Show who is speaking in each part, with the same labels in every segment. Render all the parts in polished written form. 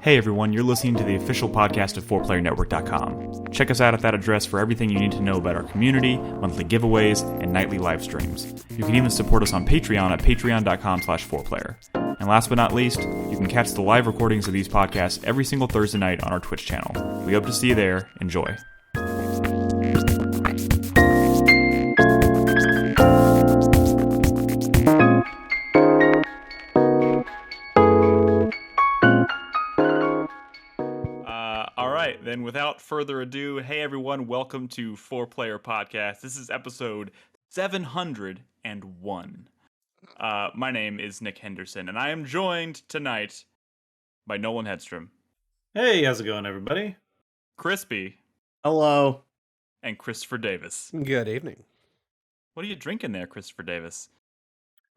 Speaker 1: Hey everyone, you're listening to the official podcast of 4playernetwork.com. Check us out at that address for everything you need to know about our community, monthly giveaways, and nightly live streams. You can even support us on Patreon at patreon.com/4player. And last but not least, you can catch the live recordings of these podcasts every single Thursday night on our Twitch channel. We hope to see you there. Enjoy. Then without further ado, hey everyone, welcome to 4Player Podcast. This is episode 701. My name is Nick Henderson, and I am joined tonight by Nolan Hedstrom.
Speaker 2: Hey, how's it going, everybody?
Speaker 1: Crispy.
Speaker 3: Hello.
Speaker 1: And Christopher Davis.
Speaker 4: Good evening.
Speaker 1: What are you drinking there, Christopher Davis?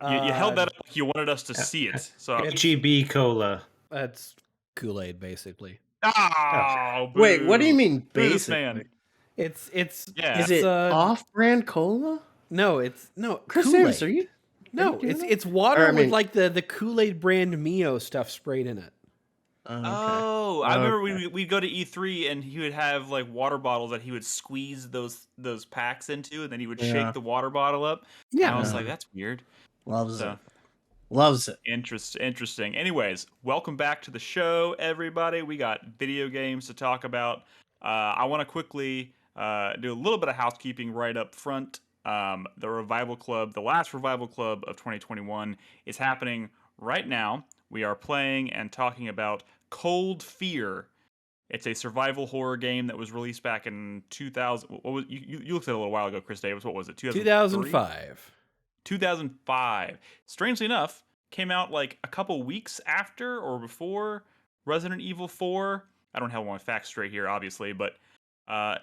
Speaker 1: You held that up like you wanted us to see it. So
Speaker 2: HEB Cola.
Speaker 4: That's Kool-Aid, basically.
Speaker 1: Oh,
Speaker 3: wait, what do you mean
Speaker 1: basically?
Speaker 3: basically?
Speaker 4: It's
Speaker 1: yeah.
Speaker 3: Is it off-brand cola?
Speaker 4: No, it's
Speaker 3: Chris
Speaker 4: Kool-Aid.
Speaker 3: Davis, are you?
Speaker 4: No, it's water with like the Kool-Aid brand Mio stuff sprayed in it.
Speaker 3: Okay.
Speaker 1: Oh, I remember we'd go to E3 and he would have like water bottles that he would squeeze those packs into, and then he would shake the water bottle up.
Speaker 4: Yeah,
Speaker 1: and I was like, that's weird.
Speaker 3: Loves it.
Speaker 1: Interesting. Anyways, welcome back to the show, everybody. We got video games to talk about. I want to quickly do a little bit of housekeeping right up front. The Revival Club, the last Revival Club of 2021, is happening right now. We are playing and talking about Cold Fear. It's a survival horror game that was released back in 2000. What was you looked at it a little while ago, Chris Davis? What was it?
Speaker 4: 2005.
Speaker 1: 2005. Strangely enough, came out like a couple weeks after or before Resident Evil 4. I don't have all my facts straight here, obviously, but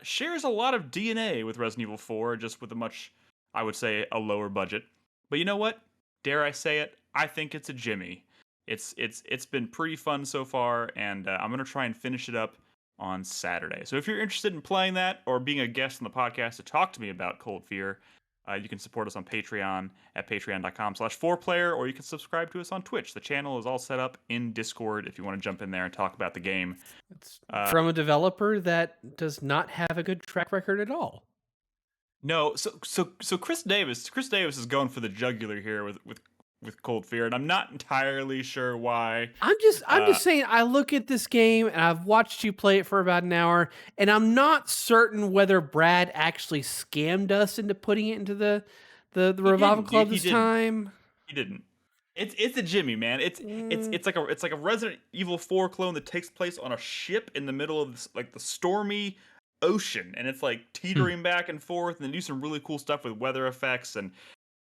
Speaker 1: shares a lot of DNA with Resident Evil 4, just with a much, I would say, a lower budget. But you know what? Dare I say it? I think it's a Jimmy. It's been pretty fun so far, and I'm gonna try and finish it up on Saturday. So if you're interested in playing that or being a guest on the podcast to talk to me about Cold Fear, you can support us on Patreon at patreon.com/4player, or you can subscribe to us on Twitch. The channel is all set up in Discord if you want to jump in there and talk about the game.
Speaker 4: It's from a developer that does not have a good track record at all.
Speaker 1: No, so Chris Davis is going for the jugular here with Cold Fear, and I'm not entirely sure why.
Speaker 4: I'm just saying, I look at this game and I've watched you play it for about an hour, and I'm not certain whether Brad actually scammed us into putting it into the Revival Club this time.
Speaker 1: He didn't. It's a Jimmy, man. It's like a Resident Evil 4 clone that takes place on a ship in the middle of this, like the stormy ocean, and it's like teetering back and forth, and they do some really cool stuff with weather effects, and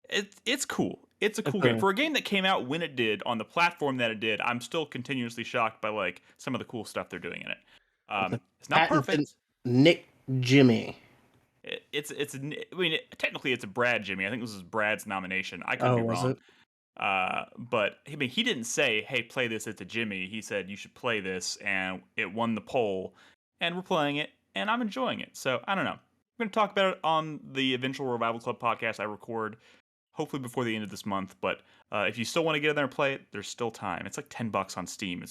Speaker 1: it's cool. It's a cool game. For a game that came out when it did, on the platform that it did, I'm still continuously shocked by like some of the cool stuff they're doing in it. It's not perfect.
Speaker 3: Nick Jimmy.
Speaker 1: Technically it's a Brad Jimmy. I think this is Brad's nomination. I could be wrong. But I mean, he didn't say, hey, play this, it's a Jimmy. He said you should play this, and it won the poll, and we're playing it, and I'm enjoying it. So I don't know. We're going to talk about it on the eventual Revival Club podcast I record hopefully before the end of this month, but if you still want to get in there and play it, there's still time. It's like $10 on Steam.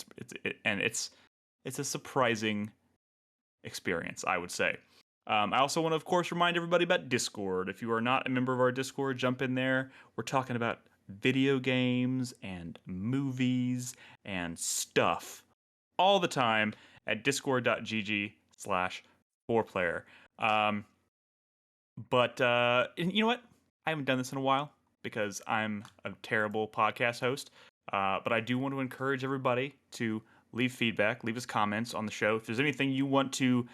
Speaker 1: It's a surprising experience, I would say. I also want to, of course, remind everybody about Discord. If you are not a member of our Discord, jump in there. We're talking about video games and movies and stuff all the time at discord.gg/4player. But you know what? I haven't done this in a while because I'm a terrible podcast host. But I do want to encourage everybody to leave feedback, leave us comments on the show. If there's anything you want to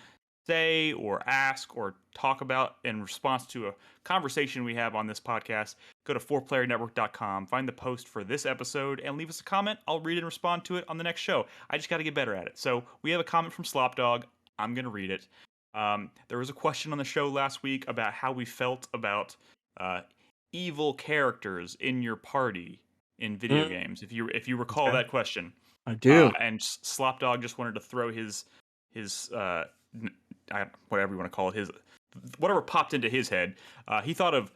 Speaker 1: say or ask or talk about in response to a conversation we have on this podcast, go to 4playernetwork.com, find the post for this episode, and leave us a comment. I'll read and respond to it on the next show. I just got to get better at it. So we have a comment from Slopdog. I'm going to read it. There was a question on the show last week about how we felt about evil characters in your party in video games. If you recall that question,
Speaker 3: I do.
Speaker 1: And Slopdog just wanted to throw his whatever you want to call it, his whatever popped into his head. He thought of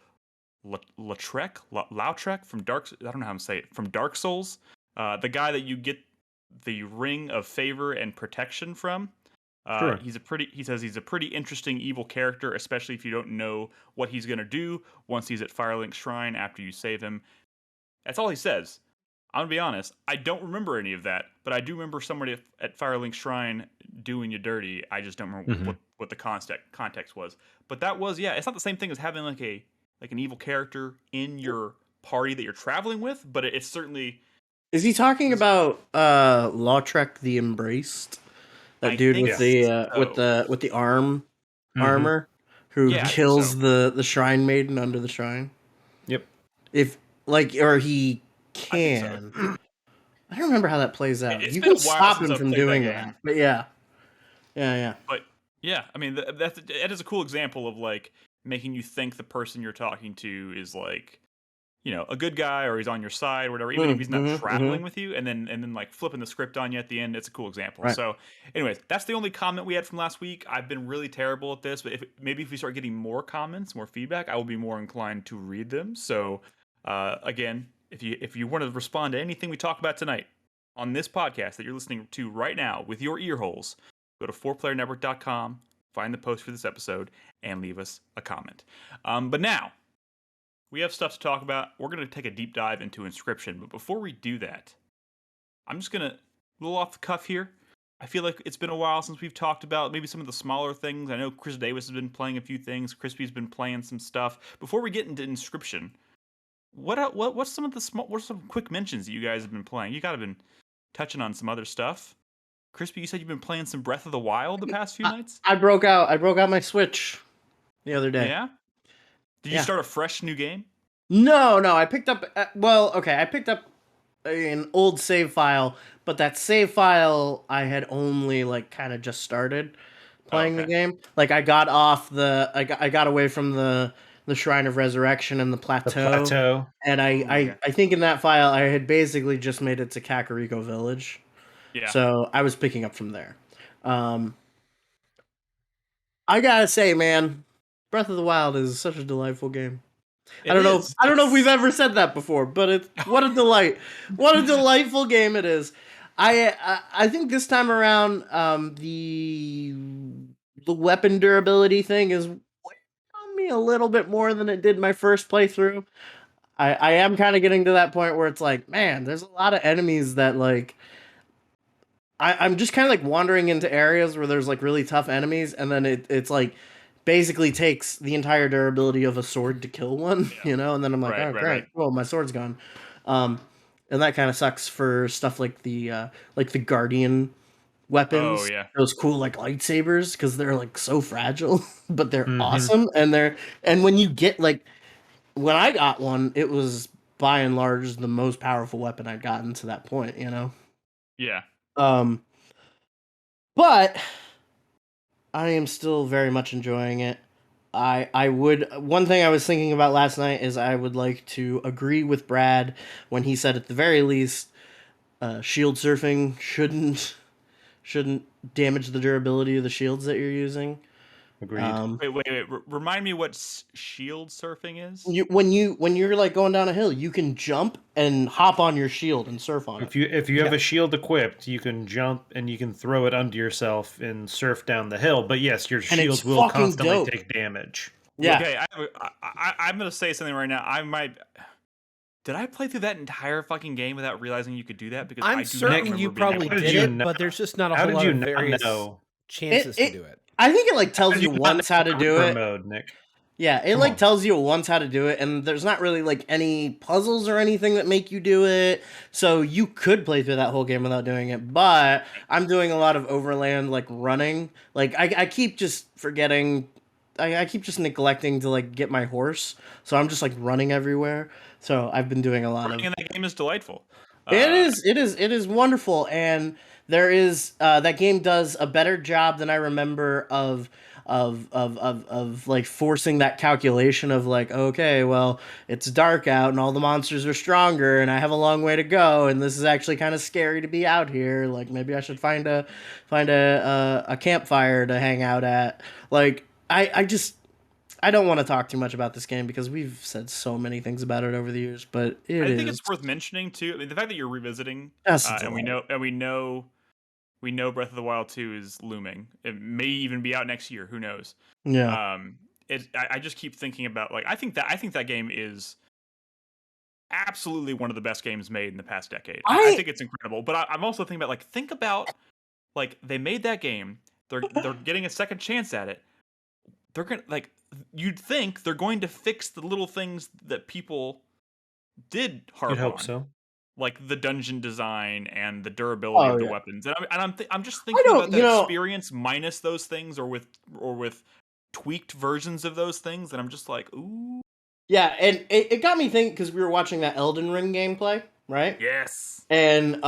Speaker 1: Lautrec from Dark. I don't know how to say it. From Dark Souls, the guy that you get the Ring of Favor and Protection from.
Speaker 2: Sure.
Speaker 1: He says he's a pretty interesting evil character, especially if you don't know what he's gonna do once he's at Firelink Shrine after you save him. That's all he says. I'm gonna be honest, I don't remember any of that, but I do remember somebody at Firelink Shrine doing you dirty. I just don't remember what the context was. But that was, yeah, it's not the same thing as having like an evil character in your party that you're traveling with, but it's certainly.
Speaker 3: Is he talking about Lautrec the Embraced? That dude with the armor who kills the shrine maiden under the shrine.
Speaker 2: Yep.
Speaker 3: Or he can. I don't remember how that plays out.
Speaker 1: It's
Speaker 3: you
Speaker 1: been
Speaker 3: can
Speaker 1: a while
Speaker 3: stop
Speaker 1: since
Speaker 3: him
Speaker 1: I've
Speaker 3: from
Speaker 1: played
Speaker 3: doing
Speaker 1: that
Speaker 3: that.
Speaker 1: game.
Speaker 3: But yeah.
Speaker 1: But yeah, I mean that is a cool example of like making you think the person you're talking to is like, a good guy or he's on your side or whatever, even if he's not traveling with you, and then like flipping the script on you at the end. It's a cool example.
Speaker 3: Right.
Speaker 1: So anyways, that's the only comment we had from last week. I've been really terrible at this, but if we start getting more comments, more feedback, I will be more inclined to read them. So again, if you want to respond to anything we talk about tonight on this podcast that you're listening to right now with your ear holes, go to 4playernetwork.com, find the post for this episode, and leave us a comment. But now, we have stuff to talk about. We're going to take a deep dive into Inscryption. But before we do that, I'm just going to, a little off the cuff here. I feel like it's been a while since we've talked about maybe some of the smaller things. I know Chris Davis has been playing a few things. Crispy's been playing some stuff. Before we get into Inscryption, what's some quick mentions that you guys have been playing? You gotta been touching on some other stuff. Crispy, you said you've been playing some Breath of the Wild the past few nights?
Speaker 3: I broke out my Switch the other day.
Speaker 1: Yeah? Did you start a fresh new game?
Speaker 3: No, I picked up I picked up an old save file, but that save file I had only like kind of just started playing the game. Like I got off I got away from the Shrine of Resurrection and the plateau. And I think in that file I had basically just made it to Kakariko Village.
Speaker 1: Yeah.
Speaker 3: So I was picking up from there. I gotta say, man, Breath of the Wild is such a delightful game. I don't know if we've ever said that before, but what a delight. What a delightful game it is. I think this time around, the weapon durability thing is weighing on me a little bit more than it did my first playthrough. I am kind of getting to that point where it's like, man, there's a lot of enemies that like I'm just kind of like wandering into areas where there's like really tough enemies, and then it's like basically takes the entire durability of a sword to kill one, and then I'm like, great, well, my sword's gone. And that kind of sucks for stuff like the guardian weapons.
Speaker 1: Oh, yeah.
Speaker 3: Those cool like lightsabers, because they're like so fragile, but they're awesome. And when you get like, when I got one, it was by and large the most powerful weapon I'd gotten to that point,
Speaker 1: Yeah.
Speaker 3: But I am still very much enjoying it. One thing I was thinking about last night is I would like to agree with Brad when he said at the very least, shield surfing shouldn't damage the durability of the shields that you're using.
Speaker 2: Agreed.
Speaker 1: Wait. Remind me what shield surfing is?
Speaker 3: When you're like going down a hill, you can jump and hop on your shield and surf on it.
Speaker 2: If you have a shield equipped, you can jump and you can throw it under yourself and surf down the hill. But yes, your shield will constantly take damage.
Speaker 3: Yeah.
Speaker 1: Okay, I'm gonna say something right now. Did I play through that entire fucking game without realizing you could do that? Because
Speaker 4: I'm certain you probably did it, but there's just not a whole lot of various chances to do it.
Speaker 3: I think it like tells you once how to do it.
Speaker 2: Mode, Nick.
Speaker 3: Yeah, it tells you once how to do it, and there's not really like any puzzles or anything that make you do it. So you could play through that whole game without doing it. But I'm doing a lot of overland like running. Like I keep just forgetting. I keep just neglecting to like get my horse. So I'm just like running everywhere. So I've been doing a lot
Speaker 1: running in that game is delightful.
Speaker 3: It is wonderful, and there is that game does a better job than I remember of like forcing that calculation of like, okay, well, it's dark out and all the monsters are stronger and I have a long way to go and this is actually kind of scary to be out here. Like maybe I should find a campfire to hang out at. Like I I don't want to talk too much about this game because we've said so many things about it over the years, but I
Speaker 1: think it's worth mentioning too. I mean, the fact that you're revisiting, and we know Breath of the Wild 2 is looming. It may even be out next year. Who knows?
Speaker 3: Yeah.
Speaker 1: I just keep thinking about like I think that game is absolutely one of the best games made in the past decade. I think it's incredible, but I'm also thinking about think about they made that game. They're getting a second chance at it. They're gonna you'd think they're going to fix the little things that people did harp on.
Speaker 2: You'd hope so.
Speaker 1: Like the dungeon design and the durability of the weapons, and I'm just thinking about that experience minus those things, or with tweaked versions of those things, and I'm just like, ooh.
Speaker 3: Yeah, and it got me thinking because we were watching that Elden Ring gameplay, right?
Speaker 1: Yes.
Speaker 3: And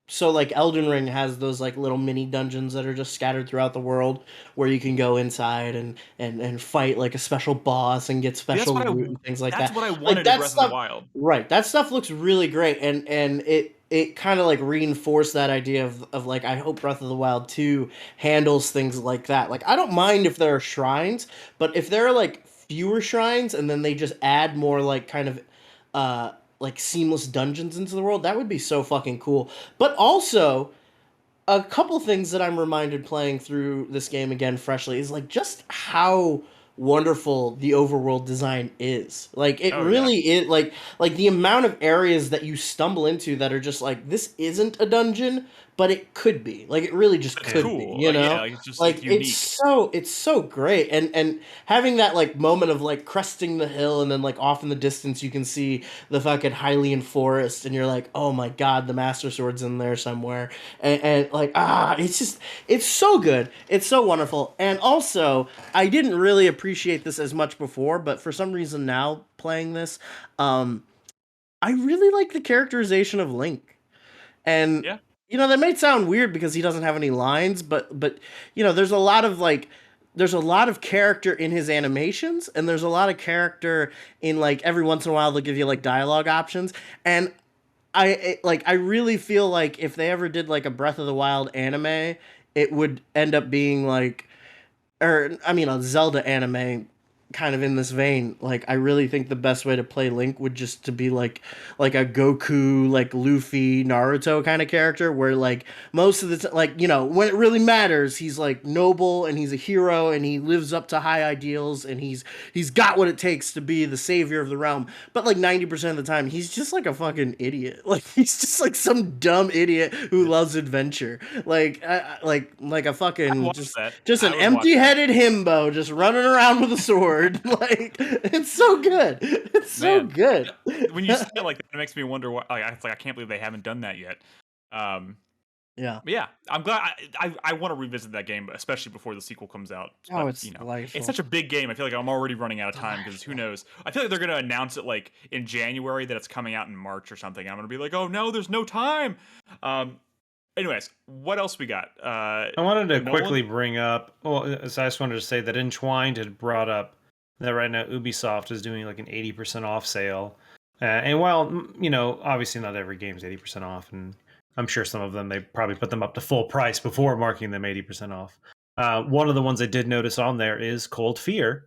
Speaker 3: so Elden Ring has those little mini dungeons that are just scattered throughout the world where you can go inside and fight a special boss and get special loot and things like that.
Speaker 1: That's what I wanted in Breath of the Wild.
Speaker 3: Right. That stuff looks really great, and it kind of reinforced that idea of I hope Breath of the Wild 2 handles things like that. I don't mind if there are shrines, but if there are fewer shrines and then they just add more kind of seamless dungeons into the world, that would be so fucking cool. But also, a couple things that I'm reminded playing through this game again freshly is just how wonderful the overworld design is. It really is the amount of areas that you stumble into that are just this isn't a dungeon, but it could be. It really just could be, you know?
Speaker 1: It's just unique.
Speaker 3: It's so great. And having that moment of cresting the hill and then off in the distance you can see the fucking Hylian forest and you're like, "Oh my god, the Master Sword's in there somewhere." And it's so good. It's so wonderful. And also, I didn't really appreciate this as much before, but for some reason now playing this, I really like the characterization of Link. And that might sound weird because he doesn't have any lines, but there's a lot of character in his animations, and there's a lot of character in every once in a while they'll give you dialogue options, and I really feel like if they ever did a Breath of the Wild anime, it would end up being a Zelda anime kind of in this vein. I really think the best way to play Link would just to be like a Goku, Luffy, Naruto kind of character where most of the when it really matters, he's noble and he's a hero and he lives up to high ideals and he's got what it takes to be the savior of the realm. But 90% of the time he's just a fucking idiot. He's just some dumb idiot who loves adventure. A fucking just an empty-headed himbo just running around with a sword. It's so good. It's so good.
Speaker 1: When you say it like that, it makes me wonder why. I can't believe they haven't done that yet.
Speaker 3: Yeah,
Speaker 1: I'm glad. I want to revisit that game, especially before the sequel comes out.
Speaker 3: But, it's delightful.
Speaker 1: It's such a big game. I feel like I'm already running out of time because who knows? I feel like they're gonna announce it in January that it's coming out in March or something. I'm gonna be like, oh no, there's no time. Anyways, what else we got?
Speaker 2: I wanted to quickly bring up. Well, I just wanted to say that Entwined had brought up that right now Ubisoft is doing an 80% off sale. And while, obviously not every game's 80% off, and I'm sure some of them, they probably put them up to full price before marking them 80% off. One of the ones I did notice on there is Cold Fear.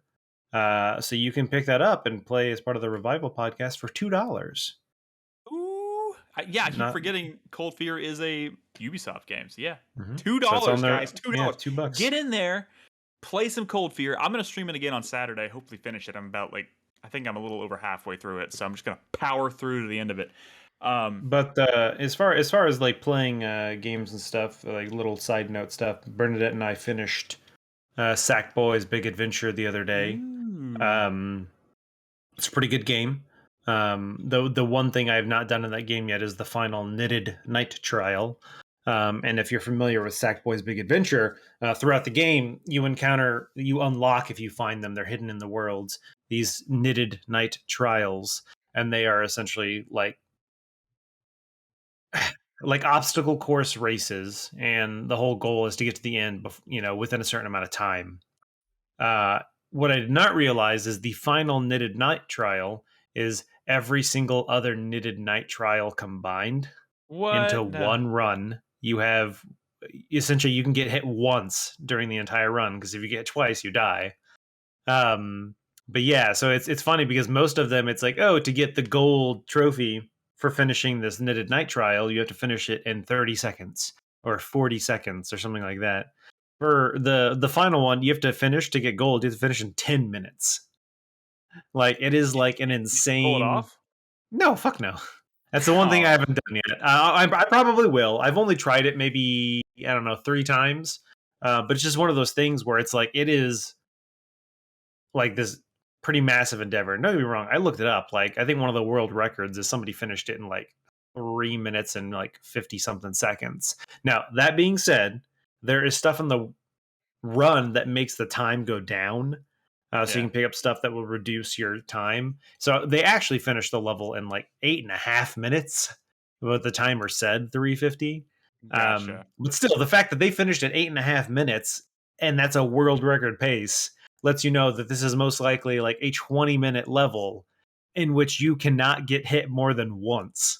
Speaker 2: So you can pick that up and play as part of the Revival podcast for $2.
Speaker 1: Ooh. I keep forgetting Cold Fear is a Ubisoft game. So yeah, $2,
Speaker 2: so
Speaker 1: guys. $2.
Speaker 2: Yeah, $2.
Speaker 1: Get in there. Play some Cold Fear. I'm gonna stream it again on Saturday. Hopefully finish it. I'm about I think I'm a little over halfway through it, so I'm just gonna power through to the end of it.
Speaker 2: But as far as playing games and stuff, little side note stuff, Bernadette and I finished Sackboy's Big Adventure the other day. It's a pretty good game. The one thing I have not done in that game yet is the final knitted night trial. And if you're familiar with Sackboy's Big Adventure, throughout the game, you unlock, if you find them, they're hidden in the worlds, these knitted night trials. And they are essentially like obstacle course races. And the whole goal is to get to the end, within a certain amount of time. What I did not realize is the final knitted night trial is every single other knitted night trial combined into one run. You have essentially, you can get hit once during the entire run, because if you get hit twice, you die. But yeah, so it's funny because most of them, it's like, oh, to get the gold trophy for finishing this knitted night trial, you have to finish it in 30 seconds or 40 seconds or something like that. For the final one, you have to finish to get gold. You have to finish in 10 minutes. Like, it is like an insane.
Speaker 1: Pull it off?
Speaker 2: No, fuck no. That's the one thing I haven't done yet. I probably will. I've only tried it maybe, I don't know, 3 times. But it's just one of those things where it's like, it is like this pretty massive endeavor. Don't get me wrong. I looked it up. Like, I think one of the world records is somebody finished it in like 3 minutes and like 50 something seconds. Now, that being said, there is stuff in the run that makes the time go down. So you can pick up stuff that will reduce your time. So they actually finished the level in like 8.5 minutes, but the timer said 350.
Speaker 1: Gotcha.
Speaker 2: But still, the fact that they finished at 8.5 minutes and that's a world record pace lets you know that this is most likely like a 20-minute level in which you cannot get hit more than once.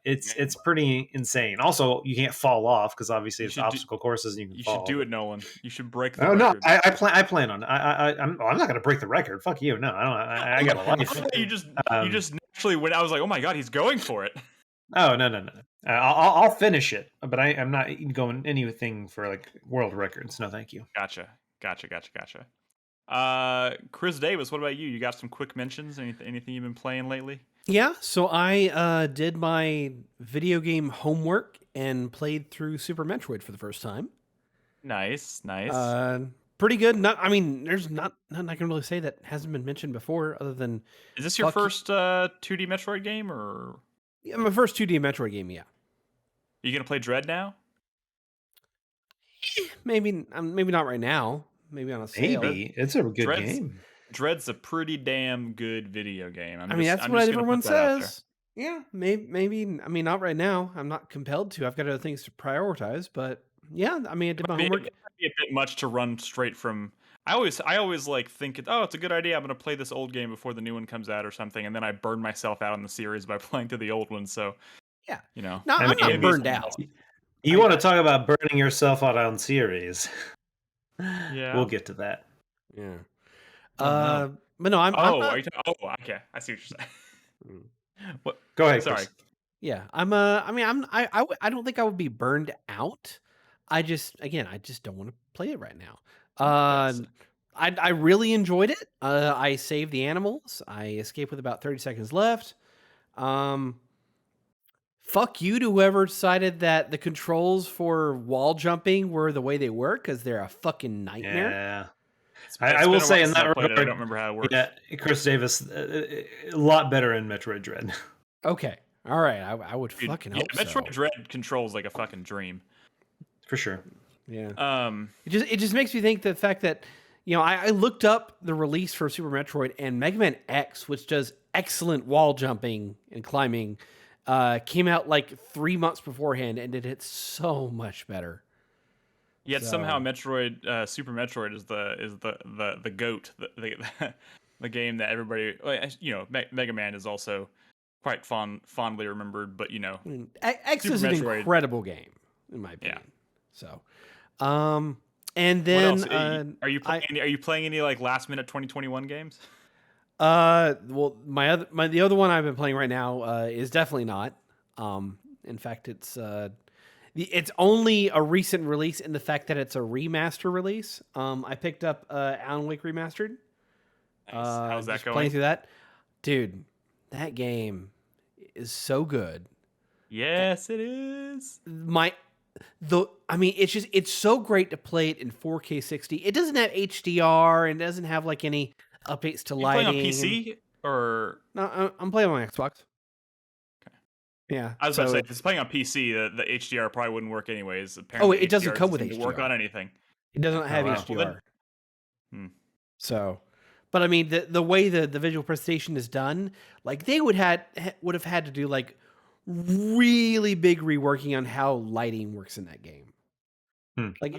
Speaker 2: It's pretty insane. Also, you can't fall off because obviously it's obstacle courses and you
Speaker 1: should do it, Nolan. You should break the record.
Speaker 2: No, I plan on. I'm not going to break the record. Fuck you. No, I got a life.
Speaker 1: You just naturally when I was like, oh my god, he's going for it.
Speaker 2: Oh no. I'll finish it, but I'm not going anything for like world records. No, thank you.
Speaker 1: Gotcha. Chris Davis, what about you? You got some quick mentions? Anything you've been playing lately?
Speaker 4: Yeah, so I did my video game homework and played through Super Metroid for the first time.
Speaker 1: Nice.
Speaker 4: Pretty good. There's nothing I can really say that hasn't been mentioned before, other than.
Speaker 1: Is this your first 2D Metroid game, or?
Speaker 4: Yeah, my first 2D Metroid game. Yeah.
Speaker 1: Are you gonna play Dread now?
Speaker 4: Maybe not right now. Maybe on a sale.
Speaker 2: Maybe it's a good game.
Speaker 1: Dread's a pretty damn good video game.
Speaker 4: That's what everyone says. Yeah, maybe. Not right now. I'm not compelled to. I've got other things to prioritize. But yeah, I did my homework.
Speaker 1: It might be a bit much to run straight from. I always like think, it's a good idea. I'm gonna play this old game before the new one comes out or something, and then I burn myself out on the series by playing through the old one. So
Speaker 4: yeah,
Speaker 1: No,
Speaker 4: I'm not burned out.
Speaker 2: You want to talk about burning yourself out on series?
Speaker 1: Yeah,
Speaker 2: we'll get to that.
Speaker 4: Yeah.
Speaker 1: No.
Speaker 4: But no, I'm.
Speaker 1: Okay. I see what you're saying. What?
Speaker 2: Go ahead.
Speaker 1: Sorry.
Speaker 2: Chris.
Speaker 4: Yeah, I don't think I would be burned out. I just don't want to play it right now. I really enjoyed it. I saved the animals. I escaped with about 30 seconds left. Fuck you to whoever decided that the controls for wall jumping were the way they work, because they're a fucking nightmare.
Speaker 2: Yeah. I will say in that regard, I
Speaker 1: don't remember how it works.
Speaker 2: Yeah, Chris Davis, a lot better in Metroid Dread.
Speaker 4: Okay, all right, I would fucking hope so.
Speaker 1: Metroid Dread controls like a fucking dream,
Speaker 2: for sure.
Speaker 4: Yeah. It just makes me think the fact that I looked up the release for Super Metroid, and Mega Man X, which does excellent wall jumping and climbing, came out like 3 months beforehand, and it hit so much better.
Speaker 1: Yet somehow Metroid, Super Metroid is the goat, the game that everybody, Mega Man is also quite fondly remembered, but
Speaker 4: X is an incredible game in my opinion.
Speaker 1: Yeah.
Speaker 4: So, and then
Speaker 1: are you playing any like last minute 2021 games?
Speaker 4: Well, the other one I've been playing right now is definitely not. In fact, it's only a recent release in the fact that it's a remaster release. I picked up Alan Wake Remastered.
Speaker 1: Nice. How's that going?
Speaker 4: Playing through that, dude. That game is so good.
Speaker 1: Yes, it is.
Speaker 4: It's so great to play it in 4K 60. It doesn't have HDR and doesn't have like any updates to lighting.
Speaker 1: Playing on PC or
Speaker 4: no? I'm playing on Xbox.
Speaker 1: Okay.
Speaker 4: Yeah,
Speaker 1: I was about to say, if it's playing on PC, the HDR probably wouldn't work anyways. Apparently,
Speaker 4: it doesn't come with HDR.
Speaker 1: Work on anything.
Speaker 4: It doesn't have HDR. So, but the way the visual presentation is done, like they would have had to do like really big reworking on how lighting works in that game. Like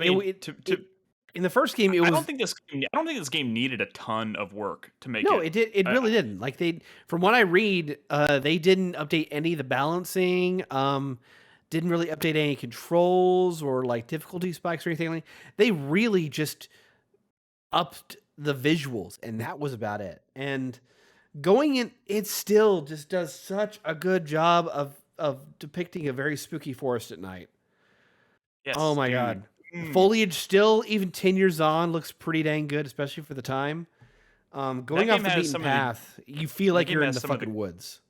Speaker 4: in the first game, it was. I don't think
Speaker 1: this game needed a ton of work to make it.
Speaker 4: No, it did. It really didn't. Like from what I read, they didn't update any of the balancing. Didn't really update any controls or like difficulty spikes or anything like. They really just upped the visuals, and that was about it. And going in, it still just does such a good job of depicting a very spooky forest at night.
Speaker 1: Yes,
Speaker 4: oh my god. The foliage still, even 10 years on, looks pretty dang good, especially for the time. Going off the beaten path, you feel like you're in the fucking woods.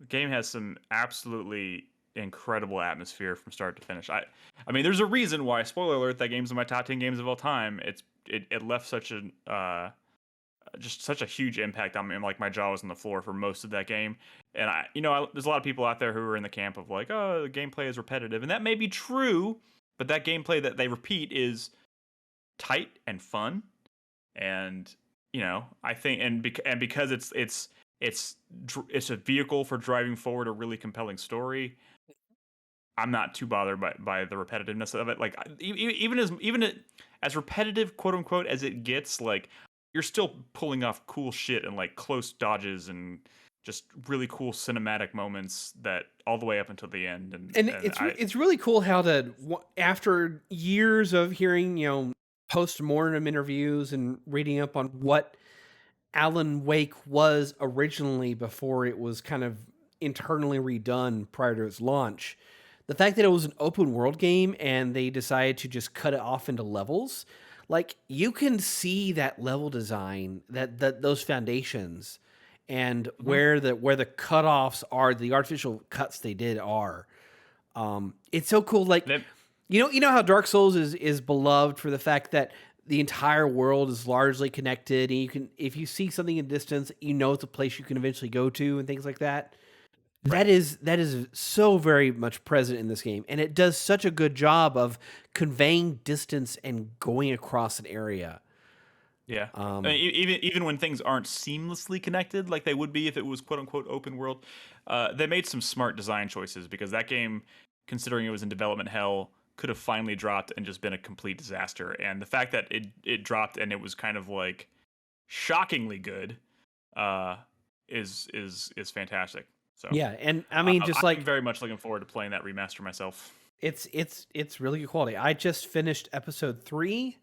Speaker 1: The game has some absolutely incredible atmosphere from start to finish. I mean, there's a reason why, spoiler alert, that game's in my top 10 games of all time. It left such a just such a huge impact on me. Like, my jaw was on the floor for most of that game. And there's a lot of people out there who are in the camp of like, oh, the gameplay is repetitive, and that may be true, but that gameplay that they repeat is tight and fun. And I think, and because it's a vehicle for driving forward a really compelling story, I'm not too bothered by the repetitiveness of it. Like, even as repetitive, quote unquote, as it gets, like, you're still pulling off cool shit and like close dodges and just really cool cinematic moments that all the way up until the end. And
Speaker 4: it's really cool how after years of hearing post-mortem interviews and reading up on what Alan Wake was originally before it was kind of internally redone prior to its launch, the fact that it was an open world game and they decided to just cut it off into levels, like, you can see that level design, that those foundations, and where the cutoffs are, the artificial cuts they did are. It's so cool. Like, you know how Dark Souls is beloved for the fact that the entire world is largely connected, and you can, if you see something in distance, it's a place you can eventually go to and things like that. Right. That is so very much present in this game, and it does such a good job of conveying distance and going across an area.
Speaker 1: Yeah, I mean, even when things aren't seamlessly connected like they would be if it was quote unquote open world, they made some smart design choices, because that game, considering it was in development hell, could have finally dropped and just been a complete disaster. And the fact that it dropped and it was kind of like shockingly good, is fantastic. So
Speaker 4: yeah, and I mean,
Speaker 1: I'm very much looking forward to playing that remaster myself.
Speaker 4: It's really good quality. I just finished episode 3.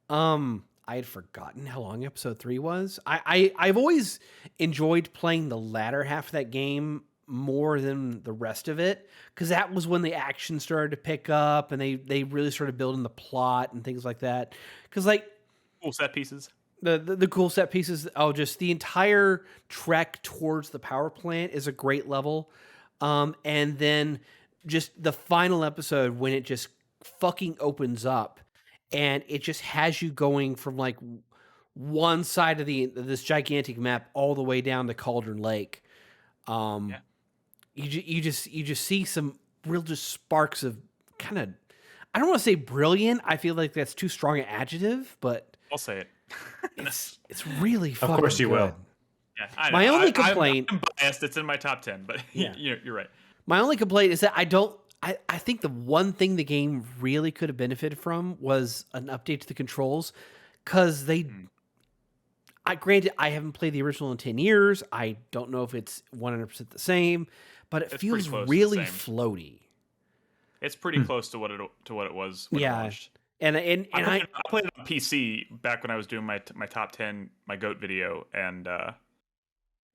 Speaker 4: I had forgotten how long episode 3 was. I've always enjoyed playing the latter half of that game more than the rest of it, because that was when the action started to pick up and they really started building the plot and things like that. Because, like,
Speaker 1: cool set pieces.
Speaker 4: The cool set pieces. Oh, just the entire trek towards the power plant is a great level. And then just the final episode when it just fucking opens up and it just has you going from like one side of this gigantic map all the way down to Cauldron Lake. You just see some real just sparks of kind of, I don't want to say brilliant. I feel like that's too strong an adjective, but
Speaker 1: I'll say it.
Speaker 4: It's really fucking
Speaker 2: Of course you
Speaker 4: good.
Speaker 2: will.
Speaker 1: Yeah,
Speaker 4: my only complaint,
Speaker 1: I'm biased. It's in my top 10, but yeah, you're right.
Speaker 4: My only complaint is that I think the one thing the game really could have benefited from was an update to the controls, because granted, I haven't played the original in 10 years. I don't know if it's 100% the same, but it feels really floaty.
Speaker 1: It's pretty close to what it was when it launched.
Speaker 4: And
Speaker 1: I played it on PC back when I was doing my top 10, my GOAT video, and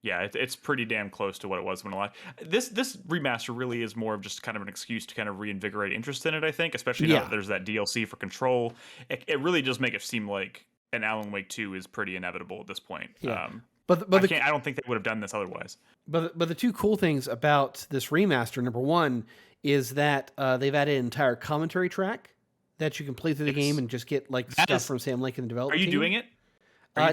Speaker 1: it's pretty damn close to what it was when it launched. This remaster really is more of just kind of an excuse to kind of reinvigorate interest in it, I think, especially now that there's that DLC for Control. It really does make it seem like an Alan Wake 2 is pretty inevitable at this point.
Speaker 4: Yeah.
Speaker 1: I don't think they would have done this otherwise.
Speaker 4: But the two cool things about this remaster, number one, is that they've added an entire commentary track that you can play through the game and just get like stuff from Sam Lake and the development team.
Speaker 1: Are you doing it?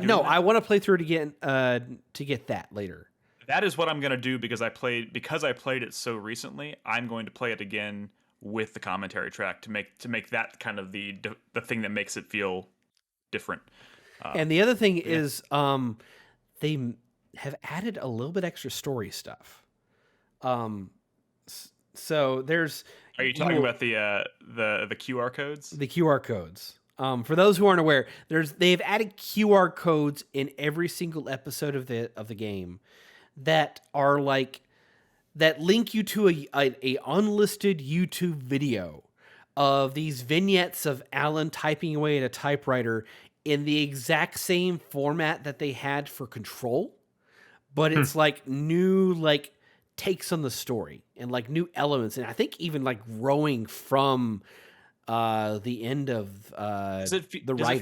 Speaker 4: No, I want to play through it again to get that later.
Speaker 1: That is what I'm gonna do, because I played it so recently. I'm going to play it again with the commentary track to make that kind of the thing that makes it feel different.
Speaker 4: And the other thing is, they have added a little bit extra story stuff. So there's.
Speaker 1: Are you talking about the QR codes?
Speaker 4: The QR codes. For those who aren't aware, they've added QR codes in every single episode of the game that are like that link you to a unlisted YouTube video of these vignettes of Alan typing away at a typewriter in the exact same format that they had for Control, but it's like new like takes on the story and like new elements, and I think even like growing from the end of
Speaker 1: Does it
Speaker 4: the writer.
Speaker 1: Does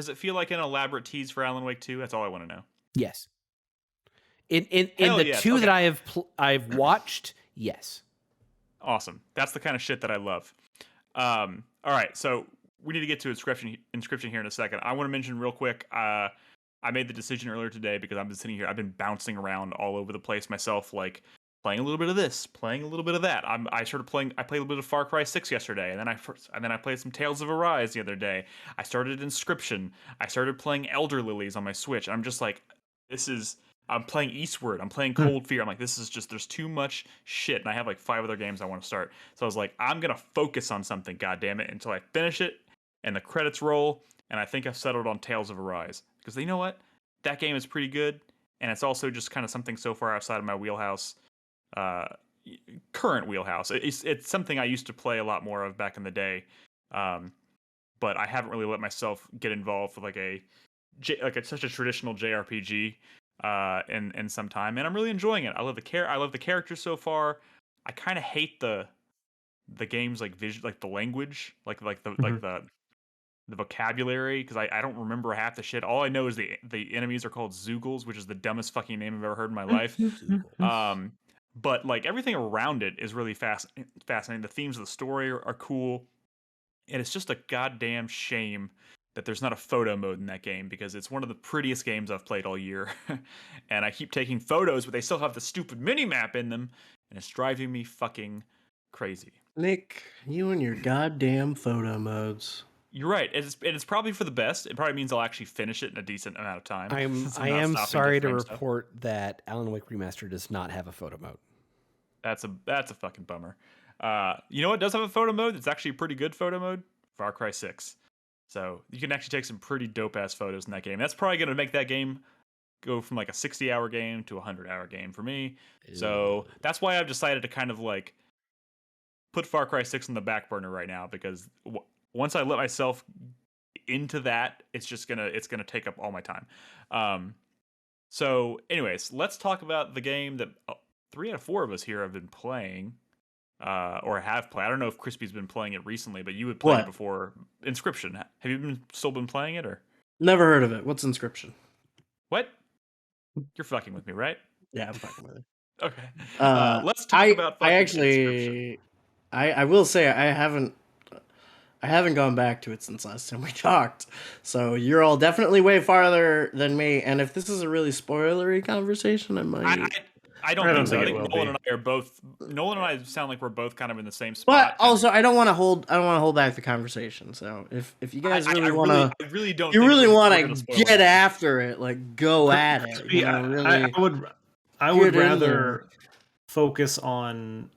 Speaker 1: it feel like an elaborate tease for Alan Wake 2? That's all I want to know.
Speaker 4: Yes. In the
Speaker 1: yes.
Speaker 4: two
Speaker 1: Okay.
Speaker 4: that I've watched, yes.
Speaker 1: Awesome. That's the kind of shit that I love. All right, so we need to get to Inscryption here in a second. I want to mention real quick. I made the decision earlier today because I've been sitting here. I've been bouncing around all over the place myself, like playing a little bit of this, playing a little bit of that. I started playing. I played a little bit of Far Cry 6 yesterday, and then I played some Tales of Arise the other day. I started Inscryption. I started playing Elder Lilies on my Switch. I'm just like, I'm playing Eastward. I'm playing Cold Fear. I'm like, this is just, there's too much shit. And I have like 5 other games I want to start. So I was like, I'm going to focus on something, goddammit, until I finish it and the credits roll. And I think I've settled on Tales of Arise. Because you know what? That game is pretty good. And it's also just kind of something so far outside of my wheelhouse, current wheelhouse. It's something I used to play a lot more of back in the day. But I haven't really let myself get involved with such a traditional JRPG in some time, and I'm really enjoying it. I love the characters so far. I kind of hate the game's like vision, like the language, like the vocabulary, because I don't remember half the shit. All I know is the enemies are called Zoogles, which is the dumbest fucking name I've ever heard in my life. But like everything around it is really fascinating. The themes of the story are cool, and it's just a goddamn shame that there's not a photo mode in that game, because it's one of the prettiest games I've played all year. And I keep taking photos, but they still have the stupid mini-map in them, and it's driving me fucking crazy.
Speaker 3: Nick, you and your goddamn photo modes.
Speaker 1: You're right. It's probably for the best. It probably means I'll actually finish it in a decent amount of time.
Speaker 4: I am sorry to report that Alan Wake Remastered does not have a photo mode.
Speaker 1: That's a fucking bummer. You know what does have a photo mode? It's actually a pretty good photo mode. Far Cry 6. So you can actually take some pretty dope-ass photos in that game. That's probably going to make that game go from like a 60-hour game to a 100-hour game for me. Ew. So that's why I've decided to kind of like put Far Cry 6 on the back burner right now, because once I let myself into that, it's gonna take up all my time. So anyways, let's talk about the game that 3 out of 4 of us here have been playing. Or have played. I don't know if Crispy's been playing it recently, but you had played it before. Inscryption. Have you still been playing it, or?
Speaker 3: Never heard of it. What's Inscryption?
Speaker 1: What? You're fucking with me, right?
Speaker 3: Yeah, I'm fucking with it.
Speaker 1: Okay. Let's talk about.
Speaker 3: I will say I haven't gone back to it since last time we talked. So you're all definitely way farther than me. And if this is a really spoilery conversation, I might.
Speaker 1: I don't think so. I think Nolan and I sound like we're both kind of in the same spot.
Speaker 3: But also, I don't want to hold back the conversation. So if you guys really want to,
Speaker 1: I really don't.
Speaker 3: You really want to get after it, like go at it. You know,
Speaker 2: really, I would rather focus on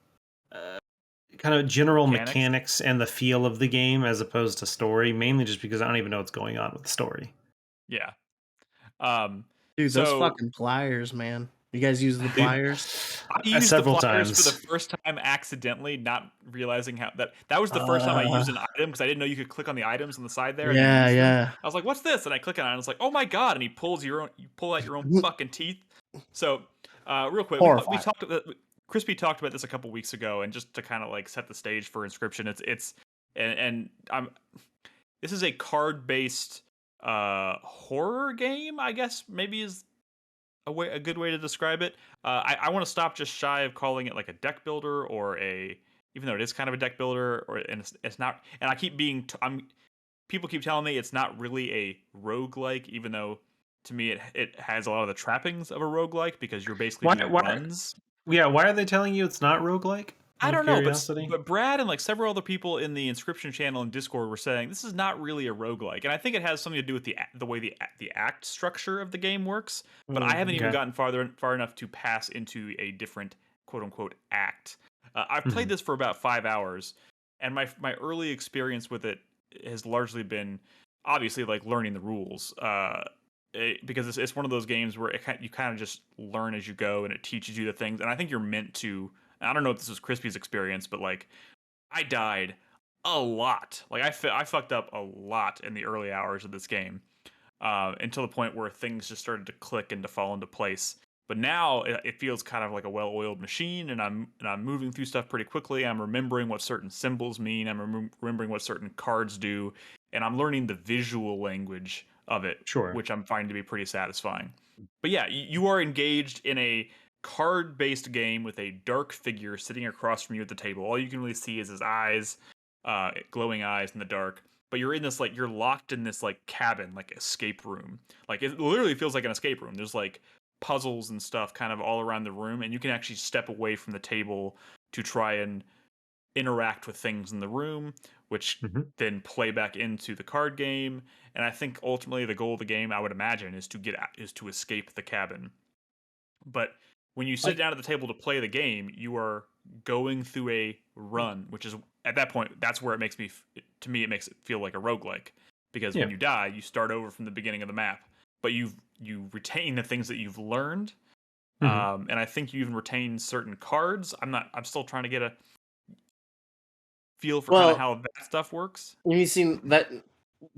Speaker 2: kind of general mechanics and the feel of the game as opposed to story. Mainly just because I don't even know what's going on with the story.
Speaker 1: Yeah.
Speaker 3: Dude, those fucking pliers, man. You guys use the pliers?
Speaker 1: I used several times for the first time accidentally, not realizing how that was the first time I used an item, because I didn't know you could click on the items on the side there.
Speaker 3: Yeah.
Speaker 1: I was like, "What's this?" And I click on it, and it's like, "Oh my god!" And you pull out your own fucking teeth. So, real quick, we talked about Crispy talked about this a couple weeks ago, and just to kind of like set the stage for Inscryption, this is a card-based horror game, I guess maybe is a good way to describe it. I want to stop just shy of calling it like a deck builder, or even though it is kind of a deck builder, and it's not. And I keep people keep telling me it's not really a roguelike, even though to me it has a lot of the trappings of a roguelike, because you're basically doing runs.
Speaker 2: Yeah, why are they telling you it's not roguelike?
Speaker 1: I don't know, but Brad and like several other people in the Inscryption channel and Discord were saying this is not really a roguelike, and I think it has something to do with the way the act structure of the game works. But I haven't even gotten far enough to pass into a different quote unquote act. I've played this for about 5 hours, and my early experience with it has largely been obviously like learning the rules. Because it's one of those games where you kind of just learn as you go, and it teaches you the things. And I think you're meant to. I don't know if this was Crispy's experience, but like I died a lot. Like I fucked up a lot in the early hours of this game, until the point where things just started to click and to fall into place. But now it feels kind of like a well-oiled machine, and I'm moving through stuff pretty quickly. I'm remembering what certain symbols mean. I'm remembering what certain cards do, and I'm learning the visual language of it,
Speaker 2: Sure.
Speaker 1: which I'm finding to be pretty satisfying. But yeah, you are engaged in a card-based game with a dark figure sitting across from you at the table. All you can really see is his eyes, glowing eyes in the dark. But you're in this you're locked in this cabin, escape room. Like it literally feels like an escape room. There's puzzles and stuff kind of all around the room, and you can actually step away from the table to try and interact with things in the room, which then play back into the card game. And I think ultimately the goal of the game, I would imagine, is to escape the cabin. But when you sit down at the table to play the game, you are going through a run, which is at that point, that's where it makes it makes it feel like a roguelike. Because when you die, you start over from the beginning of the map. But you retain the things that you've learned, and I think you even retain certain cards. I'm still trying to get a feel for kind of how that stuff works.
Speaker 3: You seen that?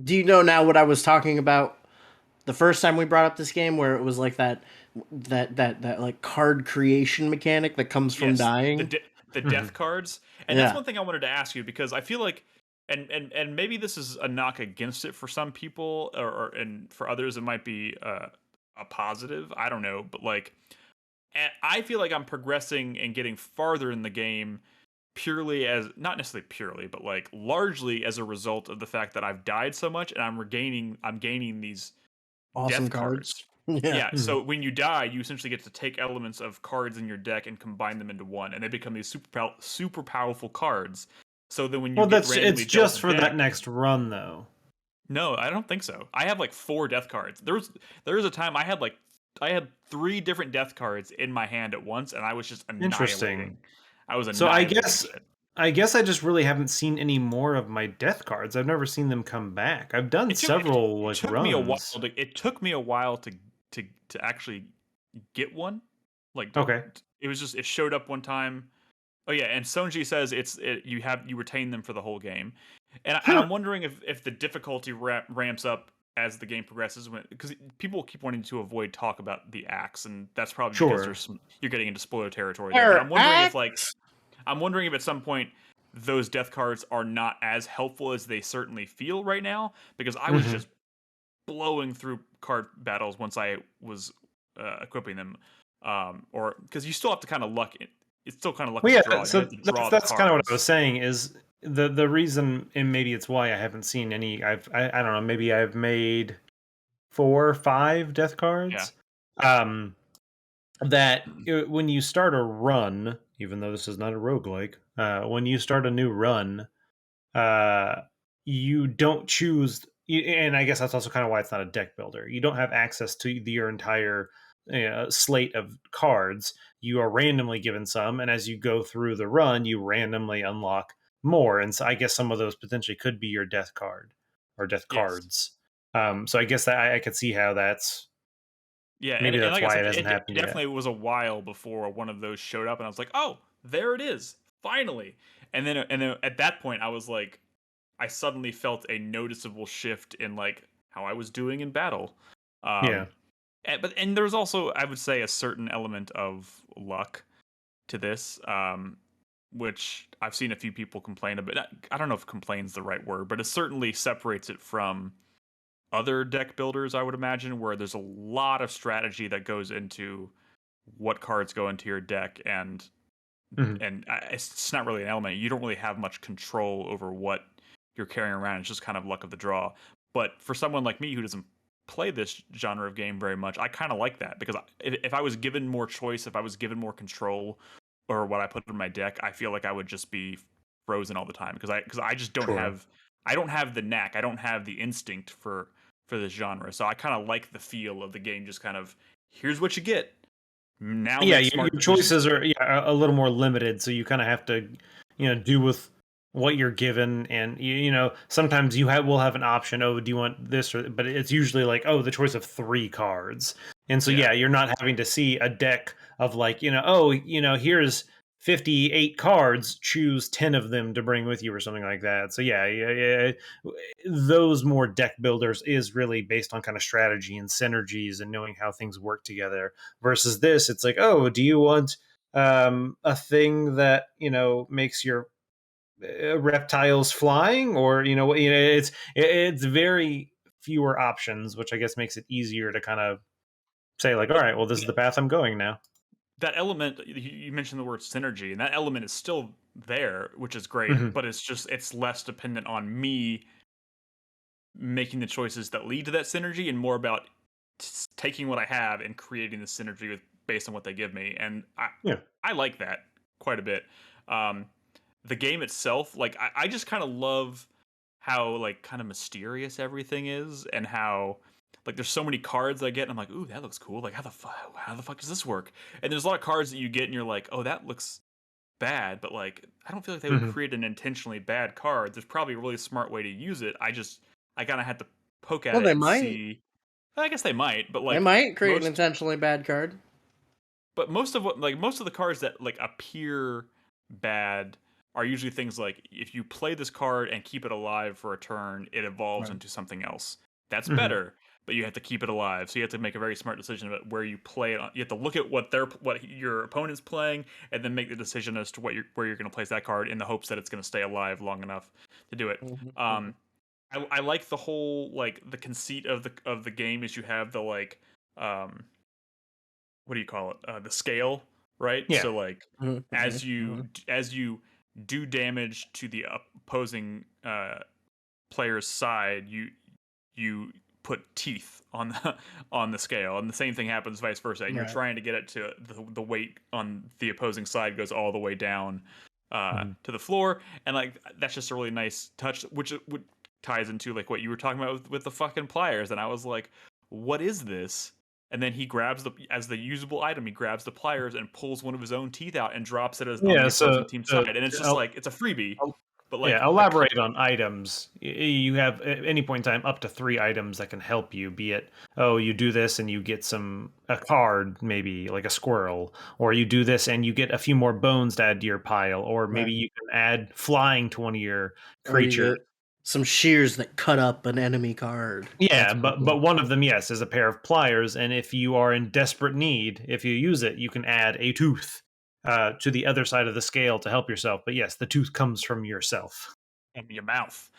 Speaker 3: Do you know now what I was talking about the first time we brought up this game, where it was like that like card creation mechanic that comes from dying,
Speaker 1: the death cards, and that's one thing I wanted to ask you, because I feel like. And maybe this is a knock against it for some people, and for others it might be a positive. I don't know, but I feel like I'm progressing and getting farther in the game purely as, not necessarily purely, but largely as a result of the fact that I've died so much, and I'm gaining these
Speaker 3: awesome
Speaker 1: death cards.
Speaker 3: Yeah.
Speaker 1: So when you die, you essentially get to take elements of cards in your deck and combine them into one, and they become these super powerful cards. So then when you
Speaker 2: it's just for that next run, though.
Speaker 1: No, I don't think so. I have 4 death cards. There was a time I had 3 different death cards in my hand at once, and I was just annihilating.
Speaker 2: Interesting.
Speaker 1: I was
Speaker 2: annihilating. So I guess I just really haven't seen any more of my death cards. I've never seen them come back. I've done several runs.
Speaker 1: It took me a while to actually get one.
Speaker 2: Okay.
Speaker 1: It was just, it showed up one time. Oh yeah, and Sonji says you retain them for the whole game, and I'm wondering if the difficulty ramps up as the game progresses, because people keep wanting to avoid talk about the axe, and that's probably because you're getting into spoiler territory there. But I'm wondering if at some point those death cards are not as helpful as they certainly feel right now, because I was just blowing through card battles once I was equipping them, or because you still have to kind of luck it. It's still kind of lucky.
Speaker 2: Well, yeah, so that's kind of what I was saying. Is the reason, and maybe it's why I haven't seen any. I don't know. Maybe I've made 4 or 5 death cards. Yeah. When you start a run, even though this is not a roguelike, when you start a new run, you don't choose. And I guess that's also kind of why it's not a deck builder. You don't have access to your entire slate of cards. You are randomly given some, and as you go through the run, you randomly unlock more. And so I guess some of those potentially could be your death card or death cards. So I guess that I could see how that's maybe that's why it hasn't happened yet.
Speaker 1: It definitely was a while before one of those showed up, and I was like, oh, there it is, finally. And then at that point, I was like, I suddenly felt a noticeable shift in how I was doing in battle. And there's also, I would say, a certain element of luck to this, which I've seen a few people complain about. I don't know if "complain's" the right word, but it certainly separates it from other deck builders, I would imagine, where there's a lot of strategy that goes into what cards go into your deck, and it's not really an element. You don't really have much control over what you're carrying around. It's just kind of luck of the draw. But for someone like me who doesn't play this genre of game very much, I kind of like that, because if I was given more choice, if I was given more control over what I put in my deck, I feel like I would just be frozen all the time, because I just don't have the knack, I don't have the instinct for this genre. So I kind of like the feel of the game, just kind of, here's what you get now.
Speaker 2: Your choices are a little more limited, so you kind of have to do with what you're given, and sometimes will have an option. Oh, do you want this? But it's usually the choice of 3 cards, and so you're not having to see a deck of here's 58 cards, choose 10 of them to bring with you or something like that. So yeah, those more deck builders is really based on kind of strategy and synergies and knowing how things work together. Versus this, it's like, oh, do you want a thing that makes your reptiles flying, or it's very fewer options, which I guess makes it easier to kind of say like, all right, well, this is the path I'm going now.
Speaker 1: That element, you mentioned the word synergy, and that element is still there, which is great, but it's less dependent on me making the choices that lead to that synergy and more about taking what I have and creating the synergy based on what they give me. And I like that quite a bit. The game itself, like I just kind of love how like kind of mysterious everything is, and how like there's so many cards I get and I'm like, ooh, that looks cool. Like how the fuck does this work? And there's a lot of cards that you get and you're like, oh, that looks bad, but like I don't feel like they would create an intentionally bad card. There's probably a really smart way to use it. I kind of had to poke at it and see. I guess they might, but like
Speaker 3: they might create an intentionally bad card.
Speaker 1: But most of the cards that like appear bad are usually things like if you play this card and keep it alive for a turn, it evolves into something else. That's better, but you have to keep it alive. So you have to make a very smart decision about where you play it. You have to look at what your opponent's playing, and then make the decision as to where you're going to place that card in the hopes that it's going to stay alive long enough to do it. I like the whole like the conceit of the game is you have the like what do you call it? The scale, right?
Speaker 2: Yeah.
Speaker 1: So like as you do damage to the opposing player's side, you put teeth on the scale, and the same thing happens vice versa. And you're trying to get it to the weight on the opposing side goes all the way down to the floor, and like that's just a really nice touch, which ties into like what you were talking about with the fucking pliers. And I was like, what is this? And then he grabs as the usable item, he grabs the pliers and pulls one of his own teeth out and drops it on the opposing team side. And it's just like it's a freebie. But like,
Speaker 2: elaborate on items. You have at any point in time up to 3 items that can help you. Be it, oh, you do this and you get a card, maybe like a squirrel, or you do this and you get a few more bones to add to your pile, or maybe you can add flying to one of your creatures.
Speaker 3: Some shears that cut up an enemy card.
Speaker 2: Yeah, but one of them, yes, is a pair of pliers, and if you are in desperate need, if you use it, you can add a tooth to the other side of the scale to help yourself. But yes, the tooth comes from yourself.
Speaker 1: And your mouth.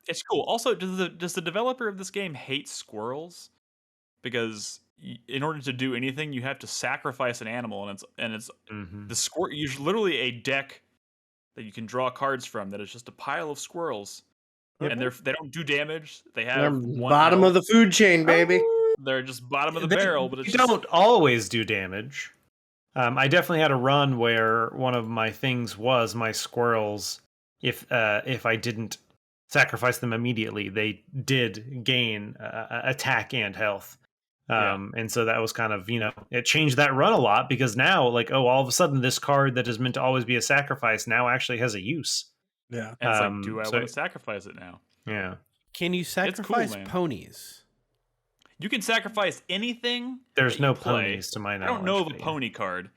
Speaker 1: It's cool. Also, does the developer of this game hate squirrels? Because in order to do anything, you have to sacrifice an animal, and it's the squirrel. You're literally a deck that you can draw cards from that is just a pile of squirrels. And they don't do damage. They have
Speaker 3: bottom of the food chain, baby.
Speaker 1: They're just bottom of the barrel, but
Speaker 2: they don't always do damage. I definitely had a run where one of my things was my squirrels. If I didn't sacrifice them immediately, they did gain attack and health. And so that was kind of, it changed that run a lot, because now like, oh, all of a sudden this card that is meant to always be a sacrifice now actually has a use.
Speaker 1: Yeah. And it's like, do I want to sacrifice it now?
Speaker 2: Yeah.
Speaker 4: Can you sacrifice ponies?
Speaker 1: You can sacrifice anything.
Speaker 2: There's no ponies to my knowledge.
Speaker 1: I don't know of a pony card,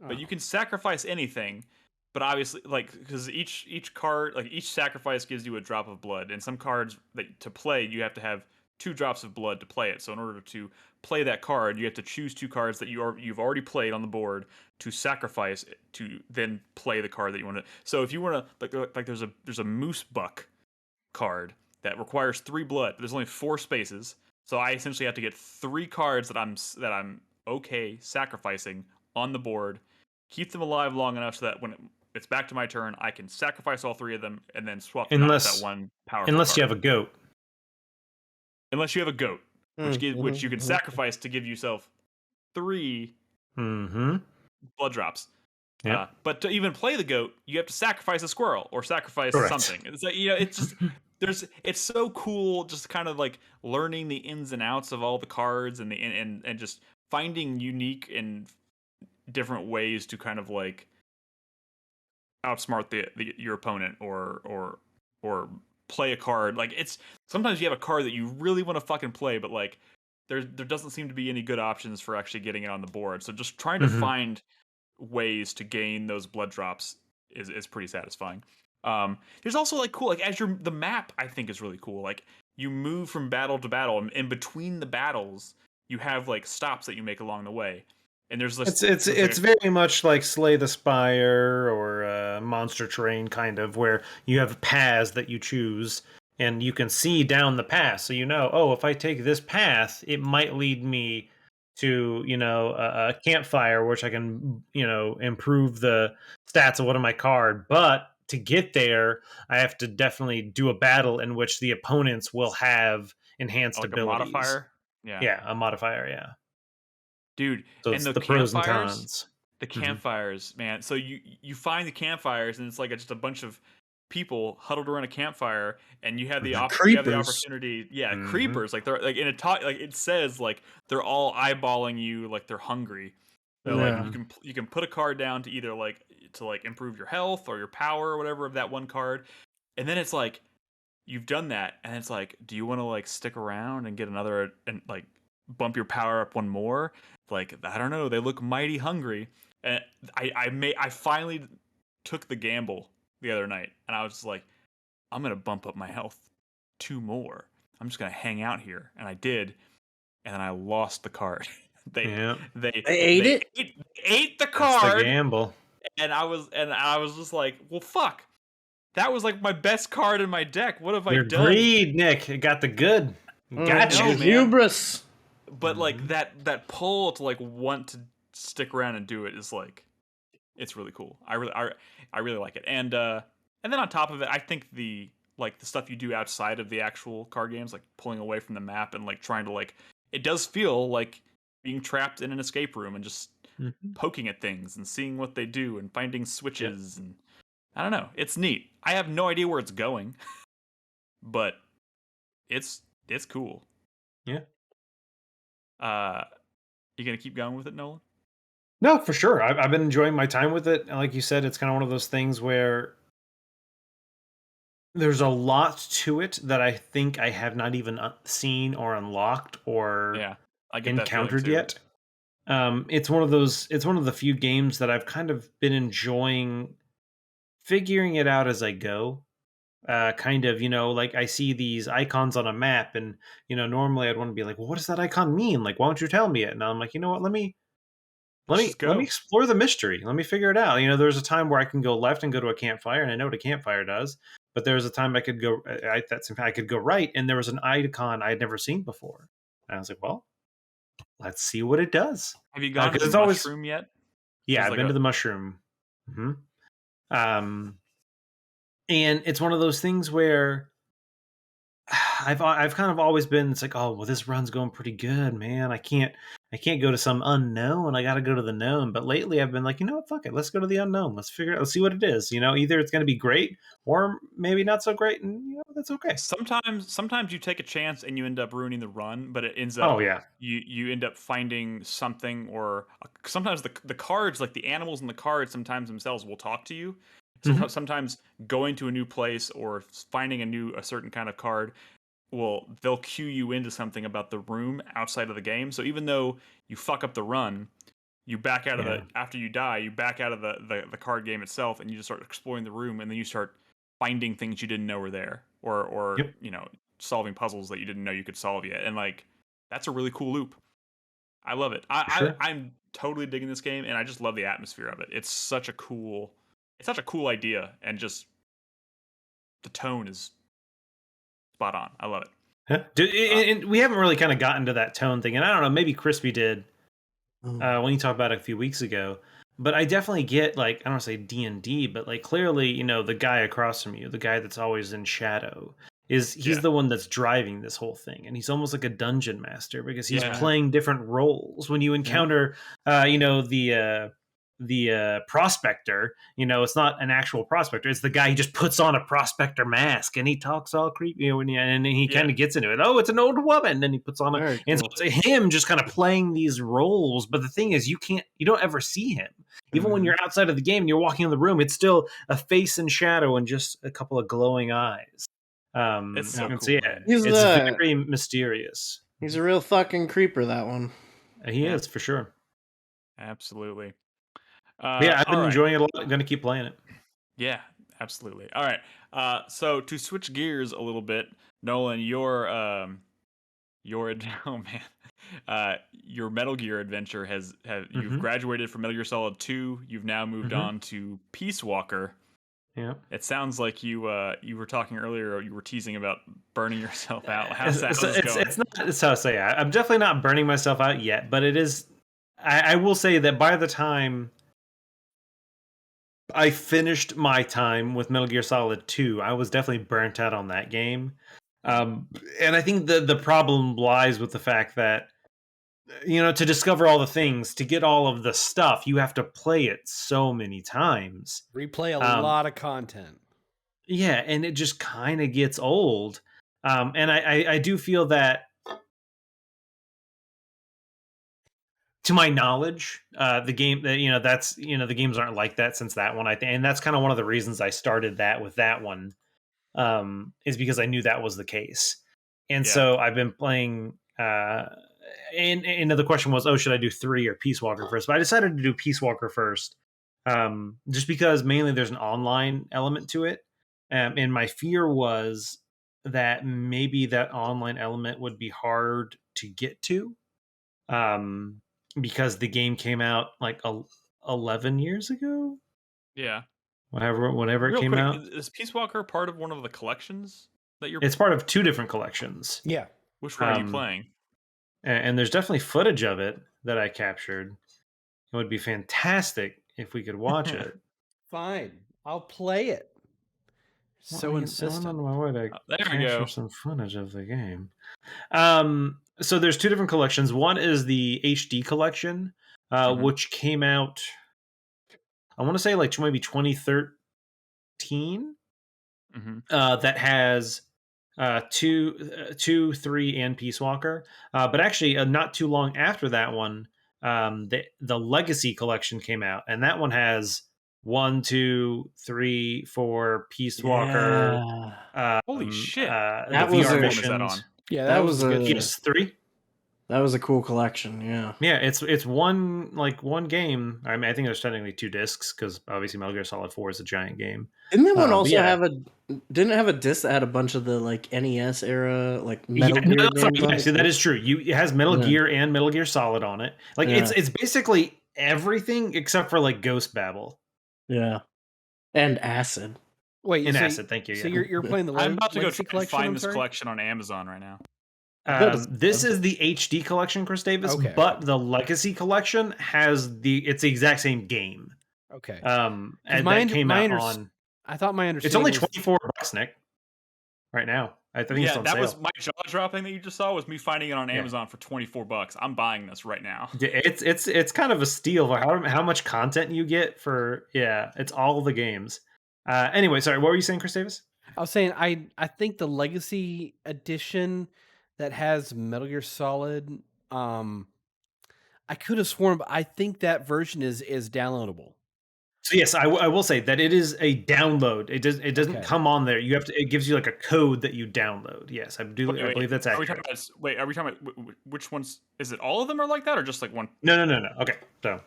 Speaker 1: but you can sacrifice anything. But obviously, like, because each card, like each sacrifice gives you a drop of blood, and some cards that to play you have to have 2 drops of blood to play it. So in order to play that card, you have to choose 2 cards that you've already played on the board to sacrifice to then play the card that you want to. So if you want to like there's a moose buck card that requires 3 blood, but there's only 4 spaces. So I essentially have to get 3 cards that I'm okay sacrificing on the board, keep them alive long enough so that when it's back to my turn, I can sacrifice all 3 of them and then swap them out that one power.
Speaker 2: Unless you have a goat.
Speaker 1: Unless you have a goat, which you can sacrifice to give yourself 3 blood drops.
Speaker 2: Yeah.
Speaker 1: But to even play the goat, you have to sacrifice a squirrel or sacrifice something. It's like, it's just it's so cool, just kind of like learning the ins and outs of all the cards and and just finding unique and different ways to kind of like outsmart your opponent or play a card. Like it's sometimes you have a card that you really want to fucking play, but like there doesn't seem to be any good options for actually getting it on the board. So just trying to find ways to gain those blood drops is pretty satisfying. There's also like cool, like as the map I think is really cool. Like you move from battle to battle, and in between the battles, you have like stops that you make along the way. And there's this.
Speaker 2: It's very much like Slay the Spire or Monster Train, kind of, where you have paths that you choose, and you can see down the path, so you know, oh, if I take this path, it might lead me to a campfire, which I can improve the stats of one of my card. But to get there, I have to definitely do a battle in which the opponents will have enhanced
Speaker 1: like
Speaker 2: abilities.
Speaker 1: A modifier?
Speaker 2: Yeah, a modifier, yeah.
Speaker 1: Dude,
Speaker 2: so
Speaker 1: and the
Speaker 2: pros and cons.
Speaker 1: The campfires, man. So you find the campfires, and it's like just a bunch of people huddled around a campfire, and you have the opportunity. Yeah, creepers. Like they're like in a talk. Like it says, like they're all eyeballing you, like they're hungry. So like you can put a card down to either like improve your health or your power or whatever of that one card, and then it's like you've done that, and it's like, do you want to like stick around and get another and like bump your power up one more? Like, I don't know, they look mighty hungry. And I finally took the gamble the other night, and I was just like, I'm gonna bump up my health 2 more. I'm just gonna hang out here, and I did, and then I lost the card. They ate the card.
Speaker 2: That's the gamble.
Speaker 1: And I was just like, well, fuck. That was like my best card in my deck. What have I done?
Speaker 2: Greed, Nick. It got the good.
Speaker 3: Gotcha. Hubris.
Speaker 1: But like that pull to like want to stick around and do it is like, it's really cool. I really like it. And then on top of it, I think the stuff you do outside of the actual card games, like pulling away from the map and like trying to like, it does feel like being trapped in an escape room and just poking at things and seeing what they do and finding switches. And I don't know, it's neat. I have no idea where it's going, but it's cool.
Speaker 2: Yeah.
Speaker 1: You gonna keep going with it, Nolan?
Speaker 2: No, for sure. I've been enjoying my time with it. And like you said, it's kind of one of those things where there's a lot to it that I think I have not even seen or unlocked or encountered yet. It's one of the few games that I've kind of been enjoying figuring it out as I go. Kind of, like I see these icons on a map, and normally I'd want to be like, well, what does that icon mean? Like, why don't you tell me it? And I'm like, you know what? Let me explore the mystery. Let me figure it out. There's a time where I can go left and go to a campfire, and I know what a campfire does. But there's a time I could go right, and there was an icon I had never seen before. And I was like, well, let's see what it does.
Speaker 1: Have you gone to the mushroom yet?
Speaker 2: Yeah, I've been to the mushroom. And it's one of those things where I've kind of always been, it's like, oh, well, this run's going pretty good, man. I can't go to some unknown. I got to go to the known. But lately I've been like, you know what, fuck it. Let's go to the unknown. Let's figure it out. Let's see what it is. Either it's going to be great or maybe not so great. And that's okay.
Speaker 1: Sometimes you take a chance and you end up ruining the run, but it ends up, you end up finding something, or sometimes the cards, like the animals in the cards, sometimes themselves will talk to you. So sometimes going to a new place or finding a certain kind of card, they'll cue you into something about the room outside of the game. So even though you fuck up the run, you back out of after you die, you back out of the card game itself, and you just start exploring the room, and then you start finding things you didn't know were there, or solving puzzles that you didn't know you could solve yet. And like, that's a really cool loop. I love it. I'm totally digging this game, and I just love the atmosphere of it. It's such a cool idea, and just the tone is spot on. I love it.
Speaker 2: And we haven't really kind of gotten to that tone thing, and I don't know, maybe Crispy did when he talked about it a few weeks ago. But I definitely get, like, I don't want to say D&D, but like clearly, the guy across from you, the guy that's always in shadow, he's the one that's driving this whole thing, and he's almost like a dungeon master because he's playing different roles. When you encounter, the prospector, it's not an actual prospector, it's the guy who just puts on a prospector mask and he talks all creepy, and he kind of gets into it. Oh, it's an old woman, and then he puts on and so it's him just kind of playing these roles. But the thing is, you don't ever see him. Even when you're outside of the game and you're walking in the room, it's still a face in shadow and just a couple of glowing eyes.
Speaker 1: It's so cool,
Speaker 2: it's very mysterious.
Speaker 3: He's a real fucking creeper, that one.
Speaker 2: He is, for sure.
Speaker 1: Absolutely.
Speaker 2: I've been enjoying it a lot. I'm gonna keep playing it.
Speaker 1: Yeah, absolutely. All right. So to switch gears a little bit, Nolan, your oh man, your Metal Gear adventure you've graduated from Metal Gear Solid 2. You've now moved on to Peace Walker.
Speaker 2: Yeah.
Speaker 1: It sounds like you were talking earlier. You were teasing about burning yourself out. How's that going?
Speaker 2: It's not. It's how I say. I'm definitely not burning myself out yet, but it is. I will say that by the time I finished my time with Metal Gear Solid 2, I was definitely burnt out on that game. And I think the problem lies with the fact that, to discover all the things, to get all of the stuff, you have to play it so many times.
Speaker 4: Replay a lot of content.
Speaker 2: Yeah, and it just kind of gets old. And I do feel that, to my knowledge, the game that that's the games aren't like that since that one. And that's kind of one of the reasons I started that with that one, is because I knew that was the case. And so I've been playing. And the question was, should I do 3 or Peace Walker first? But I decided to do Peace Walker first, just because mainly there's an online element to it, and my fear was that maybe that online element would be hard to get to. Because the game came out like 11 years ago.
Speaker 1: Yeah.
Speaker 2: Whenever it came out.
Speaker 1: Is Peace Walker part of one of the collections that you're?
Speaker 2: It's part of 2 different collections.
Speaker 4: Yeah.
Speaker 1: Which one are you playing?
Speaker 2: And there's definitely footage of it that I captured. It would be fantastic if we could watch it.
Speaker 4: Fine, I'll play it. So insistent.
Speaker 2: I'm on my way to
Speaker 1: capture
Speaker 2: some footage of the game. So there's 2 different collections. One is the HD collection, which came out, I want to say like maybe 2013. That has 2, 3, and Peace Walker. But actually, not too long after that one, the Legacy collection came out, and that one has 1, 2, 3, 4 Peace Walker.
Speaker 1: Holy shit!
Speaker 3: That was
Speaker 1: VR missions. That on?
Speaker 3: Yeah, that was a
Speaker 2: PS3.
Speaker 3: That was a cool collection. Yeah.
Speaker 2: Yeah, it's one game. I mean, I think there's technically 2 discs because obviously Metal Gear Solid 4 is a giant game.
Speaker 3: Didn't that one also have didn't it have a disc that had a bunch of the like NES era like Metal Gear games?
Speaker 2: Yes, that is true. It has Metal Gear and Metal Gear Solid on it. Like it's basically everything except for like Ghost Babel.
Speaker 3: Yeah. And Acid.
Speaker 4: Wait,
Speaker 2: Acid, thank you.
Speaker 4: So you're playing the
Speaker 1: I'm about to go find this collection on Amazon right now.
Speaker 2: This is the HD collection, Chris Davis, but the Legacy collection has it's the exact same game.
Speaker 4: Okay.
Speaker 2: And that came out on.
Speaker 4: I thought my understanding.
Speaker 2: It's only $24, Nick. Right now, I think it's on sale.
Speaker 1: Was my jaw dropping that you just saw was me finding it on Amazon for $24. I'm buying this right now.
Speaker 2: It's kind of a steal for how much content you get for. Yeah, it's all the games. Anyway, sorry, what were you saying, Chris Davis?
Speaker 4: I was saying I think the Legacy edition that has Metal Gear Solid, I could have sworn, but I think that version is downloadable.
Speaker 2: So yes, I will say that it is a download. It doesn't come on there. You have to. It gives you like a code that you download. Yes, I believe that's accurate.
Speaker 1: Are we talking about which ones? Is it all of them are like that, or just like one?
Speaker 2: No. Okay, so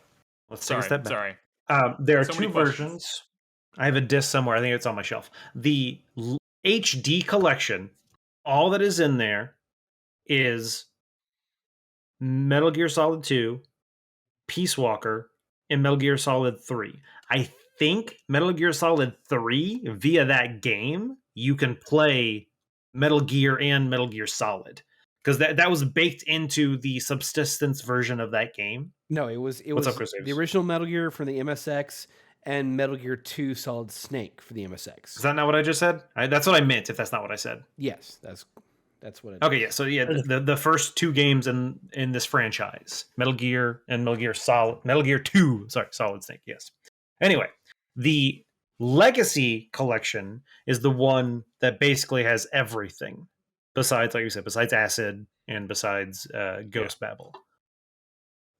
Speaker 2: let's take a step back.
Speaker 1: Sorry.
Speaker 2: There are 2 versions. I have a disc somewhere. I think it's on my shelf. The HD collection, all that is in there is Metal Gear Solid 2, Peace Walker, and Metal Gear Solid 3. I think Metal Gear Solid 3, via that game, you can play Metal Gear and Metal Gear Solid. Because that was baked into the subsistence version of that game.
Speaker 4: No, it was the original Metal Gear from the MSX and Metal Gear 2 Solid Snake for the MSX.
Speaker 2: Is that not what I just said? That's what I meant, if that's not what I said.
Speaker 4: Yes, that's what it is.
Speaker 2: Okay, yeah. So yeah, the first 2 games in this franchise, Metal Gear and Metal Gear 2, Solid Snake, yes. Anyway, the Legacy collection is the one that basically has everything. Besides, like you said, besides Acid and besides Ghost Babel.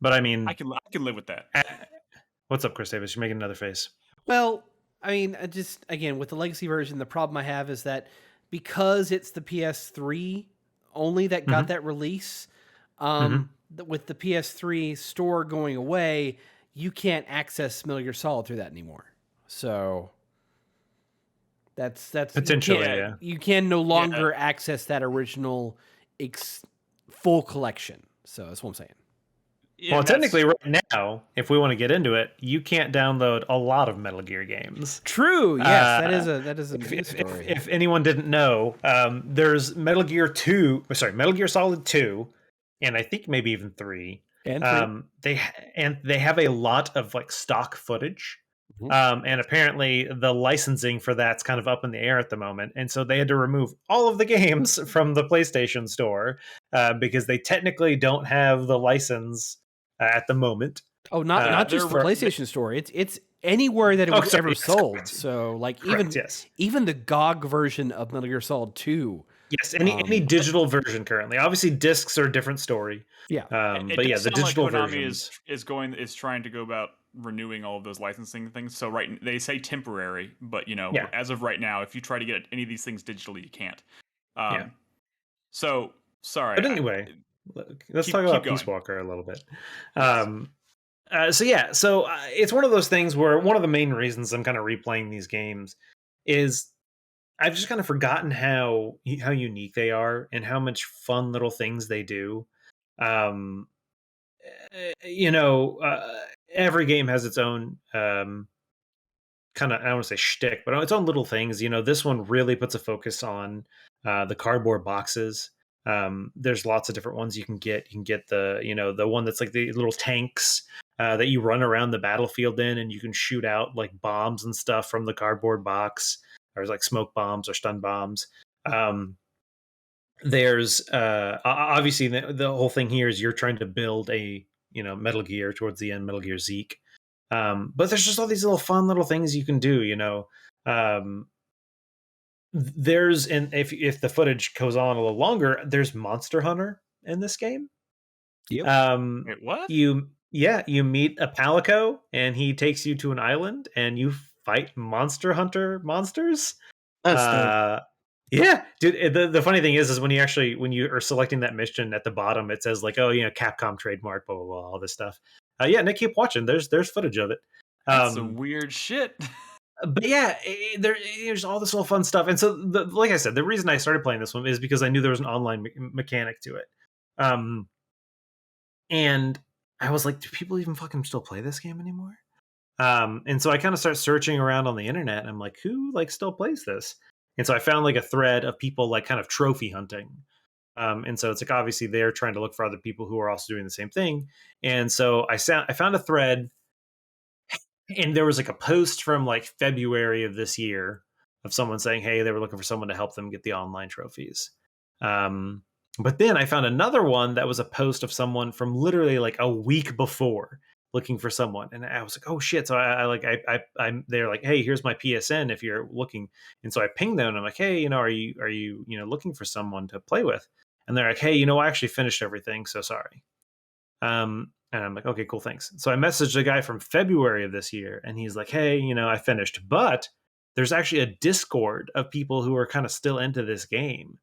Speaker 2: But I mean,
Speaker 1: I can live with that.
Speaker 2: What's up, Chris Davis? You're making another face.
Speaker 4: Well, I mean, again, with the Legacy version, the problem I have is that because it's the PS3 only that got that release, with the PS3 store going away, you can't access Metal Gear Solid through that anymore. So that's
Speaker 2: potentially
Speaker 4: you can no longer access that original full collection. So that's what I'm saying.
Speaker 2: Well, technically, right now, if we want to get into it, you can't download a lot of Metal Gear games.
Speaker 4: True. Yes, that is a news story.
Speaker 2: If anyone didn't know, there's Metal Gear Solid 2, and I think maybe even 3.
Speaker 4: And 3.
Speaker 2: They have a lot of like stock footage. And apparently the licensing for that's kind of up in the air at the moment. And so they had to remove all of the games from the PlayStation Store because they technically don't have the license at the moment.
Speaker 4: Oh, not just the PlayStation Store. It's anywhere that it was ever sold. Correct. So like even the GOG version of Metal Gear Solid 2.
Speaker 2: Yes, any digital version currently. Obviously, discs are a different story.
Speaker 4: Yeah,
Speaker 2: but yeah, the digital
Speaker 1: like Konami
Speaker 2: version
Speaker 1: is trying to go about renewing all of those licensing things. So they say temporary, but as of right now, if you try to get any of these things digitally, you can't. So sorry.
Speaker 2: But anyway, let's talk about Peace Walker a little bit. So it's one of those things where one of the main reasons I'm kind of replaying these games is I've just kind of forgotten how unique they are and how much fun little things they do. Every game has its own kind of, I don't want to say shtick, but its own little things. This one really puts a focus on the cardboard boxes. There's lots of different ones you can get. You can get the one that's like the little tanks that you run around the battlefield in, and you can shoot out like bombs and stuff from the cardboard box, or like smoke bombs or stun bombs. There's obviously the whole thing here is you're trying to build a Metal Gear towards the end, Metal Gear Zeke. But there's just all these little fun little things you can do. There's, and if the footage goes on a little longer, there's Monster Hunter in this game.
Speaker 4: Yep.
Speaker 1: Wait, what?
Speaker 2: You meet a Palico and he takes you to an island and you fight Monster Hunter monsters.
Speaker 3: That's
Speaker 2: yeah, dude. The funny thing is when you are selecting that mission at the bottom, it says like, Capcom trademark, blah blah blah, all this stuff. Nick, keep watching. There's footage of it.
Speaker 1: That's some weird shit.
Speaker 2: But yeah, there's all this little fun stuff. And so, like I said, the reason I started playing this one is because I knew there was an online mechanic to it. And I was like, do people even fucking still play this game anymore? And so I kind of start searching around on the internet. And I'm like, who still plays this? And so I found like a thread of people like kind of trophy hunting. And so it's like, obviously they're trying to look for other people who are also doing the same thing. And so I found a thread, and there was like a post from like February of this year of someone saying, hey, they were looking for someone to help them get the online trophies. But then I found another one that was a post of someone from literally like a week before looking for someone. And I was like, oh shit. So they're like, hey, here's my PSN if you're looking. And so I pinged them and I'm like, hey, are you looking for someone to play with? And they're like, hey, I actually finished everything. So sorry. And I'm like, okay, cool. Thanks. So I messaged a guy from February of this year and he's like, hey, I finished, but there's actually a Discord of people who are kind of still into this game.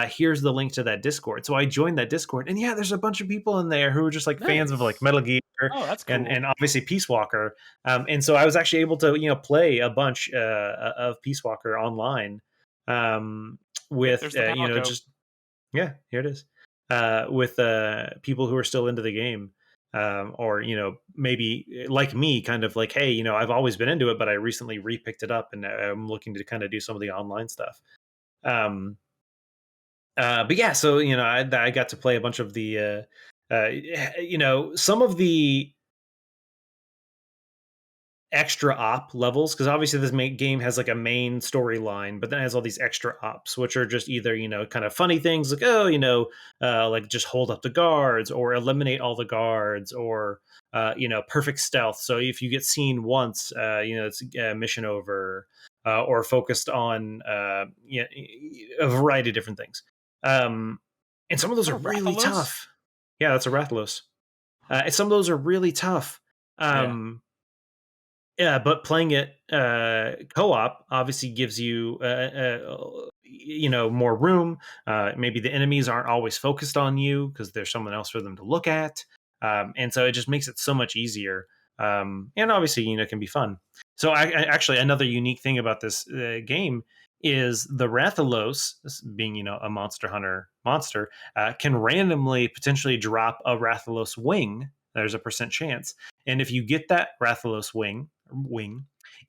Speaker 2: Here's the link to that Discord. So I joined that Discord, and there's a bunch of people in there who are just like fans of like Metal Gear,
Speaker 1: that's cool.
Speaker 2: and obviously Peace Walker. And so I was actually able to play a bunch of Peace Walker online with here it is with people who are still into the game. Or maybe like me, kind of like, hey, I've always been into it, but I recently repicked it up, and I'm looking to kind of do some of the online stuff. But yeah, so I got to play a bunch of the, some of the extra op levels, because obviously this game has like a main storyline, but then it has all these extra ops, which are just either kind of funny things like like just hold up the guards or eliminate all the guards, or perfect stealth. So if you get seen once, it's mission over, or focused on a variety of different things. And some of those are really tough. Yeah, that's a Rathalos. And some of those are really tough. Yeah, but playing it co-op obviously gives you more room. Maybe the enemies aren't always focused on you because there's someone else for them to look at, and so it just makes it so much easier. and obviously it can be fun. So I actually, another unique thing about this game is the Rathalos, being a monster hunter monster, can randomly potentially drop a Rathalos wing. There's a % chance, and if you get that Rathalos wing,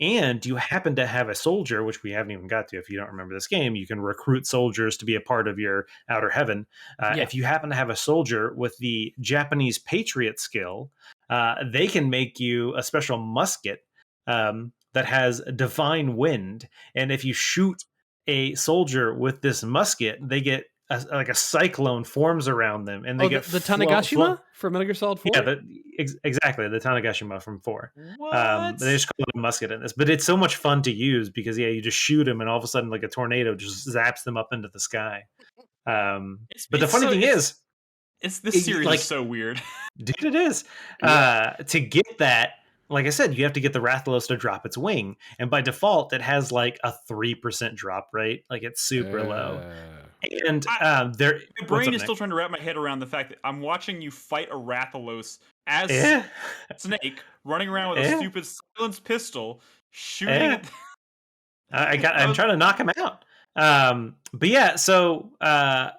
Speaker 2: and you happen to have a soldier, which we haven't even got to, if you don't remember this game, you can recruit soldiers to be a part of your Outer Heaven. If you happen to have a soldier with the Japanese Patriot skill, they can make you a special musket that has divine wind, and if you shoot a soldier with this musket, they get a cyclone forms around them, and they get
Speaker 4: the Tanegashima from Metal Gear Solid 4.
Speaker 2: Yeah, exactly, the Tanegashima from 4.
Speaker 1: What?
Speaker 2: They just call it a musket in this, but it's so much fun to use because you just shoot them, and all of a sudden, like a tornado just zaps them up into the sky. But the funny thing is,
Speaker 1: this series is so weird.
Speaker 2: Dude, it is. To get that, like I said, you have to get the Rathalos to drop its wing, and by default, it has like a 3% drop rate. Like it's super low. And
Speaker 1: my brain is still trying to wrap my head around the fact that I'm watching you fight a Rathalos as Snake, running around with a stupid silenced pistol, shooting.
Speaker 2: I'm trying to knock him out. But yeah, so what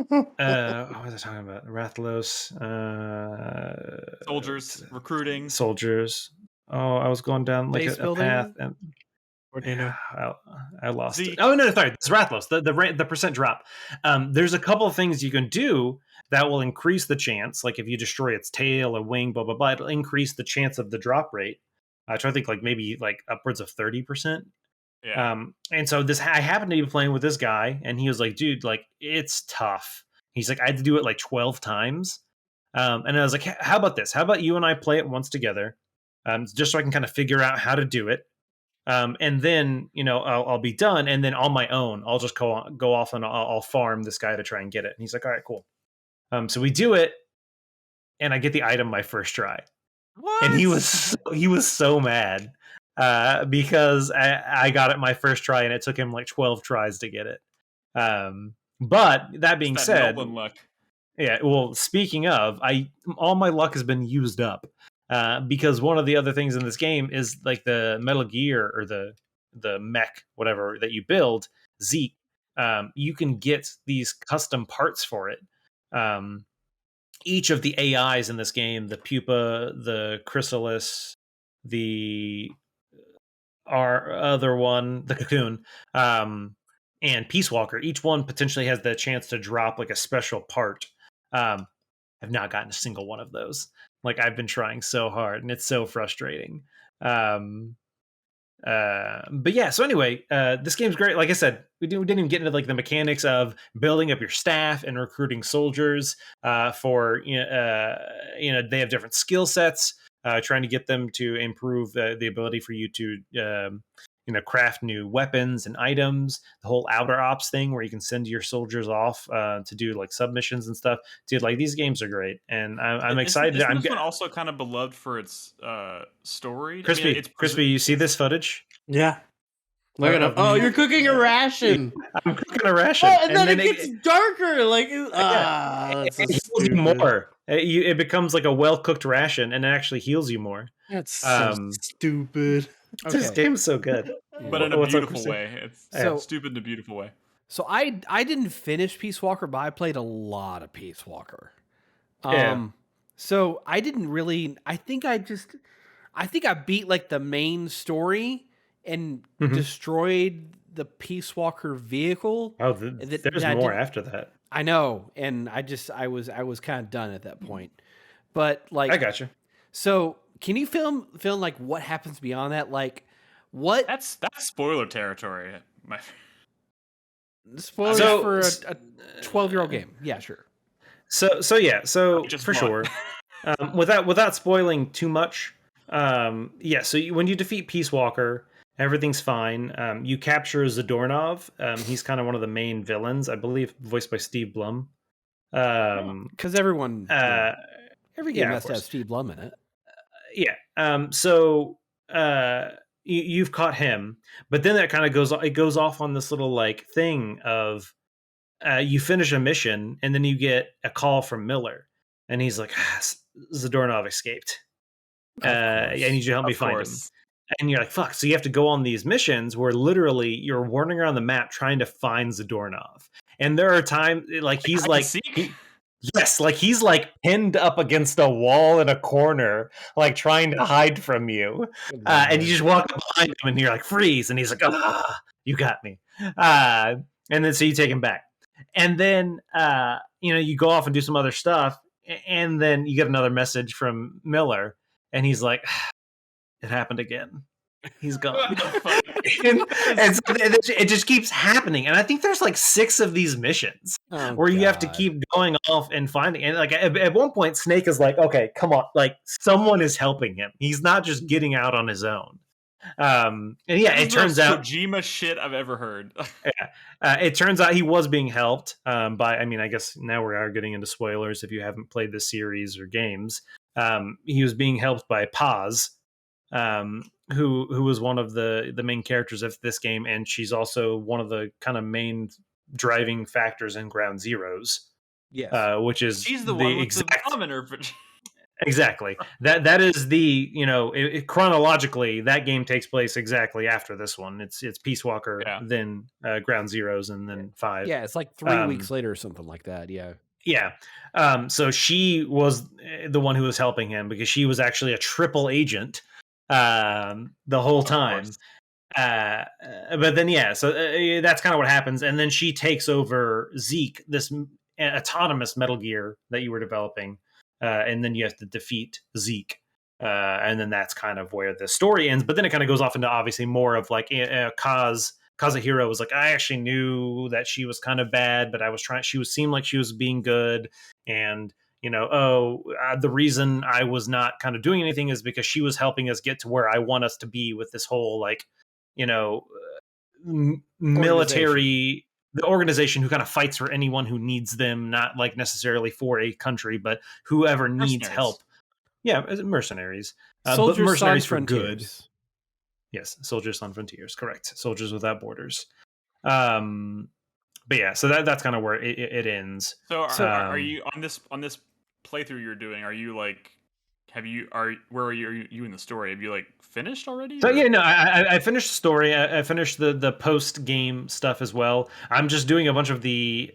Speaker 2: was I talking about? Rathalos,
Speaker 1: soldiers, recruiting
Speaker 2: soldiers. Oh, I was going down like a path, and I lost it. Oh no, sorry, it's Rathalos. The % drop. There's a couple of things you can do that will increase the chance. Like if you destroy its tail or wing, blah blah blah, it'll increase the chance of the drop rate. I try to think like maybe like upwards of 30%.
Speaker 1: Yeah.
Speaker 2: And so I happened to be playing with this guy, and he was like, dude, like it's tough. He's like, I had to do it like 12 times. And I was like, how about this? How about you and I play it once together? Just so I can kind of figure out how to do it. And then, I'll be done. And then on my own, I'll just go off and I'll farm this guy to try and get it. And he's like, all right, cool. So we do it, and I get the item my first try.
Speaker 1: What?
Speaker 2: And he was so mad because I got it my first try, and it took him like 12 tries to get it. But that being said,
Speaker 1: Nolan luck.
Speaker 2: Yeah. Well, speaking of, all my luck has been used up because one of the other things in this game is like the Metal Gear or the mech, whatever that you build, Zeke. You can get these custom parts for it. Each of the AIs in this game, the pupa, the chrysalis, the our other one, the cocoon, and Peace Walker, each one potentially has the chance to drop like a special part. I've not gotten a single one of those. Like I've been trying so hard, and it's so frustrating. But yeah, so anyway, this game's great. Like I said, we didn't even get into like the mechanics of building up your staff and recruiting soldiers for they have different skill sets, trying to get them to improve the ability for you to craft new weapons and items. The whole outer ops thing where you can send your soldiers off to do like submissions and stuff. Dude, like these games are great, and I'm excited.
Speaker 1: Isn't this one also kind of beloved for its story?
Speaker 2: Crispy, Crispy, you see this footage?
Speaker 3: Yeah. Look at him. Oh, you're cooking a ration.
Speaker 2: I'm cooking a ration.
Speaker 3: Oh, and then it gets darker. Like,
Speaker 2: it heals you more. It becomes like a well-cooked ration, and it actually heals you more.
Speaker 3: That's so stupid.
Speaker 2: Okay. This game's so good.
Speaker 1: But in a beautiful way. It's so stupid in a beautiful way.
Speaker 4: So I didn't finish Peace Walker, but I played a lot of Peace Walker. So I didn't really. I think I beat like the main story and destroyed the Peace Walker vehicle.
Speaker 2: Oh, there's more after that.
Speaker 4: I know, and I was kind of done at that point. But like,
Speaker 2: I got you.
Speaker 4: So can you film like what happens beyond that? Like what?
Speaker 1: That's spoiler territory.
Speaker 4: Spoilers for a 12-year-old game. Yeah, sure.
Speaker 2: So for sure. Without spoiling too much. So when you defeat Peace Walker, everything's fine. You capture Zadornov. He's kind of one of the main villains, I believe, voiced by Steve Blum.
Speaker 4: Because everyone, every game has to have Steve Blum in it.
Speaker 2: You've caught him, but then that kind of goes off on this little like thing of you finish a mission, and then you get a call from Miller, and he's like, Zadornov escaped. I need you to help me find him. And you're like, fuck. So you have to go on these missions where literally you're wandering around the map trying to find Zadornov. And there are times like he's like, yes, like he's like pinned up against a wall in a corner, like trying to hide from you. And you just walk up behind him and you're like, freeze. And he's like, ah, you got me. And then so you take him back. And then, you go off and do some other stuff. And then you get another message from Miller. And he's like, it happened again. He's gone. and so it just keeps happening. And I think there's like 6 of these missions where you have to keep going off and finding. And like at one point, Snake is like, okay, come on. Like someone is helping him. He's not just getting out on his own. And yeah, it turns out
Speaker 1: Kojima shit I've ever heard.
Speaker 2: It turns out he was being helped by, I guess now we are getting into spoilers if you haven't played the series or games. He was being helped by Paz, who was one of the main characters of this game, and she's also one of the kind of main driving factors in Ground Zeroes.
Speaker 4: Yes,
Speaker 2: which is
Speaker 1: she's the one with the commenter.
Speaker 2: Exactly. That is the chronologically that game takes place exactly after this one. It's Peace Walker, then Ground Zeroes, and then 5.
Speaker 4: Yeah, it's like 3 weeks later or something like that. Yeah.
Speaker 2: Yeah. So she was the one who was helping him because she was actually a triple agent the whole time. But then, so that's kind of what happens. And then she takes over Zeke, this autonomous Metal Gear that you were developing. And then you have to defeat Zeke. And then that's kind of where the story ends. But then it kind of goes off into obviously more of like Kazuhiro was like, I actually knew that she was kind of bad, but seemed like she was being good. And, the reason I was not kind of doing anything is because she was helping us get to where I want us to be with this whole, like, military, the organization who kind of fights for anyone who needs them, not like necessarily for a country, but whoever needs help. Yeah, mercenaries.
Speaker 4: Soldiers,
Speaker 2: but mercenaries for
Speaker 4: good.
Speaker 2: Yes, Soldiers on Frontiers, correct. Soldiers Without Borders. But yeah, so that's kind of where it ends.
Speaker 1: So are you on this playthrough you're doing? Are you like, where are you in the story? Have you like finished already?
Speaker 2: So yeah, no, I finished the story. I finished the post game stuff as well. I'm just doing a bunch of the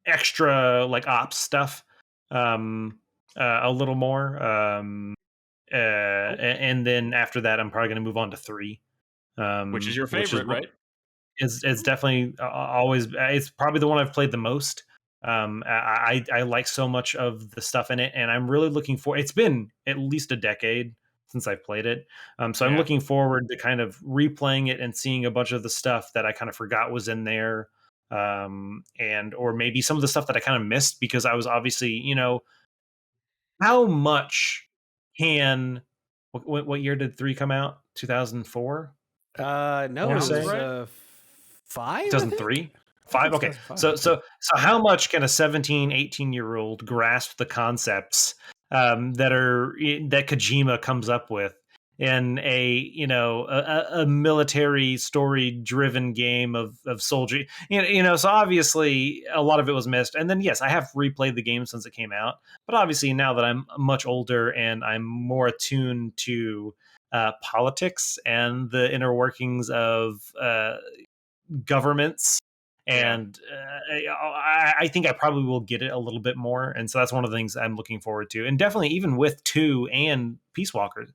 Speaker 2: extra like ops stuff, a little more. And then after that, I'm probably going to move on to 3,
Speaker 1: which is your favorite, right?
Speaker 2: It's definitely always. It's probably the one I've played the most. I like so much of the stuff in it, and I'm really looking for. It's been at least a decade since I've played it, so I'm looking forward to kind of replaying it and seeing a bunch of the stuff that I kind of forgot was in there, or maybe some of the stuff that I kind of missed because I was obviously, how much can what year did 3 come out? 2004?
Speaker 4: No, it was 5.
Speaker 2: 2003. 5. Okay. So how much can a 17, 18-year-old grasp the concepts that Kojima comes up with in a military story driven game of soldier, so obviously a lot of it was missed. And then yes, I have replayed the game since it came out, but obviously now that I'm much older and I'm more attuned to politics and the inner workings of governments, and I think I probably will get it a little bit more. And so that's one of the things I'm looking forward to. And definitely even with 2 and Peace Walker,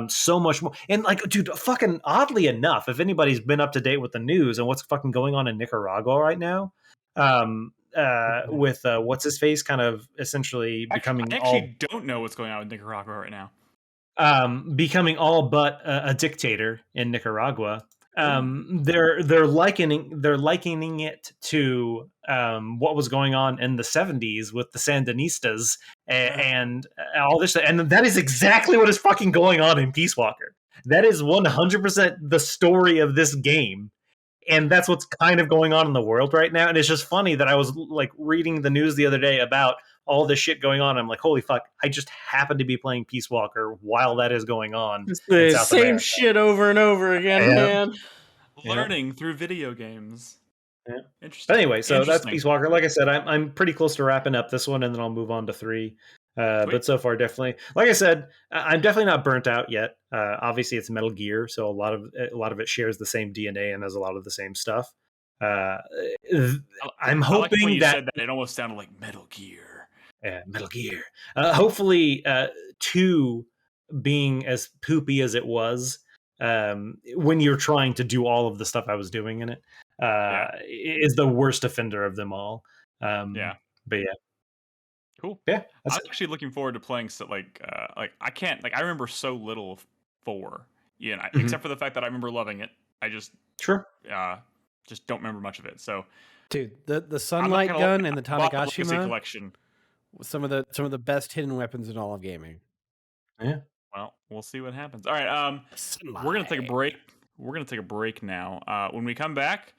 Speaker 2: so much more. And like, dude, fucking oddly enough, if anybody's been up to date with the news and what's fucking going on in Nicaragua right now, with what's his face kind of essentially becoming
Speaker 1: I don't know what's going on with Nicaragua right now.
Speaker 2: Becoming all but a dictator in Nicaragua. They're likening it to what was going on in the 70s with the Sandinistas and all this, and that is exactly what is fucking going on in Peace Walker. That is 100% the story of this game, and that's what's kind of going on in the world right now. And it's just funny that I was like reading the news the other day about all this shit going on. I'm like, holy fuck, I just happened to be playing Peace Walker while that is going on.
Speaker 3: It's the same shit over and over again, man.
Speaker 1: Learning through video games.
Speaker 2: Yeah. Interesting. But anyway, so that's Peace Walker. Like I said, I'm pretty close to wrapping up this one, and then I'll move on to 3. But so far, definitely, like I said, I'm definitely not burnt out yet. Obviously, it's Metal Gear, so a lot of it shares the same DNA and has a lot of the same stuff. I'm hoping
Speaker 1: like when you
Speaker 2: that
Speaker 1: said that it almost sounded like Metal Gear.
Speaker 2: Metal Gear. Hopefully, 2 being as poopy as it was when you're trying to do all of the stuff I was doing in it is the worst offender of them all.
Speaker 1: Yeah.
Speaker 2: But yeah.
Speaker 1: Cool.
Speaker 2: Yeah,
Speaker 1: I'm actually looking forward to playing I can't I remember so little of 4, except for the fact that I remember loving it. I just don't remember much of it. So,
Speaker 4: dude, the sunlight gun and the Tanegashima
Speaker 1: collection,
Speaker 4: some of the best hidden weapons in all of gaming.
Speaker 2: Yeah.
Speaker 1: Well, we'll see what happens. All right, we're gonna take a break. We're gonna take a break now. When we come back,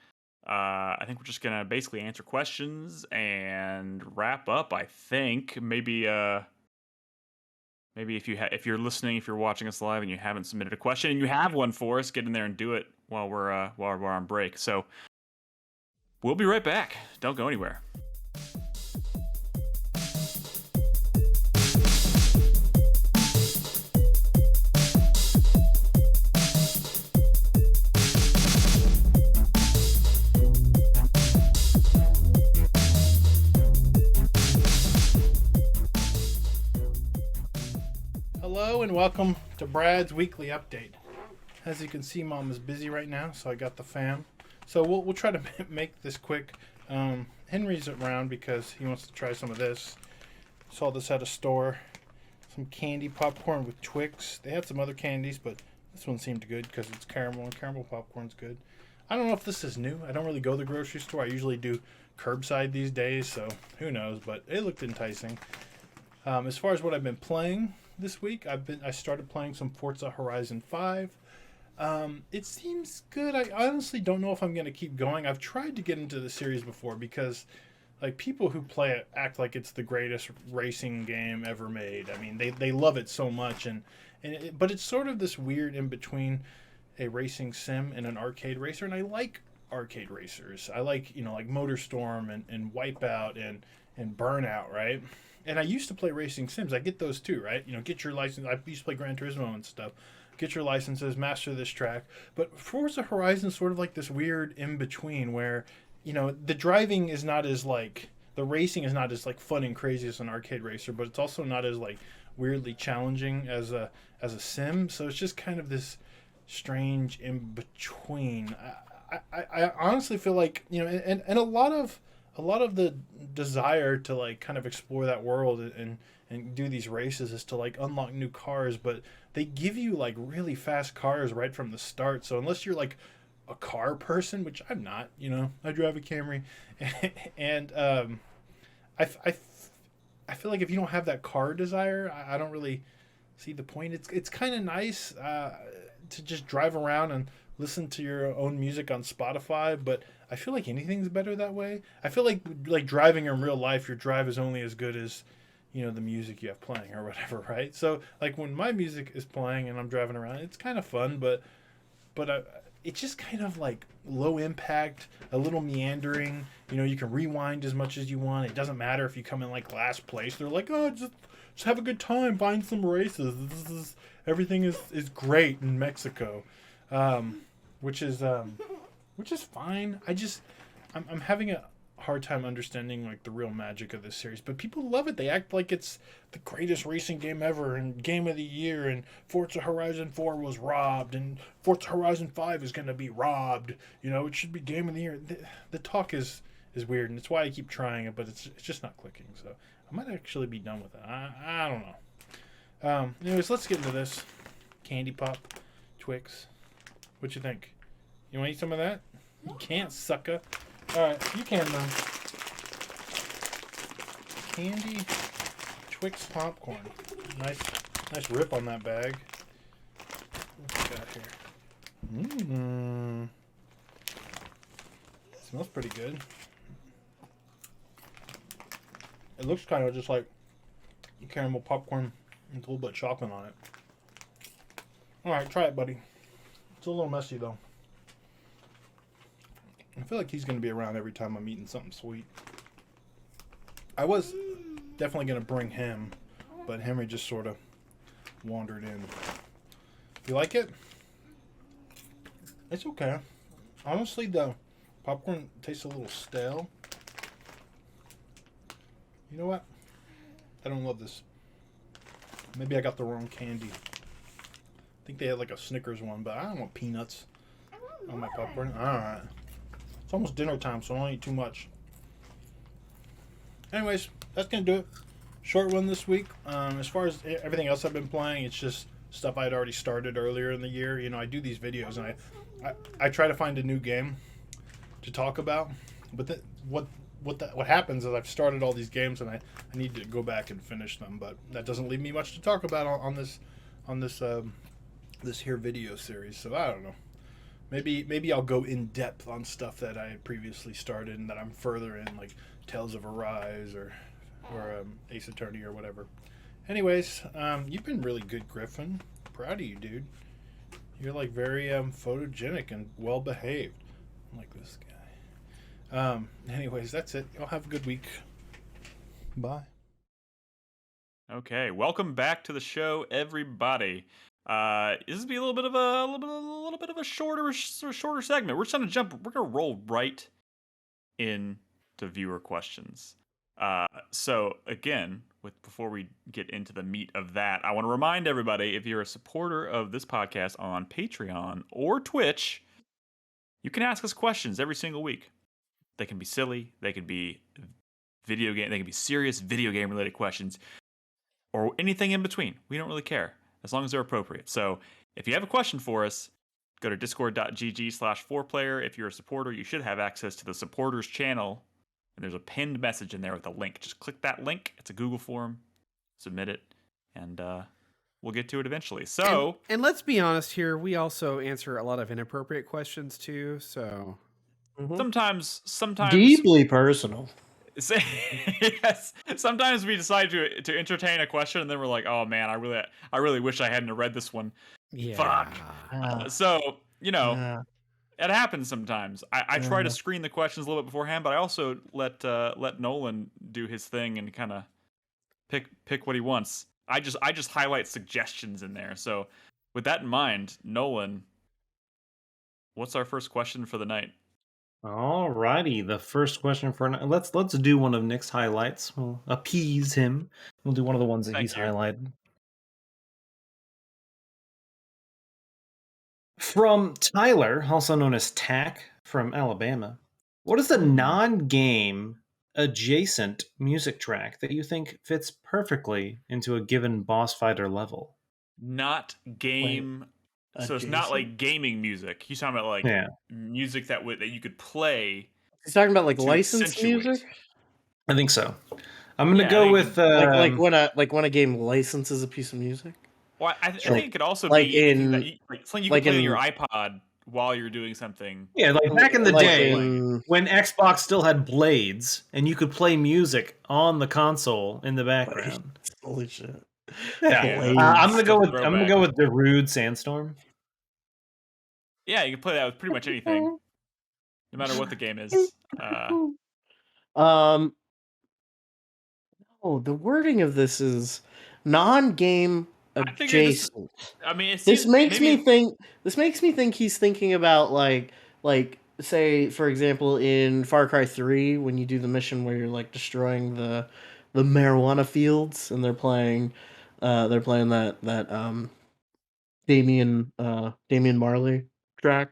Speaker 1: I think we're just gonna basically answer questions and wrap up. I think maybe if you're listening, if you're watching us live and you haven't submitted a question and you have one for us, get in there and do it while we're on break. So we'll be right back. Don't go anywhere.
Speaker 5: Hello and welcome to Brad's weekly update. As you can see, Mom is busy right now, so I got the fam. So we'll try to make this quick. Henry's around because he wants to try some of this. Saw this at a store. Some candy popcorn with Twix. They had some other candies, but this one seemed good because it's caramel, and caramel popcorn's good. I don't know if this is new. I don't really go to the grocery store. I usually do curbside these days, so who knows, but it looked enticing. As far as what I've been playing this week, I started playing some Forza Horizon 5. It seems good. I honestly don't know if I'm going to keep going. I've tried to get into the series before because like people who play it act like it's the greatest racing game ever made. I mean, they love it so much but it's sort of this weird in between a racing sim and an arcade racer, and I like arcade racers. I like, like MotorStorm and Wipeout and Burnout, right? And I used to play racing sims. I get those too, right? Get your license. I used to play Gran Turismo and stuff. Get your licenses, master this track. But Forza Horizon is sort of like this weird in-between where, the driving is not as like, the racing is not as like fun and crazy as an arcade racer, but it's also not as like weirdly challenging as a sim. So it's just kind of this strange in-between. I honestly feel like, and a lot of the desire to like kind of explore that world and do these races is to like unlock new cars, but they give you like really fast cars right from the start. So unless you're like a car person, which I'm not, I drive a Camry, and I feel like if you don't have that car desire, I don't really see the point. It's kind of nice to just drive around and listen to your own music on Spotify, but I feel like anything's better that way. I feel like driving in real life, your drive is only as good as, the music you have playing or whatever, right? So like when my music is playing and I'm driving around, it's kind of fun, but it's just kind of like low impact, a little meandering. You can rewind as much as you want. It doesn't matter if you come in like last place. They're like, oh, just have a good time, find some races. Everything is great in Mexico, which is fine. I'm having a hard time understanding like the real magic of this series, but people love it. They act like it's the greatest racing game ever and game of the year, and Forza Horizon 4 was robbed and Forza Horizon 5 is going to be robbed. It should be game of the year. The talk is weird, and it's why I keep trying it, but it's just not clicking. So I might actually be done with it. I don't know. Anyways, let's get into this. Candy Pop, Twix. What you think? You want to eat some of that? You can't, sucker. Alright, you can though. Candy Twix popcorn. Nice rip on that bag. What we got here? Smells pretty good. It looks kind of just like caramel popcorn with a little bit of chocolate on it. Alright, try it, buddy. It's a little messy though. I feel like he's going to be around every time I'm eating something sweet. I was definitely going to bring him but Henry just sort of wandered in. You like it? It's okay. Honestly, the popcorn tastes a little stale. You know what? I don't love this. Maybe I got the wrong candy. I think they had like a Snickers one, but I don't want peanuts on my popcorn. Alright. It's almost dinner time, so I don't eat too much. Anyways, that's going to do it. Short one this week. As far as everything else I've been playing, it's just stuff I'd already started earlier in the year. You know, I do these videos, and I try to find a new game to talk about. But what happens is I've started all these games, and I need to go back and finish them. But that doesn't leave me much to talk about on this here video series. So I don't know. Maybe I'll go in depth on stuff that I had previously started and that I'm further in, like Tales of Arise or Ace Attorney or whatever. Anyways, you've been really good, Griffin. Proud of you, dude. You're like very photogenic and well behaved. I'm like this guy. Anyways, that's it. Y'all have a good week. Bye.
Speaker 1: Okay, welcome back to the show, everybody. This will be a little bit of a shorter segment. We're just gonna jump. We're gonna roll right into viewer questions. So again, before we get into the meat of that, I want to remind everybody, if you're a supporter of this podcast on Patreon or Twitch, you can ask us questions every single week. They can be silly, they can be they can be serious video game related questions, or anything in between. We don't really care, as long as they're appropriate. So if you have a question for us, go to discord.gg/4Player. If you're a supporter, you should have access to the supporters channel. And there's a pinned message in there with a link. Just click that link. It's a Google form. Submit it. And we'll get to it eventually. So,
Speaker 4: and let's be honest here. We also answer a lot of inappropriate questions too. So
Speaker 1: sometimes
Speaker 3: deeply personal.
Speaker 1: Yes. Sometimes we decide to entertain a question, and then we're like, "Oh man, I really wish I hadn't read this one."
Speaker 4: Yeah.
Speaker 1: Fuck. So it happens sometimes. I try to screen the questions a little bit beforehand, but I also let Nolan do his thing and kind of pick what he wants. I just highlight suggestions in there. So with that in mind, Nolan, what's our first question for the night?
Speaker 2: Alrighty, the first question for let's do one of Nick's highlights. We'll appease him. We'll do one of the ones that he's highlighted. From Tyler, also known as Tack from Alabama. What is the non-game adjacent music track that you think fits perfectly into a given boss fight or level?
Speaker 1: Not game. So it's not like gaming music. He's talking about like music that you could play.
Speaker 3: He's talking about like licensed music.
Speaker 2: I think so. I'm gonna go with
Speaker 3: like when a game licenses a piece of music.
Speaker 1: Well, I think it could also be something you can play in your iPod while you're doing something.
Speaker 2: Yeah, like back in the day when Xbox still had blades and you could play music on the console in the background.
Speaker 3: Holy shit!
Speaker 2: Yeah, I'm gonna go with Darude Sandstorm.
Speaker 1: Yeah, you can play that with pretty much anything, no matter what the game is.
Speaker 3: Oh, the wording of this is non-game adjacent. This makes me think he's thinking about like say, for example, in Far Cry 3 when you do the mission where you're like destroying the marijuana fields and they're playing that Damian Marley track.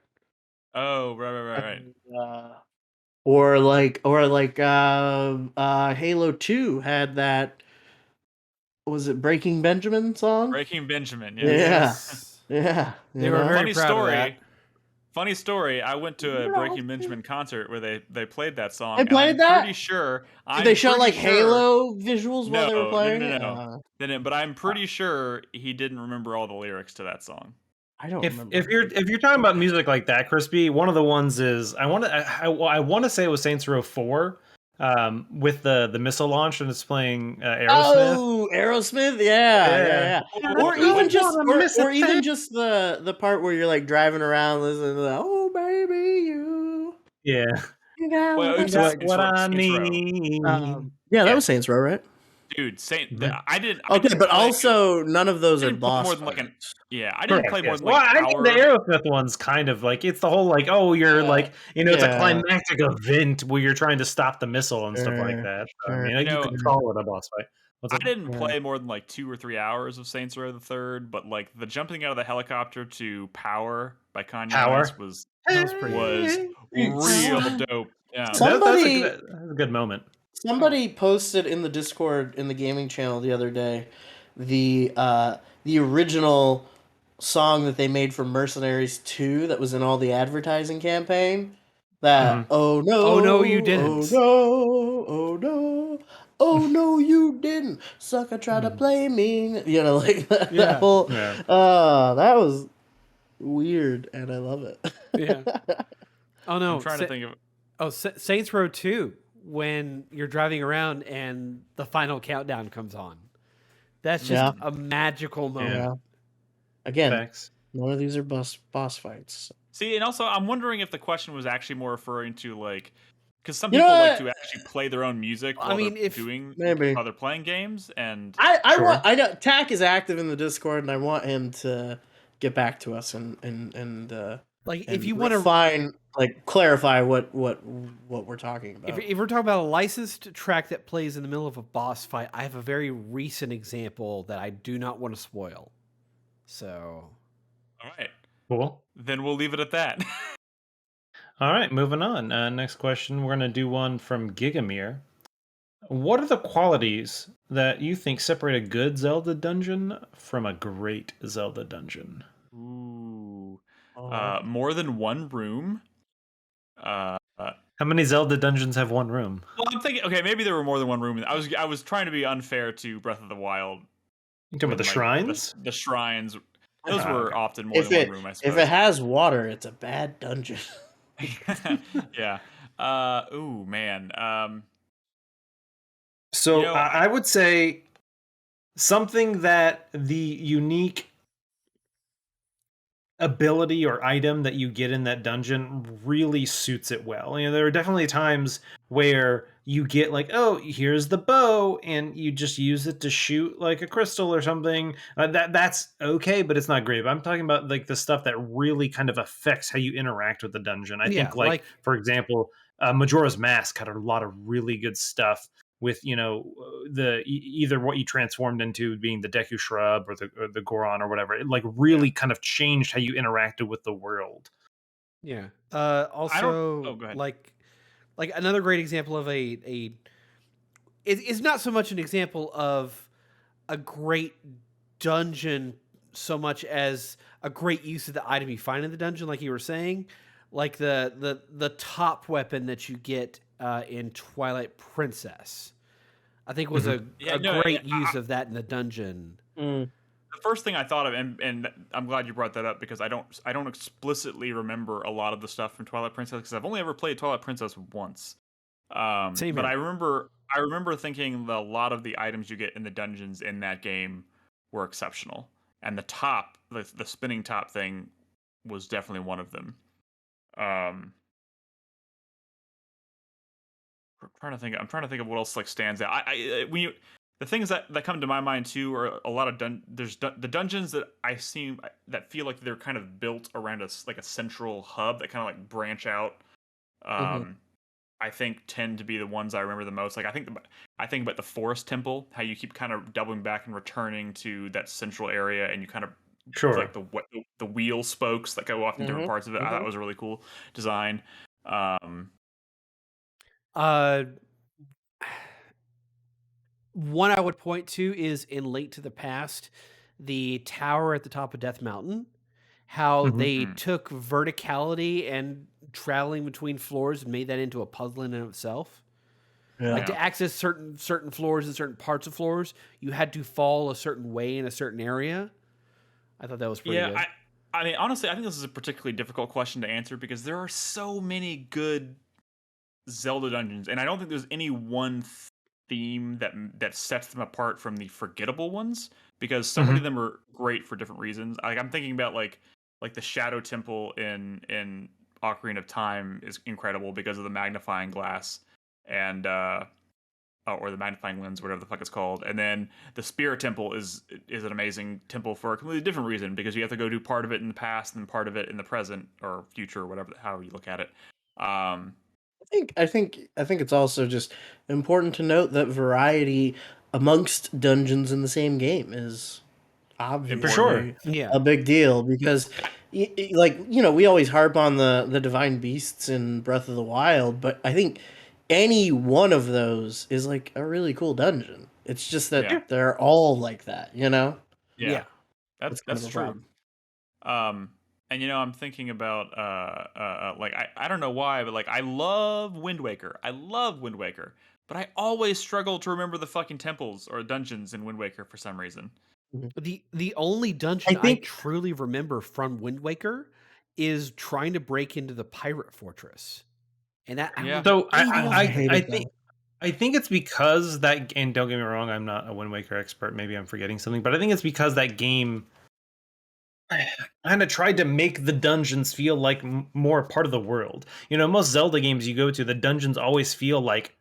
Speaker 1: Oh, right.
Speaker 3: Or Halo 2 had that. Was it Breaking Benjamin song?
Speaker 1: Breaking Benjamin, yes.
Speaker 3: Yeah.
Speaker 4: They were very proud of that.
Speaker 1: Funny story. I went to a Breaking Benjamin concert where they played that song.
Speaker 3: They played that?
Speaker 1: Pretty sure.
Speaker 3: Did they show like Halo visuals while they were playing?
Speaker 1: No. But I'm pretty sure he didn't remember all the lyrics to that song.
Speaker 3: I don't remember.
Speaker 2: If you're talking about music like that, Crispy, one of the ones is I want to say it was Saints Row 4. With the missile launch and it's playing Aerosmith.
Speaker 3: Oh, Aerosmith, yeah. Or even just the part where you're like driving around listening to that. Oh, baby, you.
Speaker 2: Yeah.
Speaker 3: You got
Speaker 2: what I need.
Speaker 3: Yeah, that was Saints Row, right?
Speaker 1: Dude, I didn't.
Speaker 3: Okay, but also none of those are boss
Speaker 1: more than
Speaker 3: fights.
Speaker 1: I didn't play more than
Speaker 2: well,
Speaker 1: an hour.
Speaker 2: I mean, the Aerosmith one's kind of like it's the whole like you're like it's a climactic event where you're trying to stop the missile and stuff like that. So, I mean, you could call it a boss fight.
Speaker 1: I didn't play more than 2 or 3 hours of Saints Row the Third, but the jumping out of the helicopter to Power by Kanye West was real dope. Yeah,
Speaker 2: that's a good moment.
Speaker 3: Somebody posted in the Discord in the gaming channel the other day the original song that they made for Mercenaries 2 that was in all the advertising campaign. That oh no
Speaker 4: you didn't.
Speaker 3: Oh no you didn't. Sucker tried to play me. Like that whole that was weird and I love it.
Speaker 4: Yeah. Oh no.
Speaker 1: I'm trying to think of
Speaker 4: Saints Row 2 when you're driving around and the final countdown comes on. That's just a magical moment.
Speaker 3: Yeah. Again, none of these are boss fights.
Speaker 1: See, and also I'm wondering if the question was actually more referring to because some people like to actually play their own music while they're playing games, and
Speaker 3: I know Tack is active in the Discord, and I want him to get back to us and
Speaker 4: if you want
Speaker 3: to clarify what we're talking about.
Speaker 4: If we're talking about a licensed track that plays in the middle of a boss fight, I have a very recent example that I do not want to spoil. So,
Speaker 1: all right,
Speaker 2: cool.
Speaker 1: Then we'll leave it at that.
Speaker 2: All right, moving on. Next question. We're going to do one from Gigamere. What are the qualities that you think separate a good Zelda dungeon from a great Zelda dungeon?
Speaker 1: Ooh. More than one room.
Speaker 2: How many Zelda dungeons have one room?
Speaker 1: Well, I'm thinking, okay, maybe there were more than one room. I was trying to be unfair to Breath of the Wild.
Speaker 2: You talking about the shrines?
Speaker 1: The shrines. Those were often more than one room, I suppose.
Speaker 3: If it has water, it's a bad dungeon.
Speaker 1: Yeah. Ooh, man.
Speaker 2: So I would say something that the unique ability or item that you get in that dungeon really suits it well. There are definitely times where you get here's the bow, and you just use it to shoot a crystal or something. That's okay, but it's not great. But I'm talking about the stuff that really kind of affects how you interact with the dungeon. I think for example, Majora's Mask had a lot of really good stuff with either what you transformed into being the Deku Shrub or the Goron or whatever. It really kind of changed how you interacted with the world.
Speaker 4: Yeah. Also,
Speaker 1: go ahead.
Speaker 4: Like another great example of it's not so much an example of a great dungeon so much as a great use of the item you find in the dungeon, like you were saying, like the top weapon that you get in Twilight Princess. I think was a great use of that in the dungeon.
Speaker 1: The first thing I thought of, and I'm glad you brought that up, because I don't explicitly remember a lot of the stuff from Twilight Princess, because I've only ever played Twilight Princess once.
Speaker 4: Same
Speaker 1: but
Speaker 4: here.
Speaker 1: I remember thinking that a lot of the items you get in the dungeons in that game were exceptional, and the top, the spinning top thing, was definitely one of them. I'm trying to think of what else stands out. The things that come to my mind too are a lot of the dungeons that that feel like they're kind of built around a central hub that kind of branch out. I think tend to be the ones I remember the most. I think about the Forest Temple, how you keep kind of doubling back and returning to that central area, and you kind of the wheel spokes that go off in different parts of it. I thought it was a really cool design.
Speaker 4: One I would point to is in Link to the Past, the tower at the top of Death Mountain, how they took verticality and traveling between floors and made that into a puzzle in and of itself. Yeah. To access certain floors and certain parts of floors, you had to fall a certain way in a certain area. I thought that was pretty good.
Speaker 1: I mean, honestly, I think this is a particularly difficult question to answer, because there are so many good Zelda dungeons, and I don't think there's any one theme that sets them apart from the forgettable ones, because so many of them are great for different reasons. I'm thinking about like the Shadow Temple in Ocarina of Time is incredible because of the magnifying glass, and or the magnifying lens, whatever the fuck it's called. And then the Spirit Temple is an amazing temple for a completely different reason, because you have to go do part of it in the past and part of it in the present or future, or whatever, however you look at it.
Speaker 3: I think it's also just important to note that variety amongst dungeons in the same game is obviously
Speaker 2: for sure.
Speaker 3: a big deal, because like, you know, we always harp on the divine beasts in Breath of the Wild, but I think any one of those is like a really cool dungeon. It's just that they're all like that, you know?
Speaker 1: Yeah. That's true. And you know, I'm thinking about like I don't know why, but like I love Wind Waker. But I always struggle to remember the fucking temples or dungeons in Wind Waker for some reason.
Speaker 4: The only dungeon I truly remember from Wind Waker is trying to break into the pirate fortress. And that
Speaker 2: so I think it's because that, and don't get me wrong, I'm not a Wind Waker expert, maybe I'm forgetting something, but I think it's because that game kind of tried to make the dungeons feel like more part of the world. You know, most Zelda games you go to, the dungeons always feel like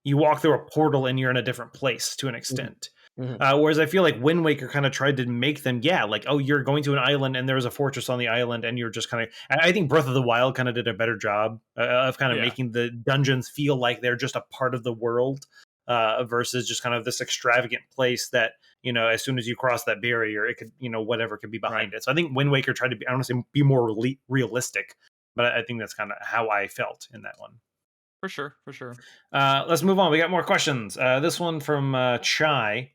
Speaker 2: you walk through a portal and you're in a different place to an extent. Whereas I feel like Wind Waker kind of tried to make them, like, oh, you're going to an island and there's a fortress on the island, and you're just kind of, I think Breath of the Wild kind of did a better job of kind of making the dungeons feel like they're just a part of the world, versus just kind of this extravagant place that, you know, as soon as you cross that barrier, it could, you know, whatever could be behind it. So I think Wind Waker tried to be, I don't want to say be more realistic, but I think that's kind of how I felt in that one.
Speaker 1: For sure.
Speaker 2: Let's move on. We got more questions. This one from Chai.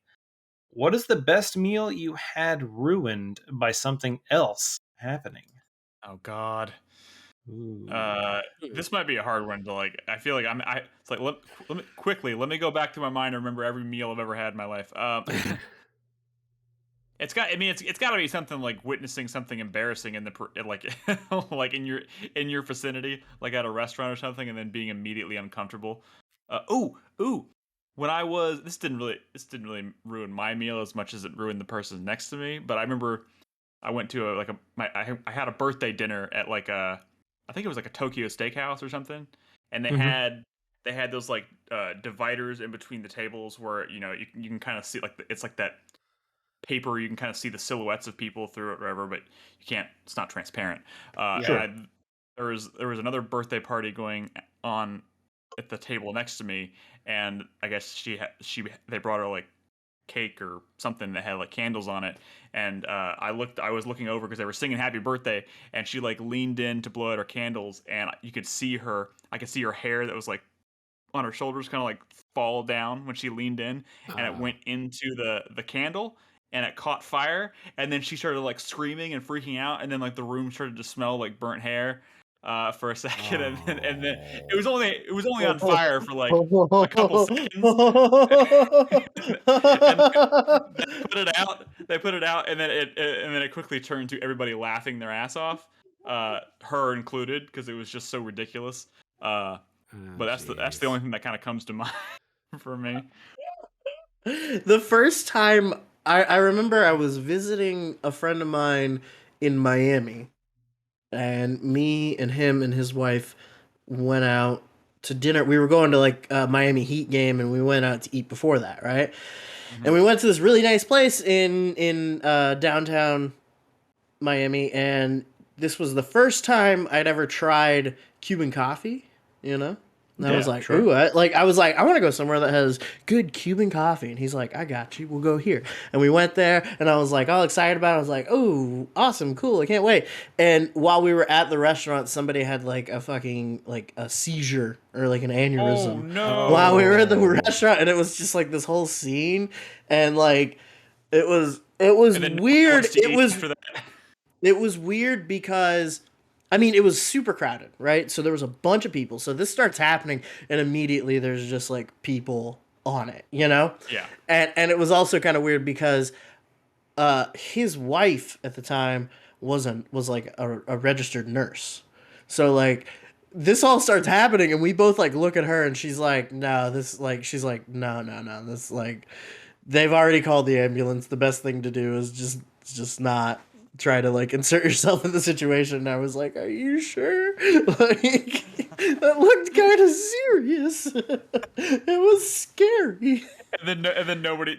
Speaker 2: What is the best meal you had ruined by something else happening?
Speaker 1: Oh God. This might be a hard one to like. I feel like it's like let me go back to my mind and remember every meal I've ever had in my life. It's got to be something like witnessing something embarrassing in like like in your vicinity, like at a restaurant or something, and then being immediately uncomfortable. When I was, this didn't really ruin my meal as much as it ruined the person next to me. But I remember I went to I had a birthday dinner at like I think it was like a Tokyo Steakhouse or something, and they had those like dividers in between the tables where, you know, you can kind of see like it's like that paper, you can kind of see the silhouettes of people through it or whatever, but you can't, it's not transparent. And there was another birthday party going on at the table next to me, and I guess they brought her like cake or something that had like candles on it, and I was looking over because they were singing happy birthday, and she like leaned in to blow out her candles, and I could see her hair that was like on her shoulders kind of like fall down when she leaned in, and it went into the candle, and it caught fire, and then she started like screaming and freaking out, and then like the room started to smell like burnt hair for a second, and then it was only on fire for like a couple seconds. And they put it out, and then it quickly turned to everybody laughing their ass off, her included, because it was just so ridiculous. But that's the only thing that kind of comes to mind for me.
Speaker 3: The first time I remember, I was visiting a friend of mine in Miami, and me and him and his wife went out to dinner. We were going to like a Miami Heat game, and we went out to eat before that, right? Mm-hmm. And we went to this really nice place in downtown Miami, and this was the first time I'd ever tried Cuban coffee, you know? And I was like, sure. Ooh, I was like, I want to go somewhere that has good Cuban coffee. And he's like, I got you. We'll go here. And we went there, and I was like all excited about it. I was like, oh, awesome, cool. I can't wait. And while we were at the restaurant, somebody had like a fucking like a seizure or like an aneurysm.
Speaker 1: Oh, no.
Speaker 3: While we were at the restaurant, and it was just like this whole scene, and like it was weird. It was weird because, I mean, it was super crowded, right? So there was a bunch of people. So this starts happening, and immediately there's just like people on it, you know?
Speaker 1: Yeah.
Speaker 3: And it was also kind of weird because his wife at the time was like a registered nurse. So like this all starts happening, and we both like look at her, and she's like, no, this like, she's like, no, this like, they've already called the ambulance. The best thing to do is just not try to like insert yourself in the situation. And I was like, are you sure? Like, That looked kind of serious. It was scary.
Speaker 1: And then nobody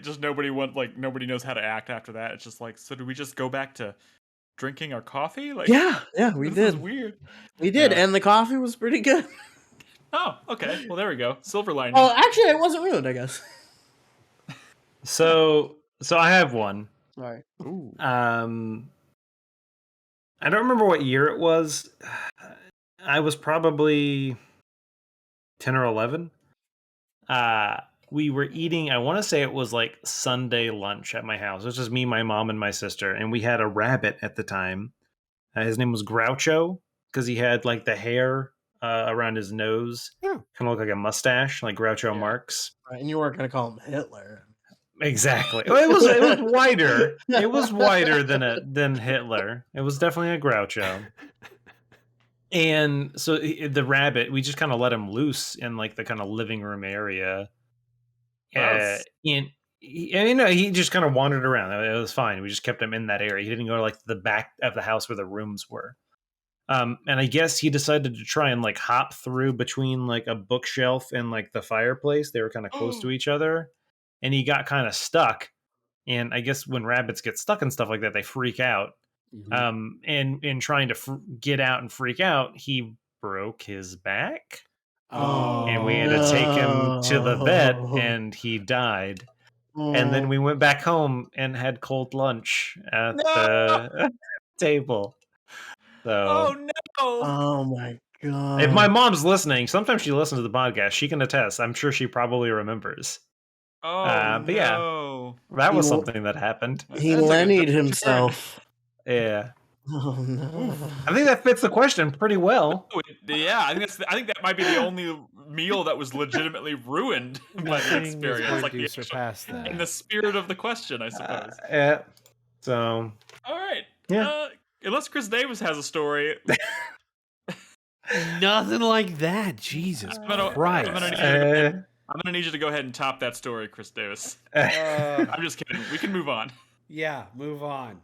Speaker 1: nobody knows how to act after that. It's just like, so do we just go back to drinking our coffee? Like,
Speaker 3: Yeah, we
Speaker 1: this
Speaker 3: did.
Speaker 1: is weird.
Speaker 3: We did,
Speaker 1: Yeah.
Speaker 3: and the coffee was pretty good.
Speaker 1: Oh, okay. Well, there we go. Silver lining.
Speaker 3: Oh, actually, it wasn't ruined, I guess.
Speaker 2: So I have one.
Speaker 3: All right.
Speaker 4: Ooh.
Speaker 2: I don't remember what year it was. I was probably 10 or 11. We were eating, I want to say it was like Sunday lunch at my house. It was just me, my mom, and my sister. And we had a rabbit at the time. His name was Groucho because he had like the hair around his nose. Kind of looked like a mustache, like Groucho Marx.
Speaker 3: Right, and you weren't going to call him Hitler.
Speaker 2: Exactly. It was wider. It was wider than Hitler. It was definitely a Groucho. And so the rabbit, we just kind of let him loose in like the kind of living room area. And he just kind of wandered around. It was fine. We just kept him in that area. He didn't go to like the back of the house where the rooms were. And I guess he decided to try and like hop through between like a bookshelf and like the fireplace. They were kind of close to each other, and he got kind of stuck. And I guess when rabbits get stuck and stuff like that, they freak out. And in trying to get out and freak out, he broke his back. And we had to take him to the vet, and he died. And then we went back home and had cold lunch at the table. So,
Speaker 1: oh no!
Speaker 3: Oh my god!
Speaker 2: If my mom's listening, sometimes she listens to the podcast. She can attest. I'm sure she probably remembers.
Speaker 1: Oh
Speaker 2: but yeah,
Speaker 1: no!
Speaker 2: That was something that happened.
Speaker 3: He Lennied himself.
Speaker 2: Yeah.
Speaker 3: Oh no!
Speaker 2: I think that fits the question pretty well.
Speaker 1: Yeah, I think that might be the only meal that was legitimately ruined by the experience. Like
Speaker 4: surpass that.
Speaker 1: In the spirit of the question, I suppose.
Speaker 2: Yeah. So.
Speaker 1: All right.
Speaker 2: Yeah.
Speaker 1: Unless Chris Davis has a story.
Speaker 4: Nothing like that. Jesus Christ.
Speaker 1: I'm gonna need you to go ahead and top that story, Chris Davis. I'm just kidding. We can move on.
Speaker 4: Yeah, move on.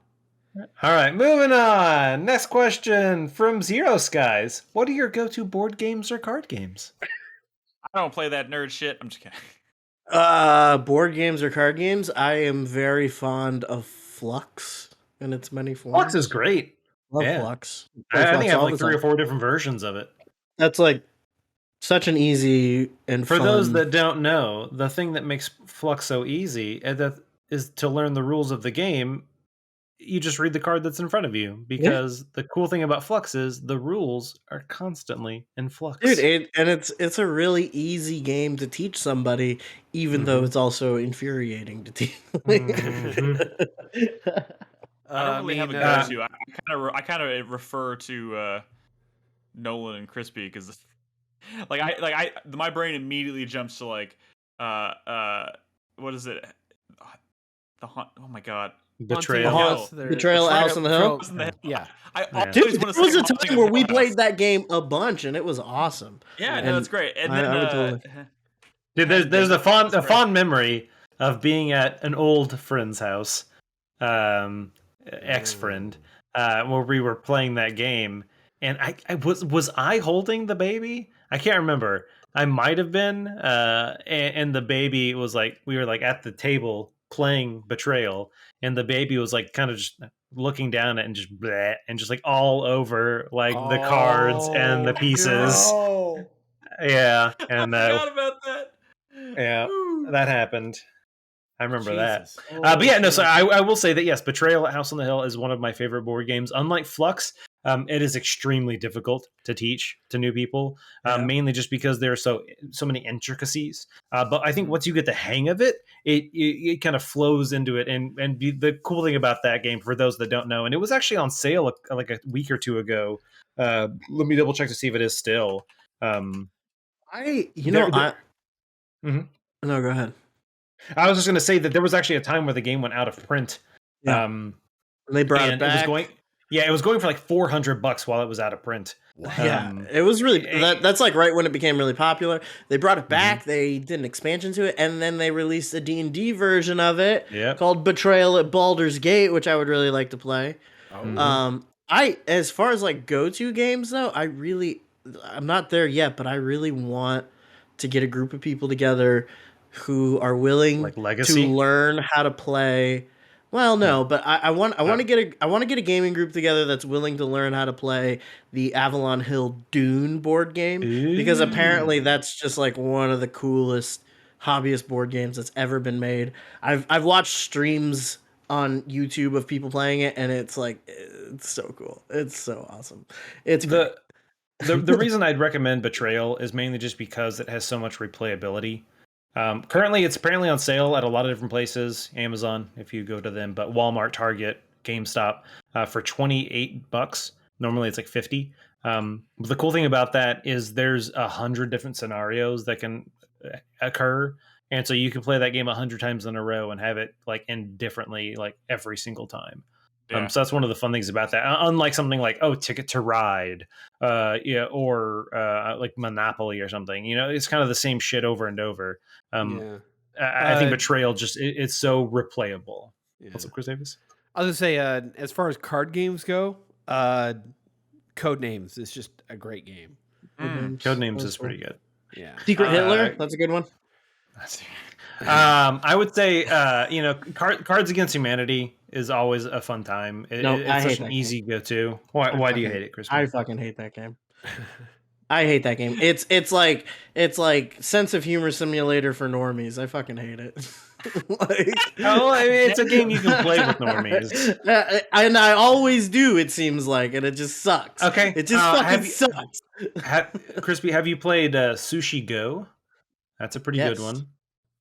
Speaker 2: All right, moving on. Next question from Zero Skies. What are your go-to board games or card games?
Speaker 1: I don't play that nerd shit. I'm just kidding.
Speaker 3: Board games or card games? I am very fond of Flux in its many forms.
Speaker 2: Flux is great.
Speaker 3: Love Flux.
Speaker 2: I think I have like 3 or 4 different versions of it.
Speaker 3: That's like such an easy and
Speaker 2: for
Speaker 3: fun...
Speaker 2: those that don't know, the thing that makes Flux so easy is to learn the rules of the game. You just read the card that's in front of you, because the cool thing about Flux is the rules are constantly in flux.
Speaker 3: Dude, it's a really easy game to teach somebody, even though it's also infuriating to teach.
Speaker 1: I don't really have a go-to. I kind of refer to Nolan and Crispy because, my brain immediately jumps to what is it? Oh my god.
Speaker 2: Betrayal
Speaker 3: House on the Hill.
Speaker 4: Yeah.
Speaker 3: Dude, there was a time where we played that game a bunch, and it was awesome.
Speaker 1: Yeah, no, it's great. And then,
Speaker 2: dude, there's a fond memory of being at an old friend's house, ex-friend, where we were playing that game, and I was I holding the baby? I can't remember. I might have been, and the baby was like, we were like at the table playing Betrayal, and the baby was like kind of just looking down at it and just bleh, and just like all over like the cards and the pieces.
Speaker 3: No.
Speaker 2: Yeah, and
Speaker 1: I forgot about that.
Speaker 2: Yeah, that happened. I remember that. But yeah, no. So I will say that yes, Betrayal at House on the Hill is one of my favorite board games. Unlike Flux, it is extremely difficult to teach to new people, mainly just because there are so many intricacies. But I think once you get the hang of it, it kind of flows into it. And the cool thing about that game, for those that don't know, and it was actually on sale like a week or two ago. Let me double check to see if it is still.
Speaker 3: No, go ahead.
Speaker 2: I was just going to say that there was actually a time where the game went out of print.
Speaker 3: And they brought it back.
Speaker 2: It was going for like $400 while it was out of print.
Speaker 3: Wow. It was really that's like right when it became really popular. They brought it back. They did an expansion to it, and then they released a D&D version of it called Betrayal at Baldur's Gate, which I would really like to play. As far as like go-to games though, I'm not there yet, but I really want to get a group of people together who are willing
Speaker 2: like
Speaker 3: to
Speaker 2: Legacy.
Speaker 3: learn how to play. Well, no, but I want to get a gaming group together that's willing to learn how to play the Avalon Hill Dune board game, because apparently that's just like one of the coolest hobbyist board games that's ever been made. I've watched streams on YouTube of people playing it, and it's like, it's so cool. It's so awesome. It's great.
Speaker 2: The reason I'd recommend Betrayal is mainly just because it has so much replayability. Currently, it's apparently on sale at a lot of different places. Amazon, if you go to them, but Walmart, Target, GameStop, for $28. Normally, it's like 50. The cool thing about that is there's 100 different scenarios that can occur, and so you can play that game 100 times in a row and have it like end differently like every single time.
Speaker 1: Yeah.
Speaker 2: So that's one of the fun things about that. Unlike something like Ticket to Ride, or like Monopoly or something. It's kind of the same shit over and over. I think Betrayal it's so replayable. Yeah. What's up, Chris Davis?
Speaker 4: I was gonna say, as far as card games go, Codenames is just a great game.
Speaker 2: Codenames is pretty good.
Speaker 4: Yeah.
Speaker 3: Secret Hitler, that's a good one.
Speaker 2: I would say, Cards Against Humanity is always a fun time. It's such an easy go-to. Why do you hate it, Chris?
Speaker 3: I fucking hate that game. I hate that game. It's like sense of humor simulator for normies. I fucking hate it.
Speaker 2: It's a game you can play with normies,
Speaker 3: and I always do. It seems like, and it just sucks.
Speaker 2: Okay,
Speaker 3: it just fucking sucks.
Speaker 2: Crispy, have you played Sushi Go? That's a pretty good one.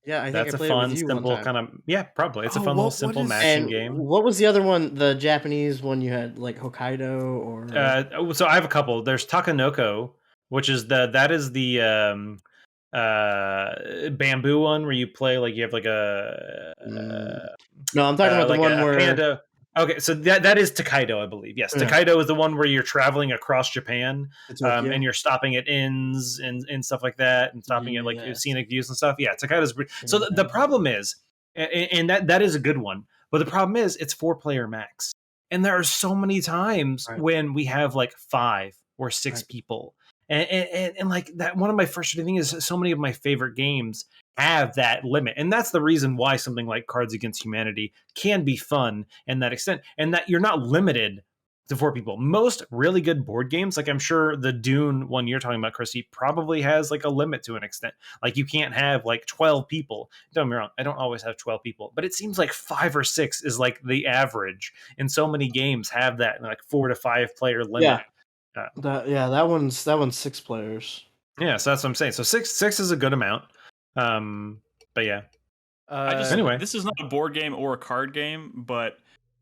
Speaker 3: Yeah, I think
Speaker 2: that's
Speaker 3: I played
Speaker 2: a fun,
Speaker 3: with you
Speaker 2: simple kind of. Yeah, probably it's a fun little simple matching game.
Speaker 3: What was the other one? The Japanese one you had, like Hokkaido or?
Speaker 2: So I have a couple. There's Takanoko, which is the bamboo one where you play like you have like a.
Speaker 3: No, I'm talking about the one where.
Speaker 2: Panda. Okay, so that is Takkaido, I believe. Yes, yeah. Takkaido is the one where you're traveling across Japan, and you're stopping at inns and stuff like that, and stopping at like scenic views and stuff. Yeah, Takkaido's. So the problem is, and that is a good one, but the problem is it's 4-player max, and there are so many times when we have like 5 or 6 people, and like that. One of my frustrating things is so many of my favorite games have that limit, and that's the reason why something like Cards Against Humanity can be fun in that extent, and that you're not limited to 4 people. Most really good board games, like I'm sure the Dune one you're talking about, Chrissy, probably has like a limit to an extent. Like you can't have like 12 people. Don't get me wrong, I don't always have 12 people, but it seems like 5 or 6 is like the average, and so many games have that like 4 to 5 player limit.
Speaker 3: That one's 6 players.
Speaker 2: Yeah, so that's what I'm saying. So six is a good amount. But yeah.
Speaker 1: Anyway, this is not a board game or a card game, but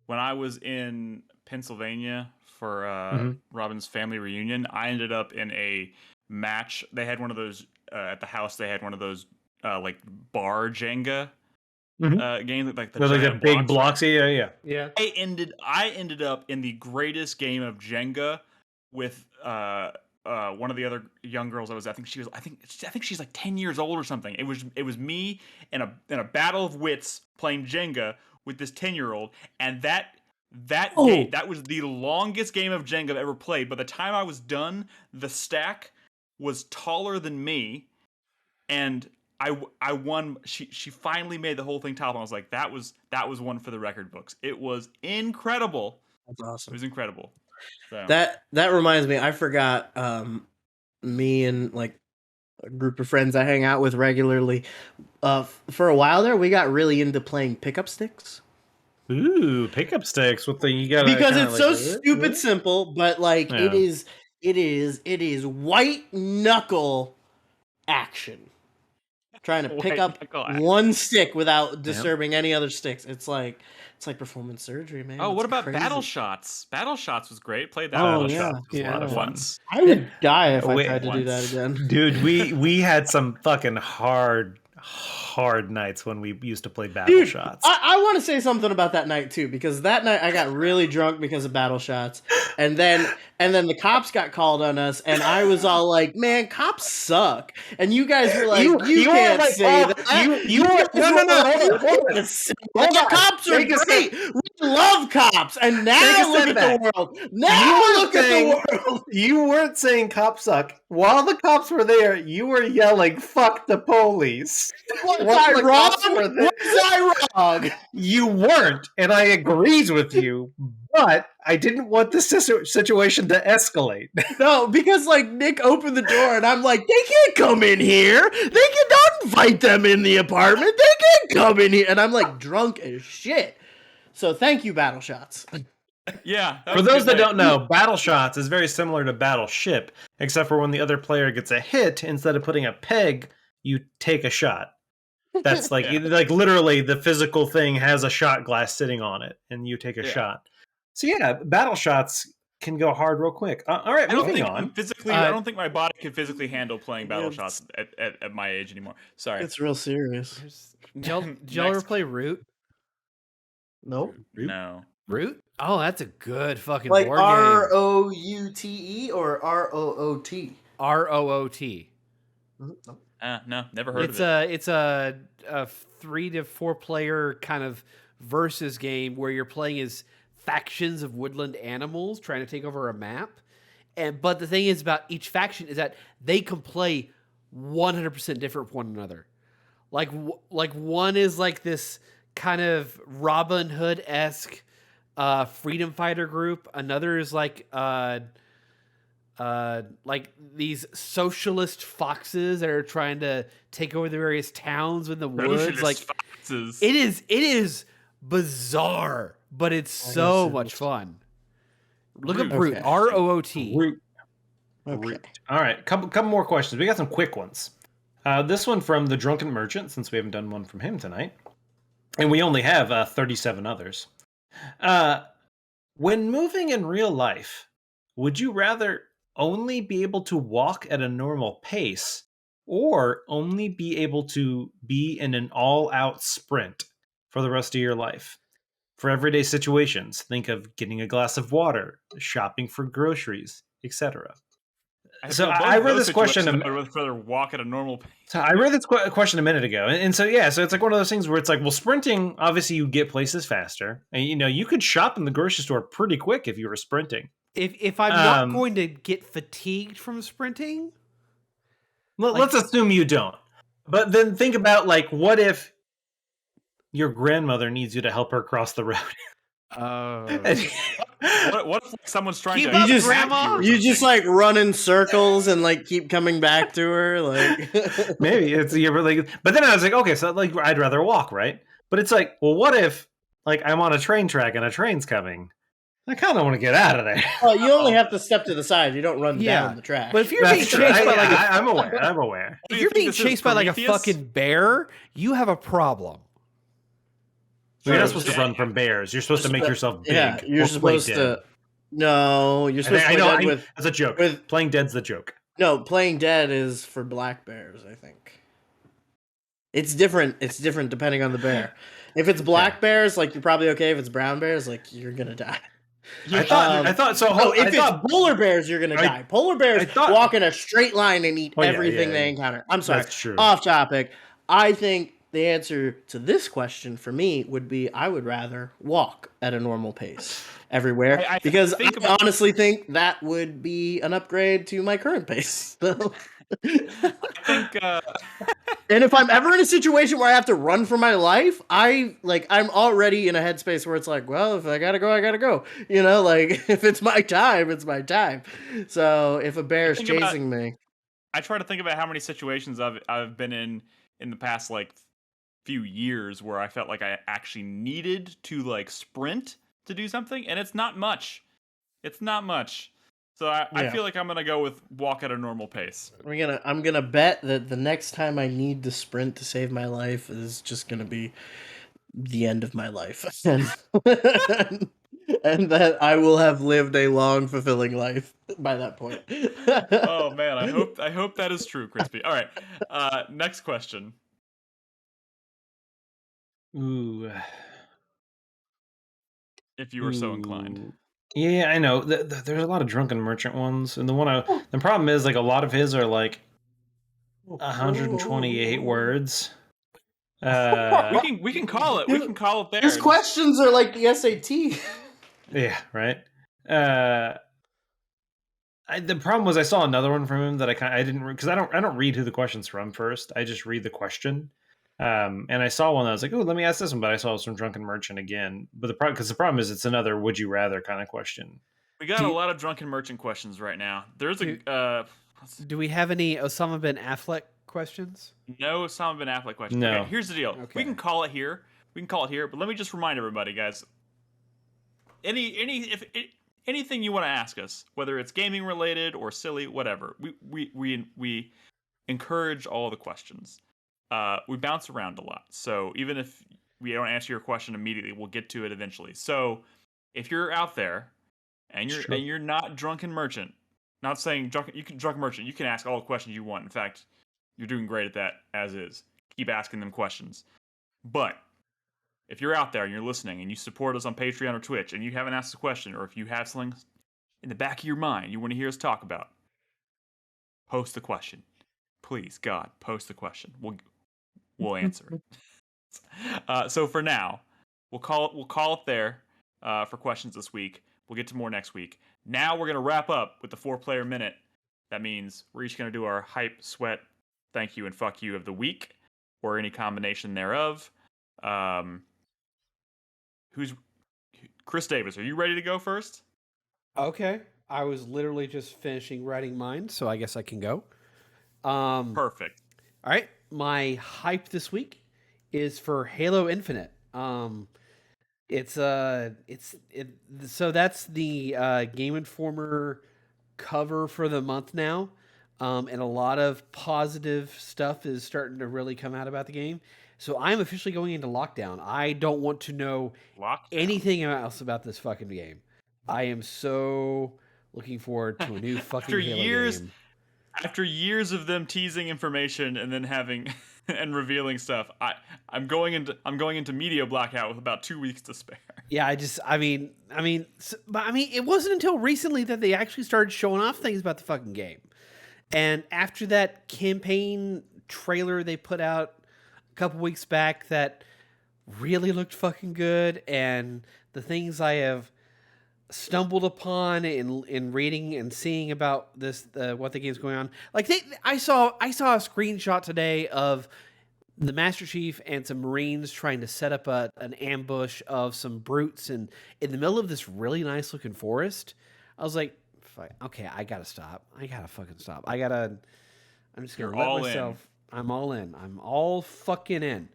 Speaker 1: when I was in Pennsylvania for Robin's family reunion, I ended up in a match. They had one of those at the house. They had one of those like bar Jenga games, like the
Speaker 2: big blocks. Yeah.
Speaker 1: I ended up in the greatest game of Jenga with one of the other young girls. I think she's like 10 years old or something. It was me in a battle of wits playing Jenga with this 10-year-old, and that game, that was the longest game of Jenga I've ever played. By the time I was done, the stack was taller than me, and I won. She finally made the whole thing top, and I was like, that was one for the record books. It was incredible.
Speaker 3: That's awesome.
Speaker 1: It was incredible. So.
Speaker 3: That reminds me, I forgot, me and like a group of friends I hang out with regularly, for a while there we got really into playing pickup sticks.
Speaker 2: Ooh, pickup sticks with
Speaker 3: because it's like, so stupid simple, but like it is white knuckle action. Trying to pick up one stick without disturbing any other sticks. It's like performance surgery, man.
Speaker 1: Oh, what about Battle Shots? Battle Shots was great. Played that. Battle Shots was a lot of fun.
Speaker 3: I would die if I tried to do that again.
Speaker 2: Dude, we had some fucking hard nights when we used to play Battle Shots.
Speaker 3: I want to say something about that night too, because that night I got really drunk because of Battle Shots, and then the cops got called on us, and I was all like, "Man, cops suck," and you guys were like, "You can't say that." No, cops are great. We love cops, and now look at the world. Now look at the world.
Speaker 2: You weren't saying cops suck. While the cops were there, you were yelling, "Fuck the police."
Speaker 3: Was I wrong? Was I wrong?
Speaker 2: You weren't, and I agreed with you, but I didn't want the situation to escalate.
Speaker 3: No, because like Nick opened the door, and I'm like, they can't come in here. Don't invite them in the apartment. They can't come in here, and I'm like drunk as shit. So thank you, Battle Shots.
Speaker 1: Yeah.
Speaker 2: For those that don't know, Battle Shots is very similar to Battleship, except for when the other player gets a hit, instead of putting a peg, you take a shot. That's like like literally the physical thing has a shot glass sitting on it, and you take a shot. So yeah, Battle Shots can go hard real quick. All right, moving on.
Speaker 1: Physically, I don't think my body can physically handle playing Battle Shots at my age anymore. Sorry,
Speaker 3: it's real serious.
Speaker 4: Did y'all ever play Root?
Speaker 3: Nope.
Speaker 1: No.
Speaker 4: Root? Oh, that's a good fucking
Speaker 3: like
Speaker 4: board game.
Speaker 3: ROUTE or ROOT?
Speaker 4: ROOT.
Speaker 1: No, never heard of it.
Speaker 4: It's a 3 to 4 player kind of versus game where you're playing as factions of woodland animals trying to take over a map. But the thing is about each faction is that they can play 100% different from one another. Like one is like this kind of Robin Hood-esque freedom fighter group. Another is like these socialist foxes that are trying to take over the various towns in the woods. Like foxes. It is bizarre, but it's so much fun. Look up Root. ROOT.
Speaker 2: Root. Okay. All right, couple more questions. We got some quick ones. This one from the Drunken Merchant, since we haven't done one from him tonight, and we only have 37 others. When moving in real life, would you rather only be able to walk at a normal pace, or only be able to be in an all-out sprint for the rest of your life? For everyday situations, think of getting a glass of water, shopping for groceries, etc. So I read this question.
Speaker 1: I would rather walk at a normal pace.
Speaker 2: So I read this question a minute ago, and so so it's like one of those things where it's like, well, sprinting, obviously you get places faster, and you could shop in the grocery store pretty quick if you were sprinting.
Speaker 4: If I'm not going to get fatigued from sprinting,
Speaker 2: let's assume you don't. But then think about what if your grandmother needs you to help her cross the road?
Speaker 1: What if someone's trying to
Speaker 3: you just like run in circles and keep coming back to her
Speaker 2: maybe it's but then I was like, okay, so I'd rather walk, right? But it's like, well, what if I'm on a train track and a train's coming? I kind of want to get out of there.
Speaker 3: Well, you only have to step to the side. You don't run down the track.
Speaker 4: But if you're being chased by
Speaker 2: I'm aware.
Speaker 4: If you're being chased by a fucking bear, you have a problem.
Speaker 2: You're not supposed to run from bears. You're supposed to make yourself big.
Speaker 3: Yeah, you're supposed to. No, you're supposed to play dead with.
Speaker 2: That's a joke. Playing dead's the joke.
Speaker 3: No, playing dead is for black bears, I think. It's different. It's different depending on the bear. If it's black bears, you're probably okay. If it's brown bears, you're gonna die.
Speaker 2: I thought so.
Speaker 3: If it's polar bears, you're gonna die. Polar bears walk in a straight line and eat everything they encounter. I'm sorry.
Speaker 2: That's true.
Speaker 3: Off topic. I think the answer to this question for me would be I would rather walk at a normal pace everywhere because I honestly think that would be an upgrade to my current pace. So.
Speaker 1: I think,
Speaker 3: and if I'm ever in a situation where I have to run for my life, I'm already in a headspace where it's well, if I gotta go, I gotta go. If it's my time, it's my time. So if a bear is chasing me,
Speaker 1: I try to think about how many situations I've been in the past few years where I felt like I actually needed to sprint to do something, and it's not much. It's not much. So I feel like I'm gonna go with walk at a normal pace.
Speaker 3: I'm gonna bet that the next time I need to sprint to save my life is just gonna be the end of my life, and that I will have lived a long, fulfilling life by that point.
Speaker 1: Oh man, I hope that is true, Crispy. All right, next question.
Speaker 2: Ooh.
Speaker 1: If you were so inclined.
Speaker 2: Yeah, I know. There's a lot of drunken merchant ones, and the problem is like a lot of his are like 128 words.
Speaker 1: We can call it. We can call it there.
Speaker 3: His questions are like the SAT.
Speaker 2: Yeah, right. The problem was I saw another one from him that I didn't because I don't read who the question's from first. I just read the question. And I saw one that I was like, oh, let me ask this one, but I saw it was from Drunken Merchant again. But the problem is it's another would you rather kind of question.
Speaker 1: We got a lot of Drunken Merchant questions right now. There's
Speaker 4: do we have any Osama bin Affleck questions?
Speaker 1: No Osama bin Affleck questions.
Speaker 2: No.
Speaker 1: Okay, here's the deal. Okay. We can call it here. But let me just remind everybody, guys. Anything you want to ask us, whether it's gaming related or silly, whatever, we encourage all the questions. We bounce around a lot, so even if we don't answer your question immediately, we'll get to it eventually. So if you're out there and you're not Drunken Merchant, not saying Drunken Merchant, you can ask all the questions you want. In fact, you're doing great at that as is. Keep asking them questions. But if you're out there and you're listening and you support us on Patreon or Twitch and you haven't asked a question, or if you have something in the back of your mind you want to hear us talk about, post the question. Please, God, post the question. We'll answer it. So for now, we'll call it there for questions this week. We'll get to more next week. Now we're gonna wrap up with the 4-player minute. That means we're each gonna do our hype, sweat, thank you, and fuck you of the week, or any combination thereof. Who's Chris Davis? Are you ready to go first?
Speaker 4: Okay. I was literally just finishing writing mine, so I guess I can go.
Speaker 1: Perfect.
Speaker 4: All right. My hype this week is for Halo Infinite. So that's the Game Informer cover for the month now. And a lot of positive stuff is starting to really come out about the game. So I'm officially going into lockdown. I don't want to know anything else about this fucking game. I am so looking forward to a new fucking Halo game.
Speaker 1: After years of them teasing information and then having and revealing stuff, I'm going into media blackout with about 2 weeks to spare.
Speaker 4: Yeah, it wasn't until recently that they actually started showing off things about the fucking game. And after that campaign trailer they put out a couple weeks back that really looked fucking good, and the things I have stumbled upon in reading and seeing about this, what the game's going on. Like I saw a screenshot today of the Master Chief and some Marines trying to set up an ambush of some brutes in the middle of this really nice looking forest. I was like, okay, I gotta stop. I gotta fucking stop. I'm just gonna let myself. I'm all in. I'm all fucking in.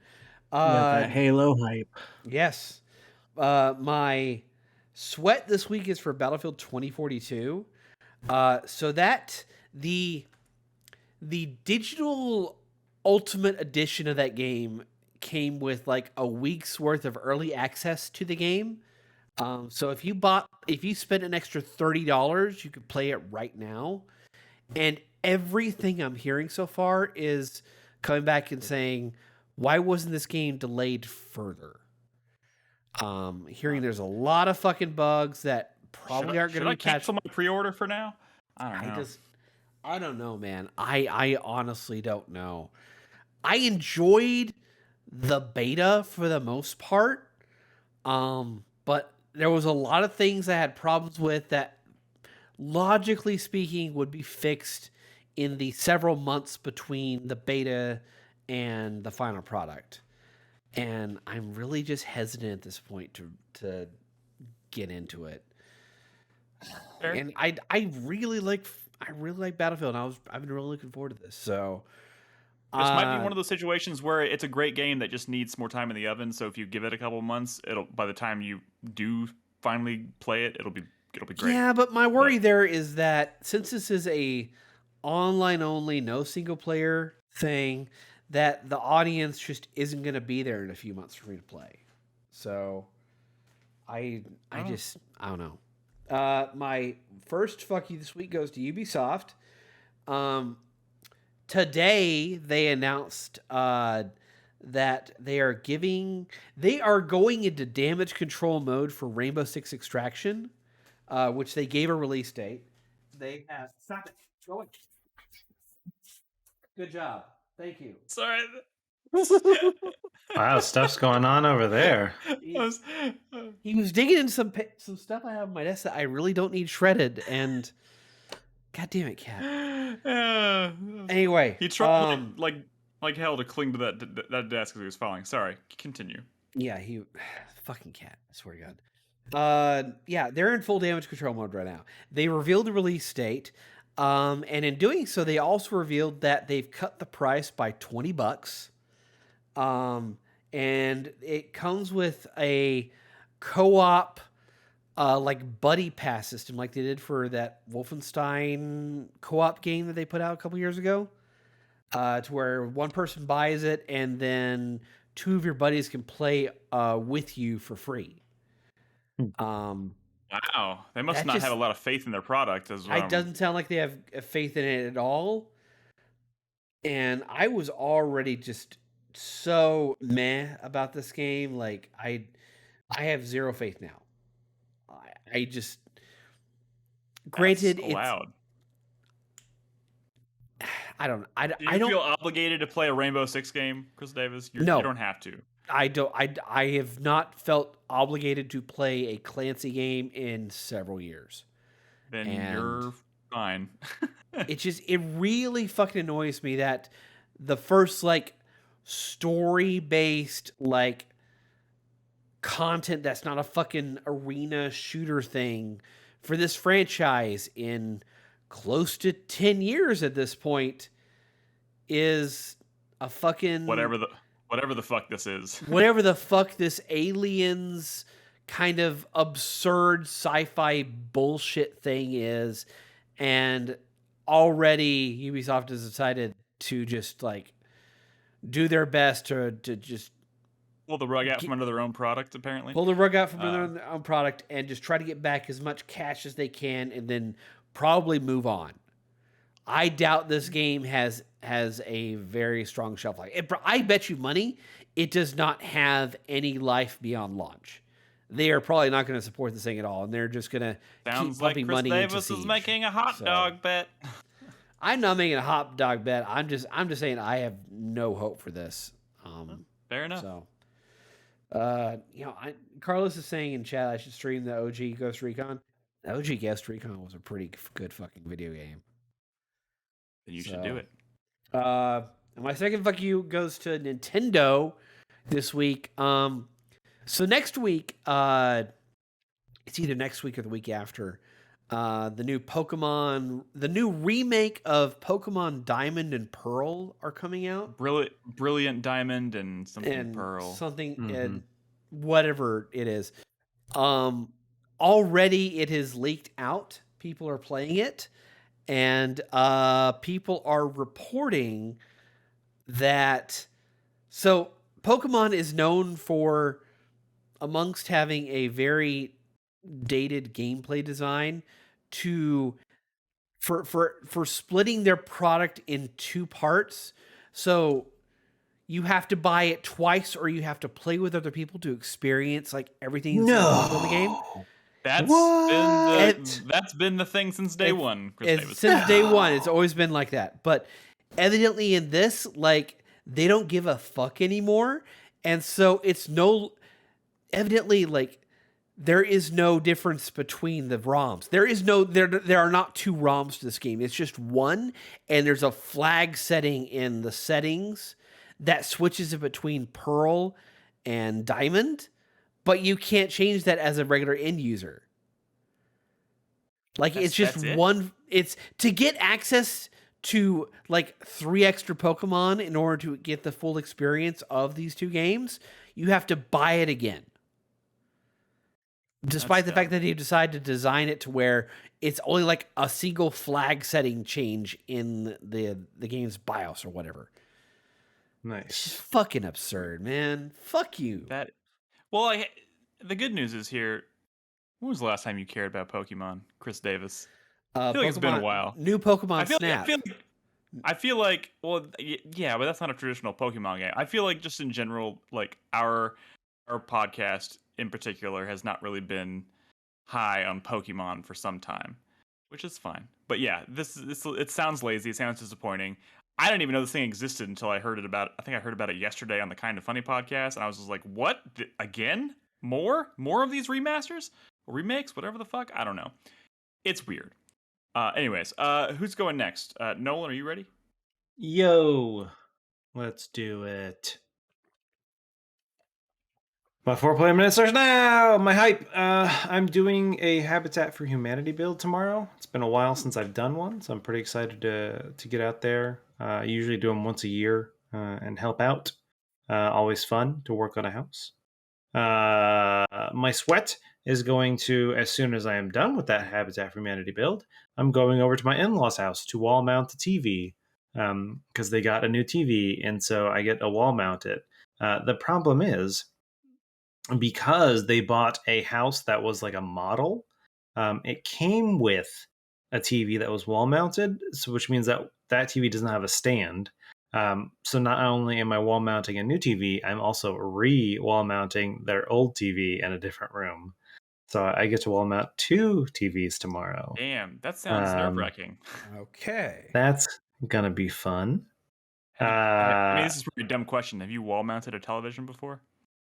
Speaker 3: That Halo hype.
Speaker 4: Yes. My sweat this week is for Battlefield 2042. So that the digital Ultimate Edition of that game came with like a week's worth of early access to the game. So if you spent an extra $30, you could play it right now. And everything I'm hearing so far is coming back and saying, why wasn't this game delayed further? Hearing there's a lot of fucking bugs that probably aren't going to be patched.
Speaker 1: Should I cancel my pre-order for now?
Speaker 4: I don't know, man. I honestly don't know. I enjoyed the beta for the most part. But there was a lot of things I had problems with that, logically speaking, would be fixed in the several months between the beta and the final product. And I'm really just hesitant at this point to get into it. Fair. And I really like Battlefield, and I've been really looking forward to this. So
Speaker 1: this might be one of those situations where it's a great game that just needs more time in the oven. So if you give it a couple of months, by the time you do finally play it, it'll be great.
Speaker 4: Yeah, but my worry there is that since this is a online only, no single player thing, that the audience just isn't going to be there in a few months for me to play. So I don't know. My first fuck you this week goes to Ubisoft. Today they announced that they are going into damage control mode for Rainbow Six Extraction, which they gave a release date. They have stop it. Go away. Good job. Thank you.
Speaker 1: Sorry.
Speaker 2: Wow, stuff's going on over there.
Speaker 4: He was digging in some stuff I have on my desk that I really don't need shredded, and God damn it, Cat. Anyway,
Speaker 1: he tried like hell to cling to that desk as he was falling. Sorry, continue.
Speaker 4: Yeah, he fucking Cat. I swear to God. Yeah, they're in full damage control mode right now. They revealed the release date, and in doing so, they also revealed that they've cut the price by $20. And it comes with a co-op, like buddy pass system, like they did for that Wolfenstein co-op game that they put out a couple years ago, to where one person buys it and then two of your buddies can play with you for free.
Speaker 1: Wow, they must not have a lot of faith in their product.
Speaker 4: It doesn't sound like they have faith in it at all. And I was already just so meh about this game. Like I have zero faith now. I just, granted,
Speaker 1: that's loud.
Speaker 4: I don't.
Speaker 1: Do you feel obligated to play a Rainbow Six game, Chris Davis?
Speaker 4: No,
Speaker 1: you don't have to.
Speaker 4: I don't. I have not felt obligated to play a Clancy game in several years.
Speaker 1: Then you're fine.
Speaker 4: It really fucking annoys me that the first like story-based like content that's not a fucking arena shooter thing for this franchise in close to 10 years at this point is a fucking
Speaker 1: whatever the fuck this is.
Speaker 4: Whatever the fuck this aliens kind of absurd sci-fi bullshit thing is. And already Ubisoft has decided to just like do their best to just
Speaker 1: pull the rug out from under their own product, apparently.
Speaker 4: Pull the rug out from under their own product and just try to get back as much cash as they can and then probably move on. I doubt this game has a very strong shelf life. I bet you money it does not have any life beyond launch. They are probably not going to support this thing at all, and they're just going to keep pumping money into Siege.
Speaker 1: Sounds like Chris Davis is making a hot dog bet.
Speaker 4: I'm not making a hot dog bet. I'm just saying I have no hope for this.
Speaker 1: Fair enough.
Speaker 4: So, Carlos is saying in chat I should stream the OG Ghost Recon. The OG Ghost Recon was a pretty good fucking video game.
Speaker 1: Then you should do it.
Speaker 4: My second fuck you goes to Nintendo this week. So next week, it's either next week or the week after, the new remake of Pokemon Diamond and Pearl are coming out.
Speaker 1: Brilliant Diamond and something Pearl.
Speaker 4: Something, whatever it is. Already it has leaked out. People are playing it. And people are reporting that... So Pokemon is known for... amongst having a very dated gameplay design for splitting their product in two parts. So you have to buy it twice or you have to play with other people to experience like everything in the game.
Speaker 1: That's been the thing since day one.
Speaker 4: Since day one, it's always been like that. But evidently in this, like, they don't give a fuck anymore. And so it's evidently, like, there is no difference between the ROMs. There are not two ROMs to this game. It's just one, and there's a flag setting in the settings that switches it between Pearl and Diamond, but you can't change that as a regular end user. Like, it's just one... It's to get access to, like, 3 extra Pokemon in order to get the full experience of these two games, you have to buy it again. Despite the fact that you decide to design it to where it's only like a single flag setting change in the game's BIOS or whatever.
Speaker 2: Nice.
Speaker 4: It's just fucking absurd, man. Fuck you.
Speaker 1: The good news is here. When was the last time you cared about Pokemon, Chris Davis? I feel like it's been a while.
Speaker 4: New Pokemon Snap.
Speaker 1: I feel like, well, yeah, but that's not a traditional Pokemon game. I feel like just in general, like our podcast in particular has not really been high on Pokemon for some time, which is fine. But yeah, this it sounds lazy. It sounds disappointing. I didn't even know this thing existed until I heard it about. I think I heard about it yesterday on the Kind of Funny podcast, and I was just like, "What? Again? More of these remasters, or remakes, whatever the fuck? I don't know. It's weird." Anyways, who's going next? Nolan, are you ready?
Speaker 2: Yo, let's do it. My 4-player minutes starts now. My hype. I'm doing a Habitat for Humanity build tomorrow. It's been a while since I've done one, so I'm pretty excited to get out there. I usually do them once a year and help out. Always fun to work on a house. My sweat is going to, as soon as I am done with that Habitat for Humanity build, I'm going over to my in-laws' house to wall mount the TV because they got a new TV, and so I get to wall mount it. The problem is, because they bought a house that was like a model, it came with a TV that was wall mounted, so which means that TV doesn't have a stand. So not only am I wall mounting a new TV, I'm also wall mounting their old TV in a different room. So I get to wall mount 2 TVs tomorrow.
Speaker 1: Damn, that sounds nerve-wracking.
Speaker 4: Okay.
Speaker 2: That's gonna be fun.
Speaker 1: I mean, this is a pretty dumb question. Have you wall mounted a television before?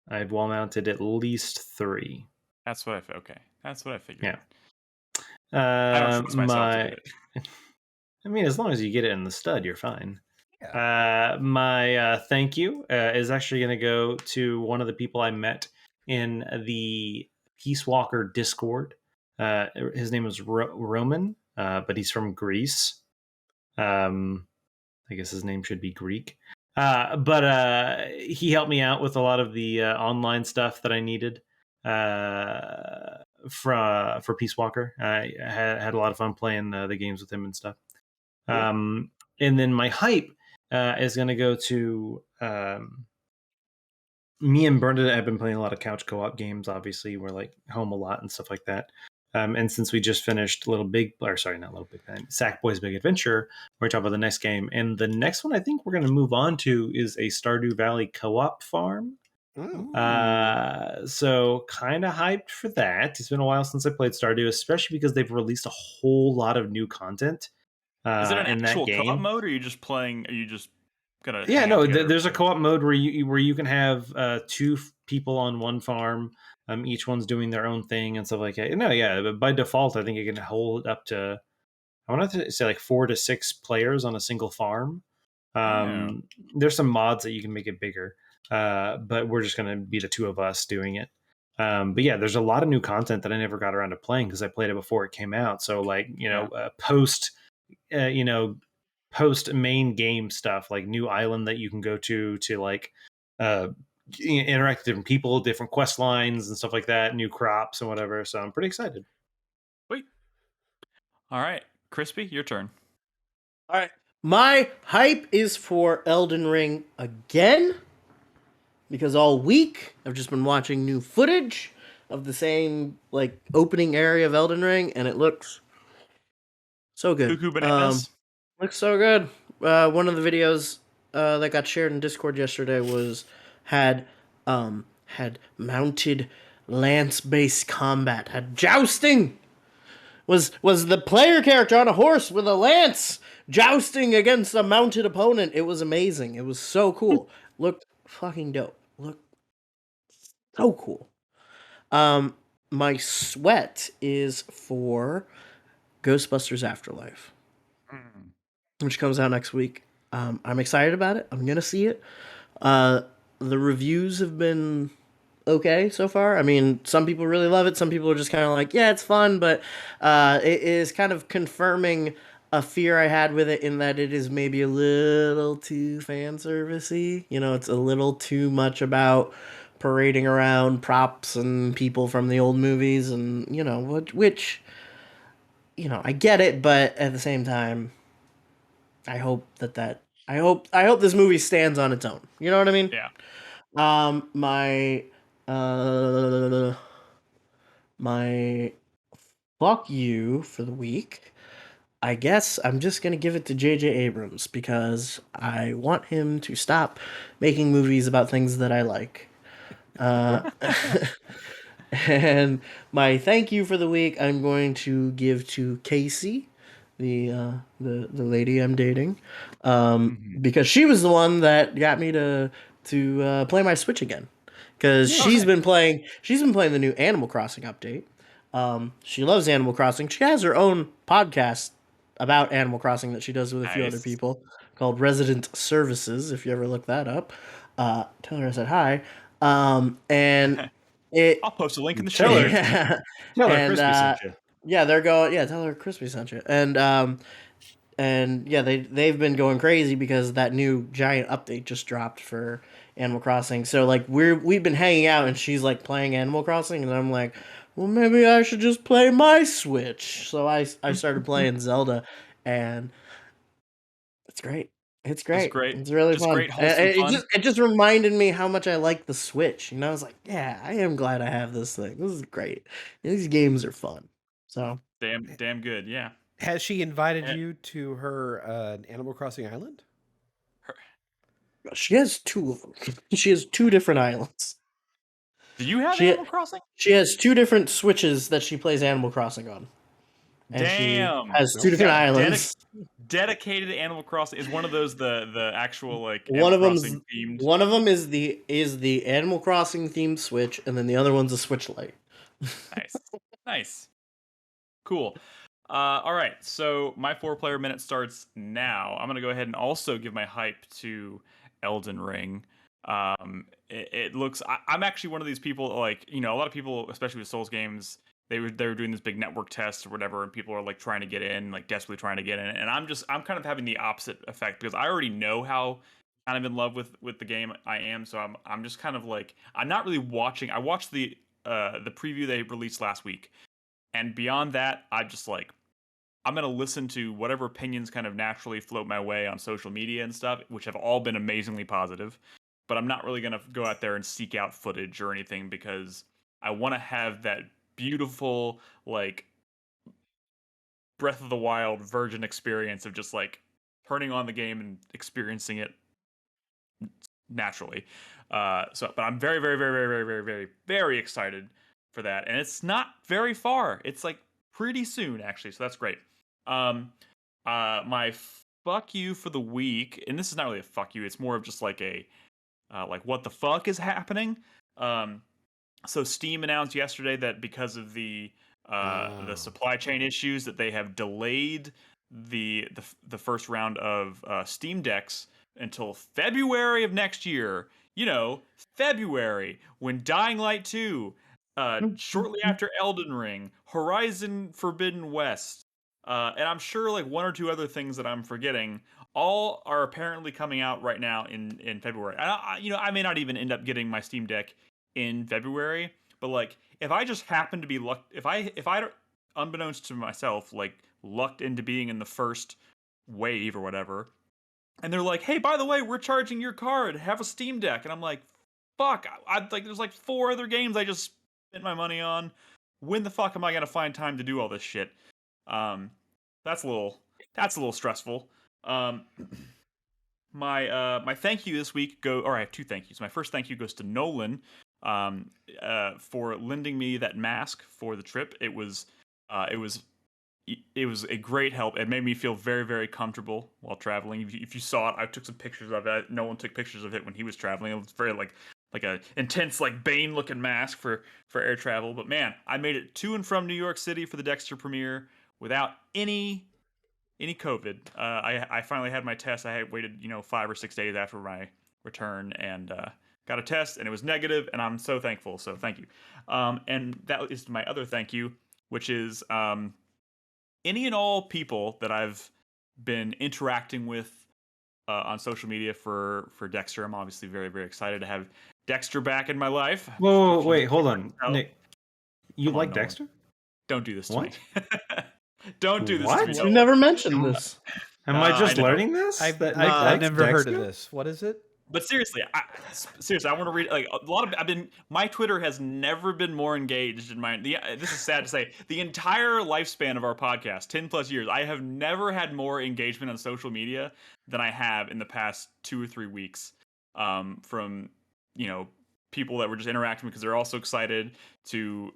Speaker 2: I've wall mounted at least 3.
Speaker 1: That's what okay. That's what I figured.
Speaker 2: Yeah.
Speaker 1: I don't trust myself to do it.
Speaker 2: I mean, as long as you get it in the stud, you're fine. Yeah. My thank you is actually going to go to one of the people I met in the Peace Walker Discord. His name is Roman, but he's from Greece. I guess his name should be Greek. But he helped me out with a lot of the online stuff that I needed for Peace Walker. I had a lot of fun playing the games with him and stuff. Cool. And then my hype is going to go to me and Bernadette have been playing a lot of couch co-op games. Obviously, we're like home a lot and stuff like that. And since we just finished Sackboy's Big Adventure, we're talking about the next game. And the next one I think we're going to move on to is a Stardew Valley co-op farm. So kind of hyped for that. It's been a while since I played Stardew, especially because they've released a whole lot of new content.
Speaker 1: Is it an actual co-op mode, or are you just playing? Are you just gonna?
Speaker 2: Yeah, no. There's a co-op mode where you can have 2 people on one farm. Each one's doing their own thing and stuff like that. No, yeah, but by default, I think it can hold up to, I want to say like 4 to 6 players on a single farm. There's some mods that you can make it bigger, but we're just going to be the 2 of us doing it. But yeah, there's a lot of new content that I never got around to playing because I played it before it came out. So like, post main game stuff, like new island that you can go to like interact with different people, different quest lines and stuff like that, new crops and whatever. So I'm pretty excited.
Speaker 1: Wait. All right, Crispy, your turn.
Speaker 3: All right. My hype is for Elden Ring again, because all week I've just been watching new footage of the same like opening area of Elden Ring, and it looks so good.
Speaker 1: Cuckoo bananas.
Speaker 3: Looks so good. One of the videos that got shared in Discord yesterday had mounted lance-based combat, had jousting. Was the player character on a horse with a lance jousting against a mounted opponent. It was amazing. It was so cool. Looked fucking dope. Looked so cool. My sweat is for Ghostbusters Afterlife, which comes out next week. I'm excited about it. I'm gonna see it. The reviews have been okay so far. I mean, some people really love it. Some people are just kind of like, yeah, it's fun, but it is kind of confirming a fear I had with it, in that it is maybe a little too fan servicey. It's a little too much about parading around props and people from the old movies, and which I get it, but at the same time, I hope this movie stands on its own. You know what I mean?
Speaker 1: Yeah.
Speaker 3: My fuck you for the week. I guess I'm just gonna give it to J.J. Abrams because I want him to stop making movies about things that I like. Uh, and my thank you for the week, I'm going to give to Casey, the lady I'm dating, because she was the one that got me to play my Switch again. Because she's been playing the new Animal Crossing update. She loves Animal Crossing. She has her own podcast about Animal Crossing that she does with a few other people called Resident Services. If you ever look that up, tell her I said hi. And
Speaker 1: I'll post a link in the show.
Speaker 3: Yeah.
Speaker 2: Tell her Crispy sent you.
Speaker 3: Yeah, they're going. Yeah, tell her Crispy sent you. And yeah, they've been going crazy because that new giant update just dropped for Animal Crossing. So like we've been hanging out, and she's like playing Animal Crossing, and I'm like, well, maybe I should just play my Switch. So I started playing Zelda, and it's great. It's great. It's really
Speaker 1: just
Speaker 3: fun.
Speaker 1: Great, wholesome fun.
Speaker 3: It just reminded me how much I like the Switch. You know, I was like, yeah, I am glad I have this thing. This is great. These games are fun. So
Speaker 1: damn good. Yeah.
Speaker 4: Has she invited you to her Animal Crossing island?
Speaker 3: She has two of them. She has two different islands.
Speaker 1: Do you have Animal Crossing?
Speaker 3: She has two different Switches that she plays Animal Crossing on. And
Speaker 1: Damn.
Speaker 3: She has two different islands.
Speaker 1: Dedicated Animal Crossing is one of those the actual like
Speaker 3: one
Speaker 1: Animal
Speaker 3: of
Speaker 1: Crossing themed.
Speaker 3: One of them is the Animal Crossing themed Switch, and then the other one's a Switch Lite.
Speaker 1: Nice, cool. All right, so my 4-player minute starts now. I'm gonna go ahead and also give my hype to Elden Ring. It looks. I'm actually one of these people, like, you know, a lot of people, especially with Souls games, they were doing this big network test or whatever, and people are like trying to get in, like desperately trying to get in, and I'm kind of having the opposite effect because I already know how kind of in love with the game I am, so I'm just kind of like, I'm not really watching. I watched the preview they released last week, and beyond that, I just like, I'm going to listen to whatever opinions kind of naturally float my way on social media and stuff, which have all been amazingly positive. But I'm not really going to go out there and seek out footage or anything because I want to have that beautiful, like, Breath of the Wild virgin experience of just, like, turning on the game and experiencing it naturally. But I'm very, very, very, very, very, very, very, very excited for that. And it's not very far. It's, like, pretty soon, actually. So that's great. My fuck you for the week, and this is not really a fuck you, it's more of just like a like, what the fuck is happening. So Steam announced yesterday that because of the supply chain issues, that they have delayed the first round of Steam Decks until February of next year. You know, February, when Dying Light 2, shortly after Elden Ring, Horizon Forbidden West, and I'm sure like one or two other things that I'm forgetting, all are apparently coming out right now in February. I may not even end up getting my Steam Deck in February, but like, if I just happen to be if I unbeknownst to myself, like, lucked into being in the first wave or whatever, and they're like, hey, by the way, we're charging your card, have a Steam Deck, and I'm like, fuck, I like, there's like 4 other games I just spent my money on. When the fuck am I gonna find time to do all this shit? That's a little stressful. My thank you this week I have 2 thank yous. My first thank you goes to Nolan, for lending me that mask for the trip. It was a great help. It made me feel very, very comfortable while traveling. If you saw it, I took some pictures of it. Nolan took pictures of it when he was traveling. It was very like a intense, like, Bane looking mask for air travel. But man, I made it to and from New York City for the Dexter premiere without any COVID. I finally had my test. I had waited 5 or 6 days after my return, and got a test, and it was negative, and I'm so thankful. So thank you. And that is my other thank you, which is any and all people that I've been interacting with on social media for Dexter. I'm obviously very, very excited to have Dexter back in my life.
Speaker 2: Whoa, wait, hold on, Nick. You like
Speaker 1: Nolan.
Speaker 2: Dexter?
Speaker 1: Don't do this to me.
Speaker 2: What?
Speaker 1: Don't do this
Speaker 2: What?
Speaker 1: to me.
Speaker 3: You never mentioned this.
Speaker 2: Am I just learning this?
Speaker 4: I've
Speaker 2: That Nick
Speaker 4: never
Speaker 2: likes
Speaker 4: heard of
Speaker 2: Dexter?
Speaker 4: this. What is it?
Speaker 1: But seriously, I want to read like a lot of. My Twitter has never been more engaged in my. This is sad to say. The entire lifespan of our podcast, 10+ years, I have never had more engagement on social media than I have in the past 2 or 3 weeks. From people that were just interacting because they're also excited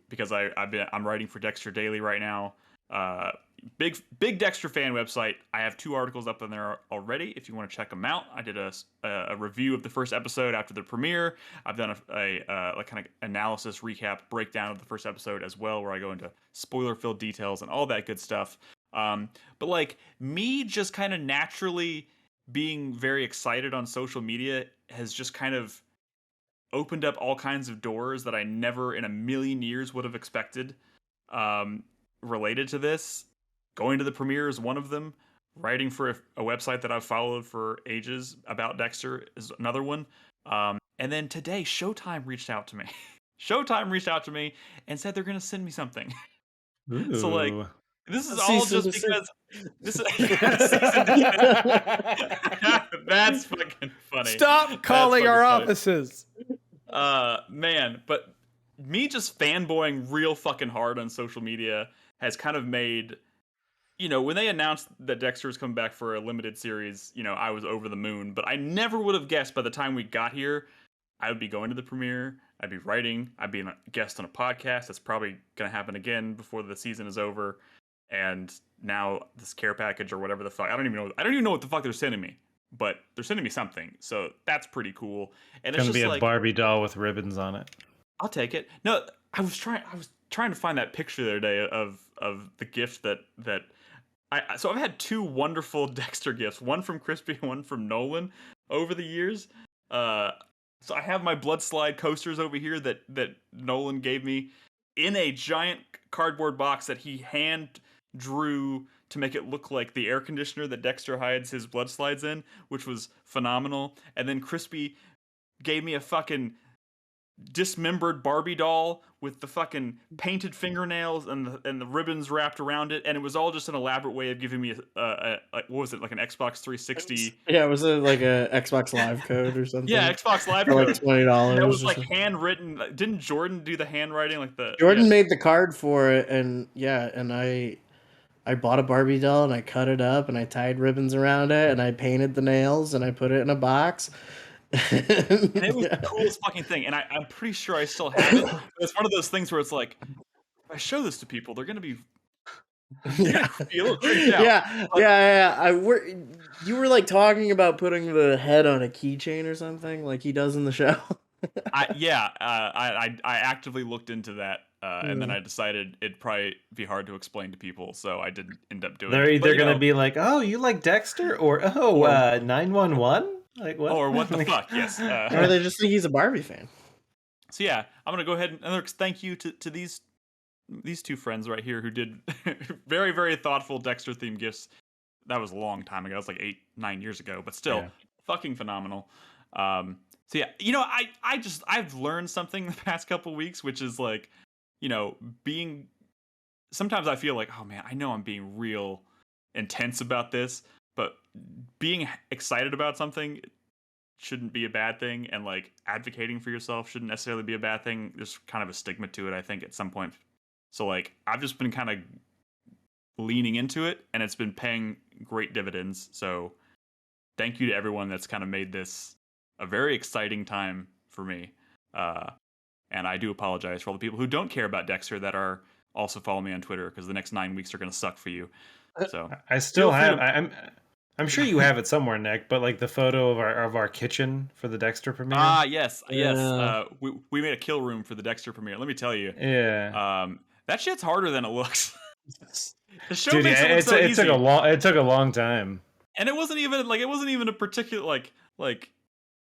Speaker 1: because I'm writing for Dexter Daily right now. Big Dexter fan website. I have 2 articles up on there already if you want to check them out. I did a review of the first episode after the premiere. I've done a like kind of analysis recap breakdown of the first episode as well, where I go into spoiler filled details and all that good stuff. But like me just kind of naturally being very excited on social media has just kind of opened up all kinds of doors that I never in a million years would have expected related to this. Going to the premiere is one of them. Writing for a website that I've followed for ages about Dexter is another one. And then today, Showtime reached out to me. Showtime reached out to me and said they're going to send me something. So like, this is all just because this is that's fucking funny.
Speaker 4: Stop calling our offices.
Speaker 1: Man, but me just fanboying real fucking hard on social media has kind of made, when they announced that Dexter was coming back for a limited series, I was over the moon, but I never would have guessed by the time we got here, I would be going to the premiere, I'd be writing, I'd be a guest on a podcast that's probably going to happen again before the season is over, and now this care package or whatever the fuck, I don't even know what the fuck they're sending me, but they're sending me something, so that's pretty cool. And
Speaker 2: it's gonna be a Barbie doll with ribbons on it.
Speaker 1: I'll take it. No, I was trying to find that picture the other day of the gift that so I've had 2 wonderful Dexter gifts, one from Crispy and one from Nolan over the years. So I have my blood slide coasters over here that Nolan gave me in a giant cardboard box that he hand drew to make it look like the air conditioner that Dexter hides his blood slides in, which was phenomenal. And then Crispy gave me a fucking dismembered Barbie doll with the fucking painted fingernails and the ribbons wrapped around it, and it was all just an elaborate way of giving me what was it, like an Xbox 360?
Speaker 3: It was like a Xbox Live code or something.
Speaker 1: Yeah, Xbox Live
Speaker 3: for
Speaker 1: code.
Speaker 3: like $20.
Speaker 1: That was like handwritten. Didn't Jordan do the handwriting? Like
Speaker 3: Jordan made the card for it, and I bought a Barbie doll and I cut it up and I tied ribbons around it and I painted the nails and I put it in a box.
Speaker 1: And it was the coolest fucking thing, and I'm pretty sure I still have it. It's one of those things where it's like, if I show this to people, they're gonna be a little creeped out.
Speaker 3: Yeah. You were like talking about putting the head on a keychain or something, like he does in the show.
Speaker 1: I actively looked into that, and then I decided it'd probably be hard to explain to people, so I didn't end up doing it.
Speaker 2: They're either gonna be like, "Oh, you like Dexter," or 911. Like what?
Speaker 1: Or what the fuck? Yes.
Speaker 3: Or they just think he's a Barbie fan.
Speaker 1: So yeah, I'm gonna go ahead and thank you to these 2 friends right here who did very, very thoughtful Dexter themed gifts. That was a long time ago. It was like 8-9 years ago, but still fucking phenomenal. So yeah, I've learned something the past couple weeks, which is like, sometimes I feel like, oh man, I know I'm being real intense about this, but being excited about something shouldn't be a bad thing, and like advocating for yourself shouldn't necessarily be a bad thing. There's kind of a stigma to it, I think, at some point. So like I've just been kind of leaning into it, and it's been paying great dividends. So thank you to everyone that's kind of made this a very exciting time for me. And I do apologize for all the people who don't care about Dexter that are also following me on Twitter, because the next 9 weeks are going to suck for you. So
Speaker 2: I still have. I'm sure you have it somewhere, Nick. But like the photo of our kitchen for the Dexter premiere.
Speaker 1: Yes. We made a kill room for the Dexter premiere. Let me tell you.
Speaker 2: Yeah.
Speaker 1: That shit's harder than it looks. The show
Speaker 2: Dude,
Speaker 1: makes it look so easy.
Speaker 2: It took a long time.
Speaker 1: And it wasn't even a particular like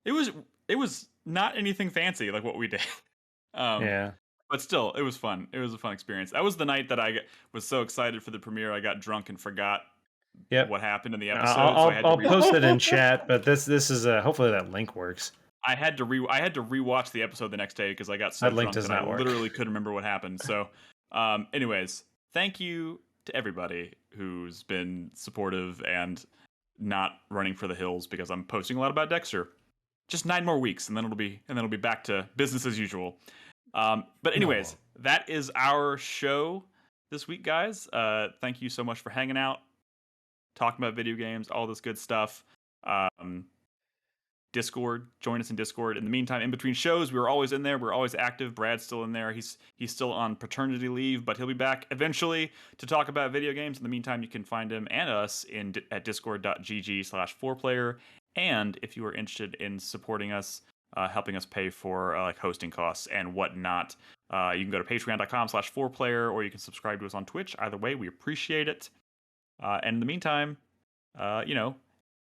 Speaker 1: it was not anything fancy like what we did. But still, it was fun. It was a fun experience. That was the night that I was so excited for the premiere, I got drunk and forgot what happened in the episode.
Speaker 2: I'll post it in chat, but this is hopefully that link works.
Speaker 1: I had to rewatch the episode the next day because I got so drunk that I literally couldn't remember what happened. So, anyways, thank you to everybody who's been supportive and not running for the hills because I'm posting a lot about Dexter. just 9 more weeks, and then it'll be back to business as usual. But anyways, that is our show this week, guys. Thank you so much for hanging out, talking about video games, all this good stuff. Discord, join us in Discord. In the meantime, in between shows, we're always in there. We're always active. Brad's still in there. He's still on paternity leave, but he'll be back eventually to talk about video games. In the meantime, you can find him and us at discord.gg/4Player. And if you are interested in supporting us, helping us pay for like hosting costs and whatnot, you can go to patreon.com/4Player, or you can subscribe to us on Twitch. Either way, we appreciate it. And in the meantime,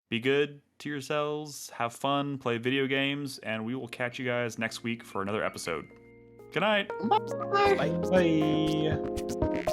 Speaker 1: be good to yourselves, have fun, play video games, and we will catch you guys next week for another episode. Good night.
Speaker 2: Bye. Bye.